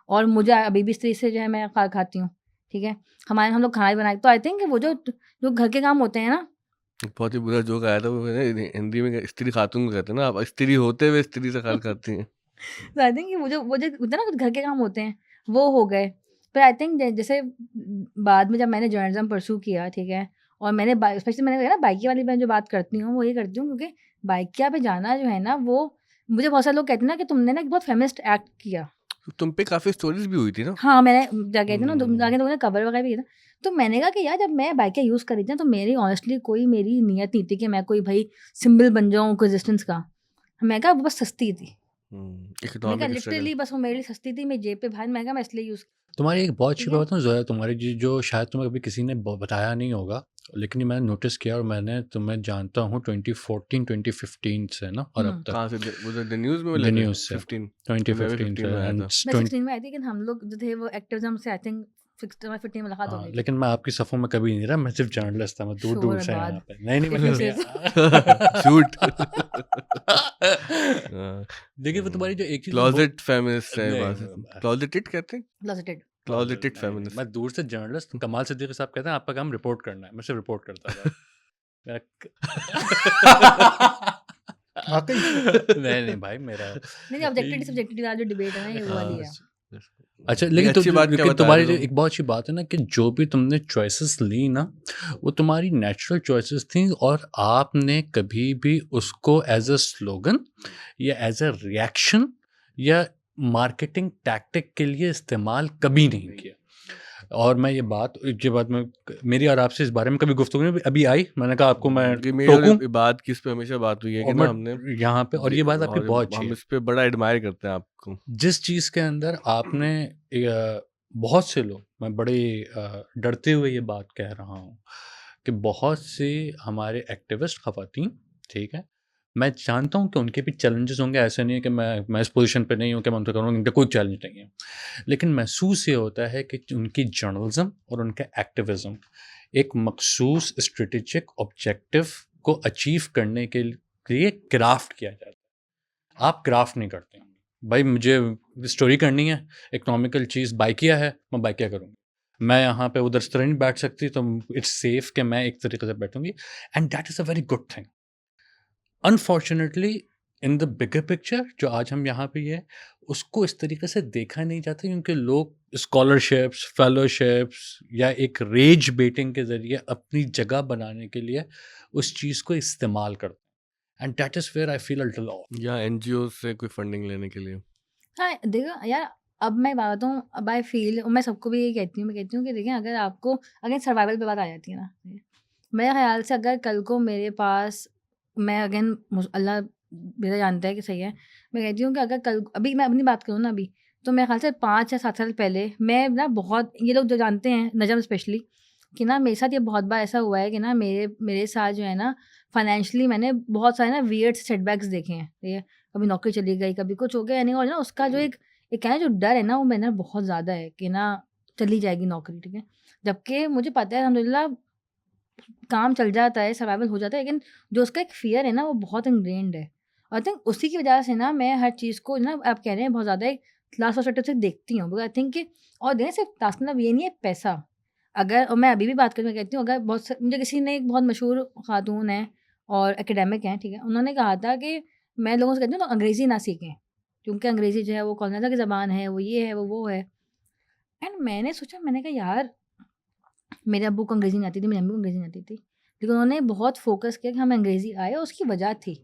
और मुझे अभी भी इस्त्री से जो है मैं खाती हूँ, ठीक है? हम लोग खाना भी बनाए, तो आई थिंक वो जो जो घर के काम होते हैं ना, बहुत ही बुरा जोक आया था, वो मैंने हिंदी में स्त्री खातून को कहते हैं ना, आप स्त्री होते हुए स्त्री से खाल खाती हैं। तो आई थिंक वो जो होता है ना घर के काम होते हैं, वो हो गए। पर आई थिंक जैसे बाद में जब मैंने जर्नलिज्म परस्यू किया, ठीक है? और मैंने स्पेशली मैंने कहा ना बाइकिया वाली मैं जो बात करती हूँ वो ये करती हूँ क्योंकि बाइकिया पे जाना जो है ना, वो मुझे बहुत सारे लोग कहते हैं ना कि तुमने ना एक बहुत फेमिनिस्ट एक्ट किया। तो तुम पे काफी स्टोरीज भी हुई थी ना। हाँ, मैंने क्या कहते हैं ना, हम्म, जाके लोगों ने कवर वगैरह भी किया था। तो मैंने कहा कि यार जब मैं बाइकिया यूज़ कर रही थी ना, तो मेरी ऑनेस्टली कोई मेरी नियत नहीं थी कि मैं कोई भाई सिंबल बन जाऊँ रेजिस्टेंस का। मैं कहा वो बस सस्ती थी। मैं कहा इकोनॉमिक स्ट्रगल। लिटरली बस वो मेरे लिए सस्ती थी, मेरी जेब पे भारी, मैं कहा मैं इसलिए यूज़, तुम्हारी एक बहुत अच्छी ठीक है? बात बताऊँ ज़ोया, तुम्हारी जो शायद तुम्हें कभी किसी ने बताया नहीं होगा, लेकिन ये मैंने नोटिस किया और मैंने तुम्हें जानता हूँ 2014 2015 से ना, और अब तक कहाँ से वो द न्यूज़ में द लगे न्यूज़ से 15, मैं भी 2015 15 से में आया एंड था। मैं 16 में आई थी, लेकिन हम लोग जो थे वो एक्टिविज़्म से आई थिंक 15 मुलाकात हो हाँ, गई थी। लेकिन मैं आपकी सफ़ों में कभी नहीं रहा, मैं सिर्फ जर्नलिस्ट था, मैं दूर दूर से यहाँ शोरबाद, पे नहीं नहीं इतनी मतलब से शूट। देखिए वो तुम्हारी जो एक चीज़ क्लोजेट फेमिनिस्ट है, नहीं, क्लोजेटेड कहते हैं, क्लोजेटेड। क्लोजेटेड नहीं, फेमिनिस्ट। मैं दूर से जर्नलिस्ट कमाल सिद्दीकी साहब कहते हैं आपका काम रिपोर्ट करना है, मैं सिर्फ रिपोर्ट करता था। वाकई नहीं नहीं भाई मेरा नहीं, ऑब्जेक्टिव सब्जेक्टिव वाला जो डिबेट है ना, ये वो वाली है। अच्छा नहीं, लेकिन अच्छी बात क्या लेकिन बता तुम्हारी रहे जो तुम। एक बहुत अच्छी बात है ना कि जो भी तुमने चॉइसेस ली ना, वो तुम्हारी नेचुरल चॉइसेस थी, और आपने कभी भी उसको एज अ स्लोगन या एज अ रिएक्शन या मार्केटिंग टैक्टिक के लिए इस्तेमाल कभी नहीं किया। और मैं ये बात में मेरी और आपसे इस बारे में कभी गुफ्तगू नहीं अभी आई, मैंने कहा आपको मैं कि मेरी और टोकूं, बात किस पे हमेशा बात हुई है कि और ना मैं हमने यहाँ पे, और ये बात आपकी और बहुत अच्छी हम है, इस पे बड़ा एडमायर करते हैं आपको। जिस चीज़ के अंदर आपने बहुत से लोग, मैं बड़े डरते हुए ये बात कह रहा हूँ कि बहुत से हमारे एक्टिविस्ट ख़वातीन, ठीक है, मैं जानता हूँ कि उनके भी चैलेंजेस होंगे, ऐसा नहीं है कि मैं इस पोजीशन पे नहीं हूँ कि मैं उनसे करूँगा, इनका कोई चैलेंज नहीं है। लेकिन महसूस ये होता है कि उनकी जर्नलिज्म और उनका एक्टिविज्म एक मखसूस स्ट्रेटेजिक ऑब्जेक्टिव को अचीव करने के लिए क्राफ्ट किया जाता है। आप क्राफ्ट नहीं करते हैं भाई, मुझे स्टोरी करनी है, इकोनॉमिकल चीज़ बाइकिया है, मैं बाइकिया करूँगी। मैं यहाँ पे उधर इस तरह नहीं बैठ सकती, तो इट्स सेफ कि मैं एक तरीके से बैठूंगी, and that is a very good thing. Unfortunately in the bigger picture जो आज हम यहाँ पे है, उसको इस तरीके से देखा नहीं जाता, क्योंकि लोग स्कॉलरशिप्स, फेलोशिप्स या एक रेज बेटिंग के ज़रिए अपनी जगह बनाने के लिए उस चीज़ को इस्तेमाल करते हैं, and that is where I feel a little off. या एनजीओ से कोई फंडिंग लेने के लिए। हाँ, देखो यार, अब मैं बात बताऊँ, अब आई फ़ील, मैं सबको भी यही कहती हूँ, मैं कहती हूँ कि देखिए, अगर आपको अगर सर्वाइवल पे बात आ जाती है ना, मेरे ख़्याल से अगर कल को मेरे पास, मैं अगेन अल्लाह मेरा जानता है कि सही है, मैं कहती हूँ कि अगर कल अभी मैं अपनी बात करूँ ना अभी, तो मेरे ख़्याल से 5 या 7 साल पहले मैं ना बहुत, ये लोग जो जानते हैं, नजम स्पेशली, कि ना मेरे साथ ये बहुत बार ऐसा हुआ है कि ना मेरे साथ जो है ना फाइनेंशियली मैंने बहुत सारे ना वियर्ड सेटबैक्स देखे हैं, ठीक है? कभी नौकरी चली गई, कभी कुछ हो गया, यानी, और ना उसका जो एक है ना जो डर है ना, वो मेरे ना बहुत ज़्यादा है कि ना चली जाएगी नौकरी, ठीक है? जबकि मुझे पता है अल्हम्दुलिल्लाह काम चल जाता है, सर्वाइवल हो जाता है, लेकिन जो उसका एक फ़ियर है ना, वो बहुत इनग्रेन्ड है। आई थिंक उसी की वजह से ना मैं हर चीज़ को ना, आप कह रहे हैं, बहुत ज़्यादा एक क्लास पर्सपेक्टिव से देखती हूँ। बिकॉज़ आई थिंक कि, और देखें, सिर्फ़ टास्क मतलब ये नहीं है पैसा। अगर, और मैं अभी भी बात करूँ, मैं कहती हूँ, अगर मुझे किसी ने, एक बहुत मशहूर खातून हैं और एकेडमिक हैं, ठीक है? उन्होंने कहा था कि मैं लोगों से कहती हूँ ना, अंग्रेज़ी ना सीखें, क्योंकि अंग्रेज़ी जो है वो कॉलोनाइज़र की ज़बान है, वो ये है, वो है। एंड मैंने सोचा, मैंने कहा यार, मेरे अब्बू को अंग्रेज़ी नहीं आती थी, मेरी अम्मी को अंग्रेज़ी नहीं आती थी। लेकिन उन्होंने बहुत फ़ोकस किया कि हमें अंग्रेज़ी आए, और उसकी वजह थी,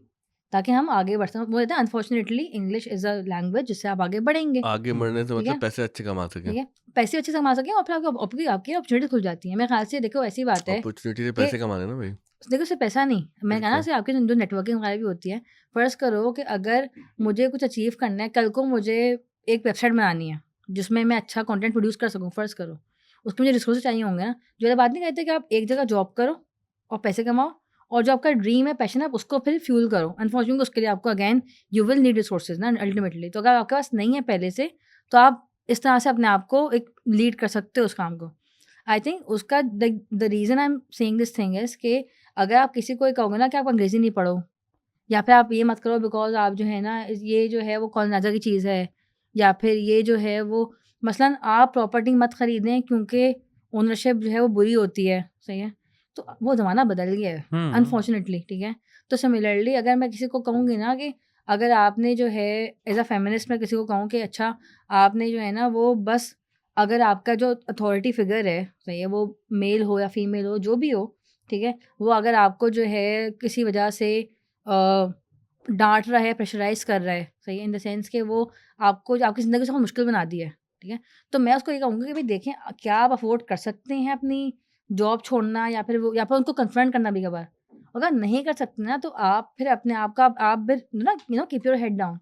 ताकि हम आगे बढ़ सकें। वो कहते हैं, unfortunately English is a language जिससे आप आगे बढ़ेंगे, आगे बढ़ने से ठीक मतलब है? पैसे अच्छे कमा सकें। ठीक है? पैसे अच्छे से कमा सकें, और फिर आपकी आपकी अपॉर्च्युनिटी खुल जाती है। मेरे ख़्याल से देखो, ऐसी बात है अपॉर्चुनिटी से कि पैसे कमाने ना भाई। देखो, सिर्फ़ पैसा नहीं, मैं कहा ना, बिल्कुल। सिर्फ़ आपकी जो नेटवर्किंग वगैरह भी होती है। फ़र्ज़ करो कि अगर मुझे कुछ अचीव करना है, कल को मुझे एक वेबसाइट बनानी है, जिसमें मैं अच्छा कंटेंट प्रोड्यूस कर सकूँ, फ़र्ज़ करो। उसके मुझे रिसोर्सेज़ चाहिए होंगे ना। जो ये बात नहीं कहते कि आप एक जगह जॉब करो और पैसे कमाओ, और जो आपका ड्रीम है, पैशन है, आप उसको फिर फ्यूल करो। अनफॉर्चुनेटली उसके लिए आपको again you will need resources ना अल्टीमेटली। तो अगर आपके पास नहीं है पहले से, तो आप इस तरह से अपने आप को एक लीड कर सकते हो उस काम को। आई थिंक उसका the reason I am saying this thing is कि अगर आप किसी को ये कहोगे ना कि आप अंग्रेज़ी नहीं पढ़ो, या फिर आप ये मत करो बिकॉज़ आप जो है ना, ये जो है वो कॉलोनाइज़र की चीज़ है, या फिर ये जो है वो, मसलन आप प्रॉपर्टी मत खरीदें क्योंकि ओनरशिप जो है वो बुरी होती है, सही है? तो वो ज़माना बदल गया है अनफॉर्चुनेटली, ठीक है? तो सिमिलरली अगर मैं किसी को कहूँगी ना कि अगर आपने जो है, एज़ अ फेमिनिस्ट मैं किसी को कहूँ कि अच्छा, आपने जो है ना वो बस, अगर आपका जो अथॉरिटी फ़िगर है, सही है, वो मेल हो या फीमेल हो, जो भी हो, ठीक है? वो अगर आपको जो है किसी वजह से डाँट रहा है, प्रेशराइज़ कर रहा है, सही है? इन द सेंस कि वो आपको, आपकी ज़िंदगी को बहुत मुश्किल बना दी है, ठीक है? तो मैं उसको ये कहूँगी कि भई देखें, क्या आप अफ़ोर्ड कर सकते हैं अपनी जॉब छोड़ना, या फिर वो, या फिर उनको कन्फ्रंट करना भी कभार? अगर नहीं कर सकते ना, तो आप फिर अपने आप का, आप फिर ना, कीप योर हेड डाउन।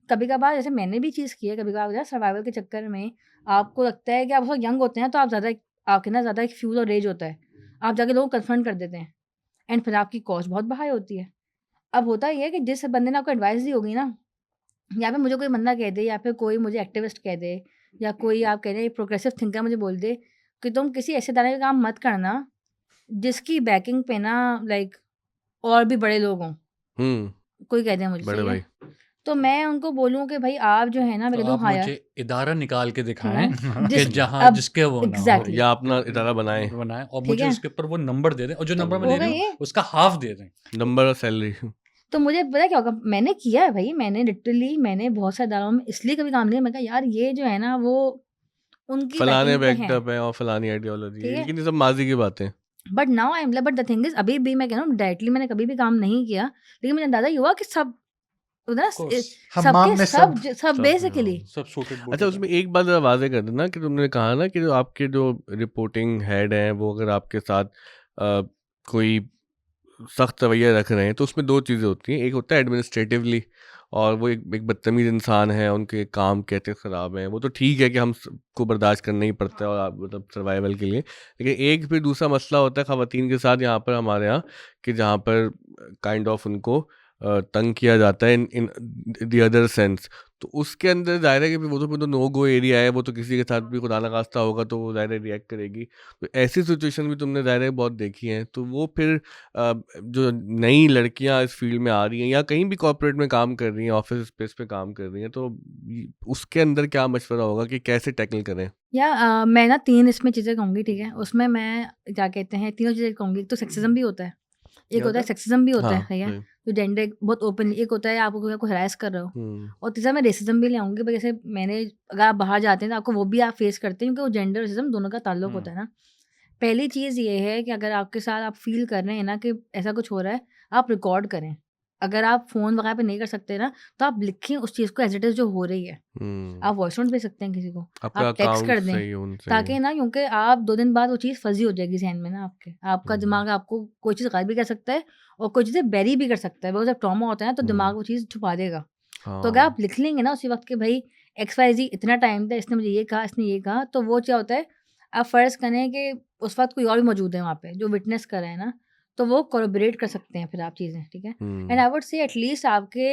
कभी-कभार, जैसे मैंने भी चीज़ की है, कभी-कभार ना सर्वाइवल के चक्कर में आपको लगता है कि आप बहुत यंग होते हैं, तो आप ज़्यादा, आपके ना ज़्यादा एक फ्यूल और रेज होता है। आप जाके लोगों को कन्फ्रंट कर देते हैं, एंड फिर आपकी कॉस्ट बहुत हाई होती है। अब होता ये है कि जिस बंदे ने आपको एडवाइस दी होगी ना, या फिर मुझे कोई बंदा कह दे, या फिर कोई मुझे एक्टिविस्ट कह दे, या कोई, आप कह रहे हैं प्रोग्रेसिव थिंकर मुझे बोल दे कि तुम किसी ऐसे इदारे का काम मत करना जिसकी बैकिंग पे ना, लाइक, और भी बड़े लोग हों, हुँ, कोई कह दे मुझे, बड़े सही है? भाई। तो मैं उनको बोलूँ कि भाई आप जो है ना, मैं तो कह दूँ आप हाँ यार, मुझे इदारा निकाल के ठीक दिखाएं है? कि जिस जहाँ अब जिसके वो ना हो, एग्ज़ैक्टली, या अपना इदारा बनाएँ, बनाएं, और ठीक मुझे है? उसके ऊपर वो नंबर दे दें, और जो तो नंबर मैं दे होगा रही हूँ ये, उसका हाफ दे दें। नंबर और सैलरी। तो मुझे पता है क्या होगा, मैंने किया है भाई, मैंने लिटरली, मैंने बहुत सारे इदारों में इसलिए कभी काम नहीं किया, मैंने कहा यार ये जो है ना वो उनकी फलाने बैकिंग पे बैक्ड हैं, अप है और फलानी आइडियोलॉजी ठीक है, है? लेकिन ये सब माज़ी की बातें। But now I M but the thing is, अभी भी मैं कह रहा हूँ, डायरेक्टली मैंने कभी भी काम नहीं किया, लेकिन मुझे अंदाज़ा ये हुआ कि सब उधर ना, ऑफ कोर्स हमाम में सब सब सब बेसिकली, सब सूटेड अच्छा, बूटेड उसमें एक बात ज़रा वाज़ेह कर देना कि तुमने कहा ना कि जो आपके जो रिपोर्टिंग हेड हैं, वो अगर आपके साथ कोई सख्त रवैया रख रहे हैं, तो उसमें 2 चीज़ें होती हैं। एक होता है एडमिनिस्ट्रेटिवली, और वो एक बदतमीज़ इंसान है, उनके काम कहते ख़राब हैं। वो तो ठीक है कि हम सबको बर्दाश्त करना ही पड़ता है, और आप मतलब सर्वाइवल के लिए। लेकिन एक फिर दूसरा मसला होता है ख़वातीन के साथ यहाँ पर हमारे यहाँ, कि जहाँ पर काइंड ऑफ उनको तंग किया जाता है इन इन द अदर सेंस, तो उसके अंदर ज़ाहिर है कि फिर तो नो गो एरिया है, वो तो किसी के साथ भी खुदा ना खास्ता होगा तो वो ज़ाहिर है रिएक्ट करेगी। तो ऐसी सिचुएशन भी तुमने ज़ाहिर है बहुत देखी हैं, तो वो फिर जो नई लड़कियां इस फील्ड में आ रही हैं या कहीं भी कॉर्पोरेट में काम कर रही हैं, ऑफिस स्पेस पे काम कर रही हैं, तो उसके अंदर क्या मशवरा होगा कि कैसे टैकल करें? या मैं ना 3 इसमें चीज़ें कहूँगी, ठीक है? उसमें मैं क्या कहते हैं, तीनों चीज़ें कहूँगी। एक तो सेक्सिज़्म भी होता है, एक क्या होता होता है है? सेक्सिज़्म भी होता है, हाँ, ठीक है? सही। जो जेंडर बहुत ओपनली, एक होता है आपको कोई आपको हैरेस कर रहा हो, हुँ, और तीसरा मैं रेसिज़्म भी ले आऊँगी। भाई जैसे मैंने, अगर आप बाहर जाते हैं तो आपको वो भी आप फेस करते हैं, क्योंकि वो जेंडर रेसिज़्म दोनों का ताल्लुक हुँ। होता है ना। पहली चीज़ ये है कि अगर आपके साथ आप फ़ील कर रहे हैं ना कि ऐसा कुछ हो रहा है, आप रिकॉर्ड करें। अगर आप फ़ोन वगैरह पे नहीं कर सकते ना, तो आप लिखें उस चीज़ को एज़ इट इज़ जो हो रही है। हुँ। आप वॉइस नोट भेज सकते हैं किसी को, आपका आप टेक्स्ट अकाउंट कर दें, सही होना चाहिए। ताकि ना, क्योंकि आप 2 दिन बाद वो चीज़ फज़ी हो जाएगी ज़हन में ना आपके। आपका हुँ, दिमाग आपको कोई चीज़ गायब भी कर सकता है और कोई चीज़ें बैरी भी कर सकता है। बिकॉज़ जब ट्रॉमा होता है ना, तो दिमाग हुँ। वो चीज़ छुपा देगा। तो अगर हाँ। आप लिख लेंगे ना उसी वक़्त कि भई XYZ इतना टाइम था, इसने मुझे ये कहा, इसने ये कहा, तो वो क्या होता है, आप फ़र्ज़ करें कि उस वक़्त कोई और भी मौजूद है वहाँ पे, जो विटनेस कर रहे हैं ना, तो वो कोलैबोरेट कर सकते हैं फिर आप चीज़ें, ठीक है? एंड हुँ, आई वुड से एटलीस्ट आपके,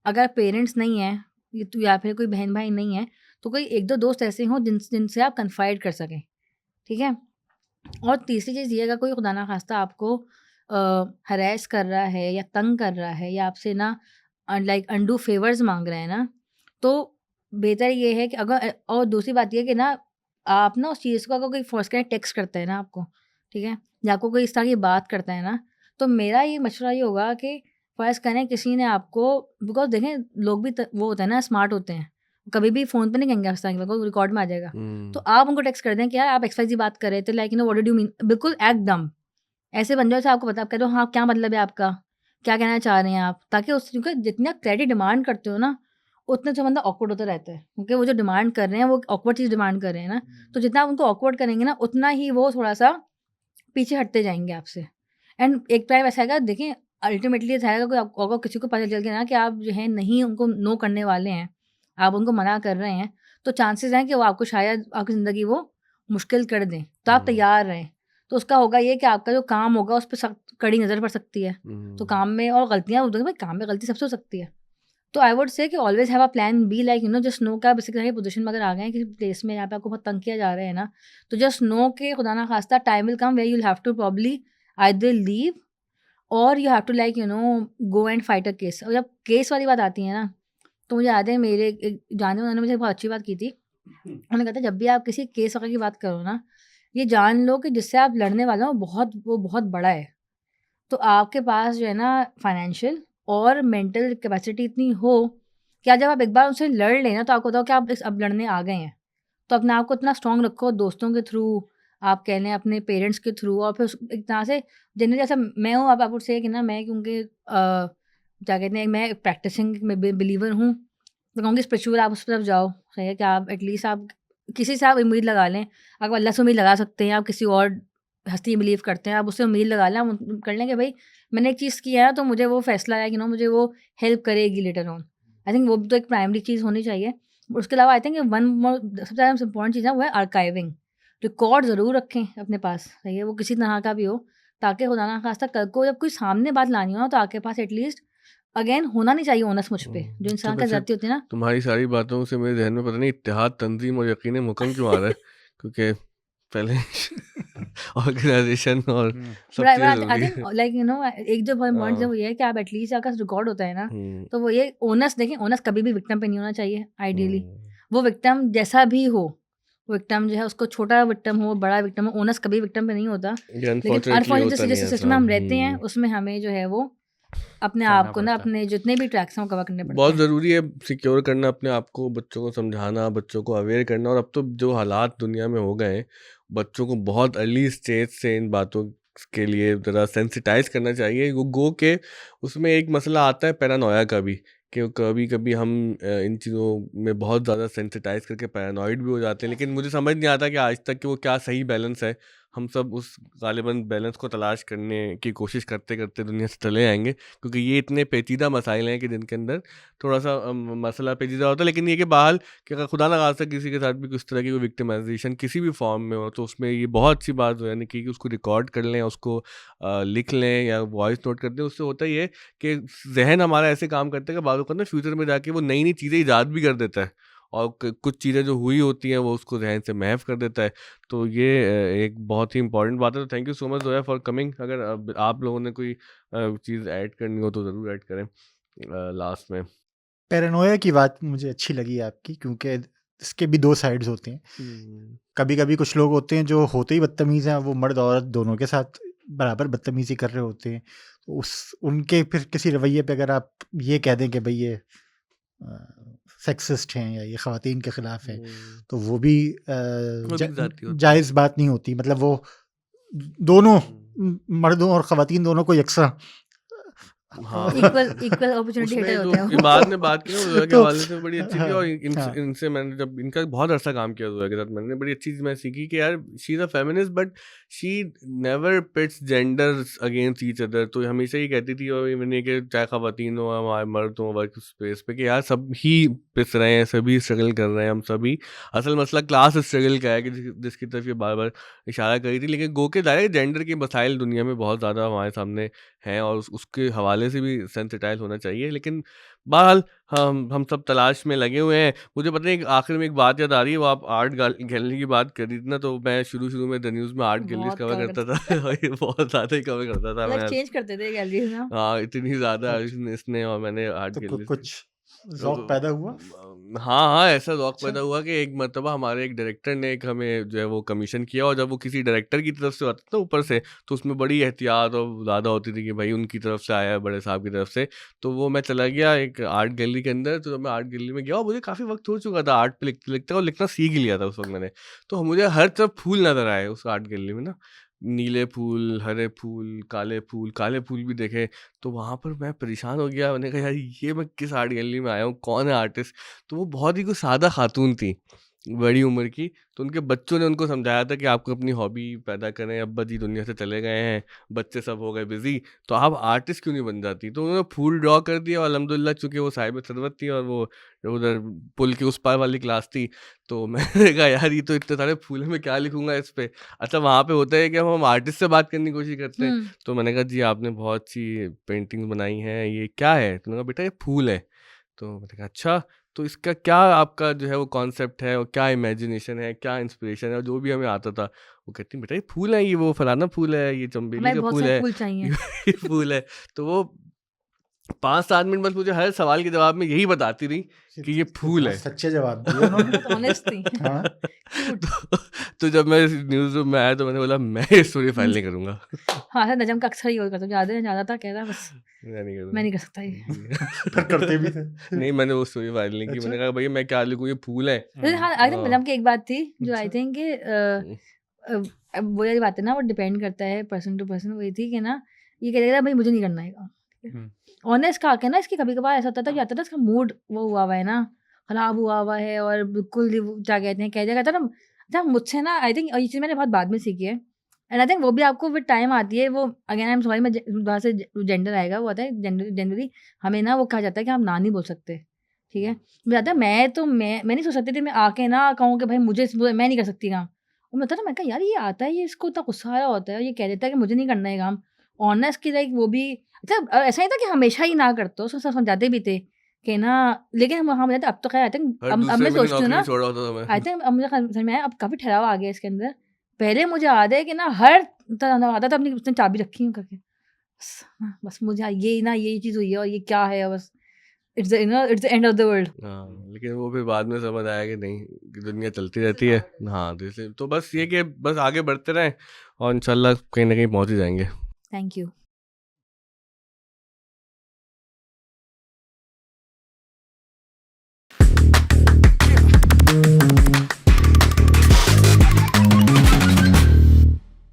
अगर पेरेंट्स नहीं हैं, ये तो, या फिर कोई बहन-भाई नहीं है, तो कोई 1-2 दोस्त ऐसे हों जिनसे आप कन्फाइड कर सकें, ठीक है? और तीसरी चीज़ ये, अगर कोई खुदा ना ख़ास्ता आपको हैरेस कर रहा है या तंग कर रहा है या आपसे ना लाइक अनडू फ़ेवर्स माँग रहा है ना, तो बेहतर ये है कि अगर और दूसरी बात ये है कि ना, आप ना उस चीज़ को, अगर कोई फ़ोर्स करे टेक्स्ट करता है ना आपको, ठीक है? या आपको कोई इस तरह की बात करता है ना, तो मेरा ये मशवरा ये होगा कि फ़र्ज़ करें किसी ने आपको, बिकॉज़ देखें लोग भी वो होते हैं ना, स्मार्ट होते हैं। कभी भी फ़ोन पे नहीं कहेंगे उस तरह की बात को, रिकॉर्ड में आ जाएगा। तो हुँ, आप उनको टेक्स्ट कर दें कि यार आप XYZ बात कर रहे थे, like what did you mean? बिल्कुल ऐक्ट डम्ब। ऐसे बन जाओ जैसे आपको पता, आप कह दो हाँ, क्या मतलब है आपका? क्या कहना चाह रहे हैं आप? ताकि उस, क्योंकि जितना क्लैरिटी डिमांड करते हो ना, उतना जो बंदा ऑकवर्ड होता रहता है। क्योंकि वो जो डिमांड कर रहे हैं, वो ऑकवर्ड चीज़ डिमांड कर रहे हैं ना, तो जितना आप उनको ऑकवर्ड करेंगे ना, उतना ही वो थोड़ा-सा पीछे हटते जाएँगे आपसे। एंड एक टाइम ऐसा आएगा, देखिए अल्टीमेटली ऐसा आएगा, कोई अगर किसी को पता चल गया ना कि आप जो है नहीं उनको नो करने वाले हैं, आप उनको मना कर रहे हैं, तो चांसेस हैं कि वो आपको शायद आपकी ज़िंदगी वो मुश्किल कर दें। तो आप हुँ, तैयार रहें। तो उसका होगा ये कि आपका जो काम होगा उस पे सख्त कड़ी नज़र पड़ सकती है। तो हुँ, काम में, और गलतियाँ, देखो भाई काम में गलती सबसे हो सकती है। तो आई वुड से कि always have a plan B, like just know कि आप इस तरह की पोज़ीशन में अगर आ गए हैं किसी प्लेस में जहाँ पे आपको बहुत तंग किया जा रहा है ना, तो जस्ट नो कि खुदा ना खास्ता time will come where you will have to probably either leave or you have to go and fight a case. और जब केस वाली बात आती है ना, तो मुझे याद है मेरे एक जाने वाले ने मुझे बहुत अच्छी बात की थी। उन्होंने कहा था जब भी आप किसी केस वगैरह की बात करो ना, ये जान लो कि जिससे आप लड़ने वाले हो वो बहुत बड़ा है। तो आपके पास जो है ना फाइनेंशियल और मेंटल कैपेसिटी इतनी हो कि आज जब आप एक बार उनसे लड़ लें ना, तो आपको बताओ कि आप अब लड़ने आ गए हैं। तो अपने आप को इतना स्ट्रॉन्ग रखो, दोस्तों के थ्रू, आप कह लें अपने पेरेंट्स के थ्रू, और फिर एक तरह से जनरली जैसा मैं हूँ, अब आप से कि ना, मैं क्योंकि क्या कहते हैं, मैं प्रैक्टिसिंग में बिलीवर हूँ, तो कहूँगी स्पिरिचुअल आप उस तरफ जाओ। सही है कि आप एटलीस्ट आप किसी से आप उम्मीद लगा लें। आप अल्लाह से उम्मीद लगा सकते हैं, आप किसी और हस्ती में बिलीव करते हैं, आप उससे उम्मीद लगा लें, आप कर लें कि भाई मैंने एक चीज़ किया है तो मुझे वो फैसला है कि ना मुझे वो हेल्प करेगी लेटर ऑन। आई थिंक वो भी तो एक प्राइमरी चीज़ होनी चाहिए। उसके अलावा आई थिंक वन मोर सबसे ज़्यादा इम्पोर्टेंट चीज़ है, वो है आर्काइविंग। रिकॉर्ड ज़रूर रखें अपने पास, सही है, वो किसी तरह का भी हो, ताकि खुदा ना खास्ता कल को जब कोई सामने बात लानी हो ना, तो आपके पास एटलीस्ट अगेन होना नहीं चाहिए ओनस मुझ पे, जो तो इंसान का वैसे ज़्यादती होती है ना। तुम्हारी सारी बातों से मेरे ज़हन में पता नहीं इत्तेहाद, तंज़ीम और यकीन मुहक्कम क्यों आ रहा है? क्योंकि पहले ऑर्गेनाइज़ेशन और हुँ। सब बट चीज़ें आई ज़रूरी थिंक है। लाइक एक जो पॉइंट है हाँ, वो ये है कि आप एटलीस्ट आपका रिकॉर्ड होता है ना, हुँ, तो वो ये ओनस देखें, ओनस कभी भी विक्टिम पे नहीं होना चाहिए आइडियली। हुँ। वो विक्टिम जैसा भी हो, विक्टिम जो है उसको छोटा विक्टिम हो, बड़ा विक्टिम हो, ओनस कभी विक्टिम पे नहीं होता। ये लेकिन अनफॉर्चुनेटली अनफॉर्चुनेट होता जैसे नहीं जैसे है सिस्टम ऐसा। में हम रहते हैं, हुँ। उसमें हमें जो है वो अपने आप करना को ना, पड़ता है। अपने जितने भी ट्रैक्स हैं वो कवर करने पड़ते बहुत हैं। ज़रूरी है सिक्योर करना अपने आप को, बच्चों को समझाना, बच्चों को अवेयर करना, और अब तो जो हालात दुनिया में हो गए हैं, बच्चों को बहुत अर्ली स्टेज से इन बातों के लिए ज़रा सेंसिटाइज़ करना चाहिए। वो गो के उसमें एक मसला आता है पैरानोया का भी, कि कभी-कभी हम इन चीज़ों में बहुत ज़्यादा सेंसिटाइज़ करके पैरानॉइड भी हो जाते हैं, लेकिन मुझे समझ नहीं आता कि आज तक कि वो क्या सही बैलेंस है हम सब उस गालिबन बैलेंस को तलाश करने की कोशिश करते करते दुनिया से चले जाएंगे, क्योंकि ये इतने पेचीदा मसाइल हैं कि जिनके अंदर थोड़ा सा मसला पेचीदा होता है। लेकिन ये कि बहाल कि अगर खुदा ना खास्ता किसी के साथ भी किस तरह की कोई विक्टिमाइजेशन किसी भी फॉर्म में हो, तो उसमें ये बहुत अच्छी बात हो यानी कि उसको रिकॉर्ड कर लें, उसको लिख लें या वॉइस नोट कर दें। उससे होता ही है कि जहन हमारा ऐसे काम करता है कि बाद में फ्यूचर में जाके वो नई नई चीज़ें ईजाद भी कर देता है, और कुछ चीज़ें जो हुई होती हैं वो उसको जहन से महफ कर देता है। तो ये एक बहुत ही इंपॉर्टेंट बात है। तो thank you so much Zoya for coming. अगर आप लोगों ने कोई चीज़ ऐड करनी हो तो ज़रूर ऐड करें लास्ट में। पैरानोया की बात मुझे अच्छी लगी आपकी, क्योंकि इसके भी 2 साइड्स होते हैं। कभी-कभी कुछ लोग होते हैं जो होते ही बदतमीज़ हैं, वो मर्द औरत दोनों के साथ बराबर बदतमीज़ी कर रहे होते हैं। तो उनके फिर किसी रवैये पे अगर आप ये कह दें कि भई ये सेक्सिस्ट हैं या ये ख़वातीन के ख़िलाफ़ हैं, तो वो भी वो भी ज़्यादती होती है। जायज़ बात नहीं होती। मतलब वो दोनों मर्दों और ख़वातीन दोनों को यकसा हाँ। इक्वल अपॉर्चुनिटी उसमें हिटर जो होते हैं कि वो। बाद में बात की ना जोया के तो हवाले से बड़ी अच्छी थी, हाँ, और हाँ। इनसे मैंने जब इनका बहुत अर्सा काम किया जोया के साथ, मैंने बड़ी अच्छी चीज़ मैं सीखी कि यार she is a feminist but she never pits genders against each other. तो हमेशा ही कहती थी, और इवन ये कि चाहे ख़वातीन हो हमारे मर्द हो वर्क स्पेस पे, कि यार सब ही पिस रहे हैं, सभी स्ट्रगल कर रहे हैं, हम सभी। असल मसला क्लास स्ट्रगल का है कि जिसकी तरफ ये बार बार इशारा करी थी। लेकिन गो के दायरे जेंडर के मसाइल दुनिया में बहुत ज़्यादा हमारे सामने हैं, और उसके हवाले से भी सेंसिटाइज होना चाहिए। लेकिन बहरहाल हम सब तलाश में लगे हुए हैं। मुझे पता नहीं, आखिर में एक बात याद आ रही है, वो आप आर्ट गैलरी की बात कर रही थी ना, तो मैं शुरू में द न्यूज़ में आर्ट गैलरीज बहुत कवर कवर करता करते था। और ये बहुत ज़्यादा ही कवर करता था लाइक मैं। चेंज करते थे गैलरीज ना। हाँ, इतनी ज़्यादा अच्छा, इसने और मैंने आर्ट तो गैलरीज कुछ ज़ौक पैदा हुआ? हाँ, ऐसा ज़ौक अच्छा। पैदा हुआ कि एक मर्तबा हमारे एक डायरेक्टर ने एक हमें जो है वो कमीशन किया, और जब वो किसी डायरेक्टर की तरफ से आता था ऊपर से, तो उसमें बड़ी एहतियात और ज़्यादा होती थी कि भाई उनकी तरफ से आया है, बड़े साहब की तरफ से। तो वो मैं चला गया एक आर्ट गैलरी के अंदर। तो जब मैं आर्ट गैलरी में गया, और मुझे काफ़ी वक्त हो चुका था आर्ट पे लिखते-लिखते, और लिखना सीख ही लिया था उस वक्त मैंने। तो मुझे हर तरफ फूल नज़र आए उस आर्ट गैलरी में ना, नीले फूल, हरे फूल, काले फूल भी देखे। तो वहाँ पर मैं परेशान हो गया। मैंने कहा यार ये मैं किस आर्ट गैलरी में आया हूँ, कौन है आर्टिस्ट? तो वो बहुत ही कोई सादा खातून थी, बड़ी उम्र की। तो उनके बच्चों ने उनको समझाया था कि आपको अपनी हॉबी पैदा करें, अब्बा जी दुनिया से चले गए हैं, बच्चे सब हो गए बिज़ी, तो आप आर्टिस्ट क्यों नहीं बन जाती? तो उन्होंने फूल ड्रॉ कर दिया, और अल्हम्दुलिल्लाह चूँकि वो साहिब सरवत थी, और वो उधर पुल के उस पार वाली क्लास थी। तो मैंने कहा यार ये तो इतने सारे फूल हैं, मैं क्या लिखूँगा इस पे? अच्छा, वहाँ पे होता है कि हम आर्टिस्ट से बात करने की कोशिश करते हैं। तो मैंने कहा जी आपने बहुत अच्छी पेंटिंग्स बनाई हैं, ये क्या है? तो उन्होंने कहा बेटा ये फूल है। तो मैंने कहा अच्छा, तो इसका क्या आपका जो है वो कॉन्सेप्ट है, और क्या इमेजिनेशन है, क्या इंस्पिरेशन है, और जो भी हमें आता था। वो कहती बेटा ये फूल है, ये वो फलाना फूल है, ये चमेली हमें का बहुत फूल सारे है, फूल चाहिए। ये फूल है। तो वो 5-7 मिनट बस मुझे हर सवाल के जवाब में यही बताती रही कि ये फूल बहुत है। सच्चे जवाब दिए उन्होंने। बहुत ऑनेस्ट थी। हाँ। क्यूट। तो जब मैं न्यूज़ रूम में आया, तो मैंने बोला मैं ये स्टोरी फाइल नहीं करूँगा। हाँ, सर नजम का अक्सर ही करता, ज़्यादा था, कह रहा बस मैं नहीं मैं नहीं करूँगा। कर सकता ये। पर करते भी थे। नहीं, मैंने वो स्टोरी फाइल नहीं की। अच्छा। मैंने कहा भैया मैं क्या लिखूँ, ये फूल है। जैसे हाँ, आई थिंक हाँ। नजम की एक बात थी जो आई अच्छा। थिंक कि अब वो वाली बात है ना, वो डिपेंड करता है पर्सन टू पर्सन। वही थी कि ना, ये कह देगा भाई मुझे नहीं करना है काम, ठीक है। ऑनेस्ट कहा के ना, इसकी कभी-कभार ऐसा होता था कि आता था इसका मूड वो हुआ हुआ है ना, खराब हुआ हुआ है, और बिल्कुल ही वो क्या कहते हैं, कह दिया करता ना। अच्छा, मुझसे ना आई थिंक, और ये चीज़ मैंने बहुत बाद में सीखी है, एंड आई थिंक वो भी आपको विद टाइम आती है। वो अगेन आई एम सॉरी, मैं वहाँ से जेंडर आएगा, वो आता है जनरली हमें ना वो कहा जाता है कि हम ना नहीं बोल सकते, ठीक है। मुझे आता है मैं नहीं सोच सकती थी मैं आके ना कहूँ कि भाई मैं नहीं कर सकती काम। और मैं मैंने कहा यार ये आता है, ये इसको इतना गुस्सा आ रहा होता है, ये कह देता है कि मुझे नहीं करना है काम। ऑनेस्ट की लाइक वो भी मतलब ऐसा नहीं था कि हमेशा ही ना करते हो, समझाते भी थे कि ना। लेकिन हम मुझे अब तो खैर आई थिंक हर अब दूसरे मैं महीने सोचती हूँ नौकरी ना, छोड़ा होता था मैं। आई थिंक अब मुझे समझ में आया, अब काफ़ी ठहराव आ गया इसके अंदर। पहले मुझे याद है कि ना हर तरह आता था, अपनी उसने चाबी रखी हूँ करके, बस मुझे ये चीज़ हुई है और ये क्या है, बस it's it's the end of the world. हाँ, लेकिन वो फिर बाद में समझ आया कि नहीं, कि दुनिया चलती रहती है। हाँ, तो इसलिए तो बस ये कि बस आगे बढ़ते रहें, और इंशाल्लाह कहीं न कहीं पहुँच ही जाएँगे। Thank you.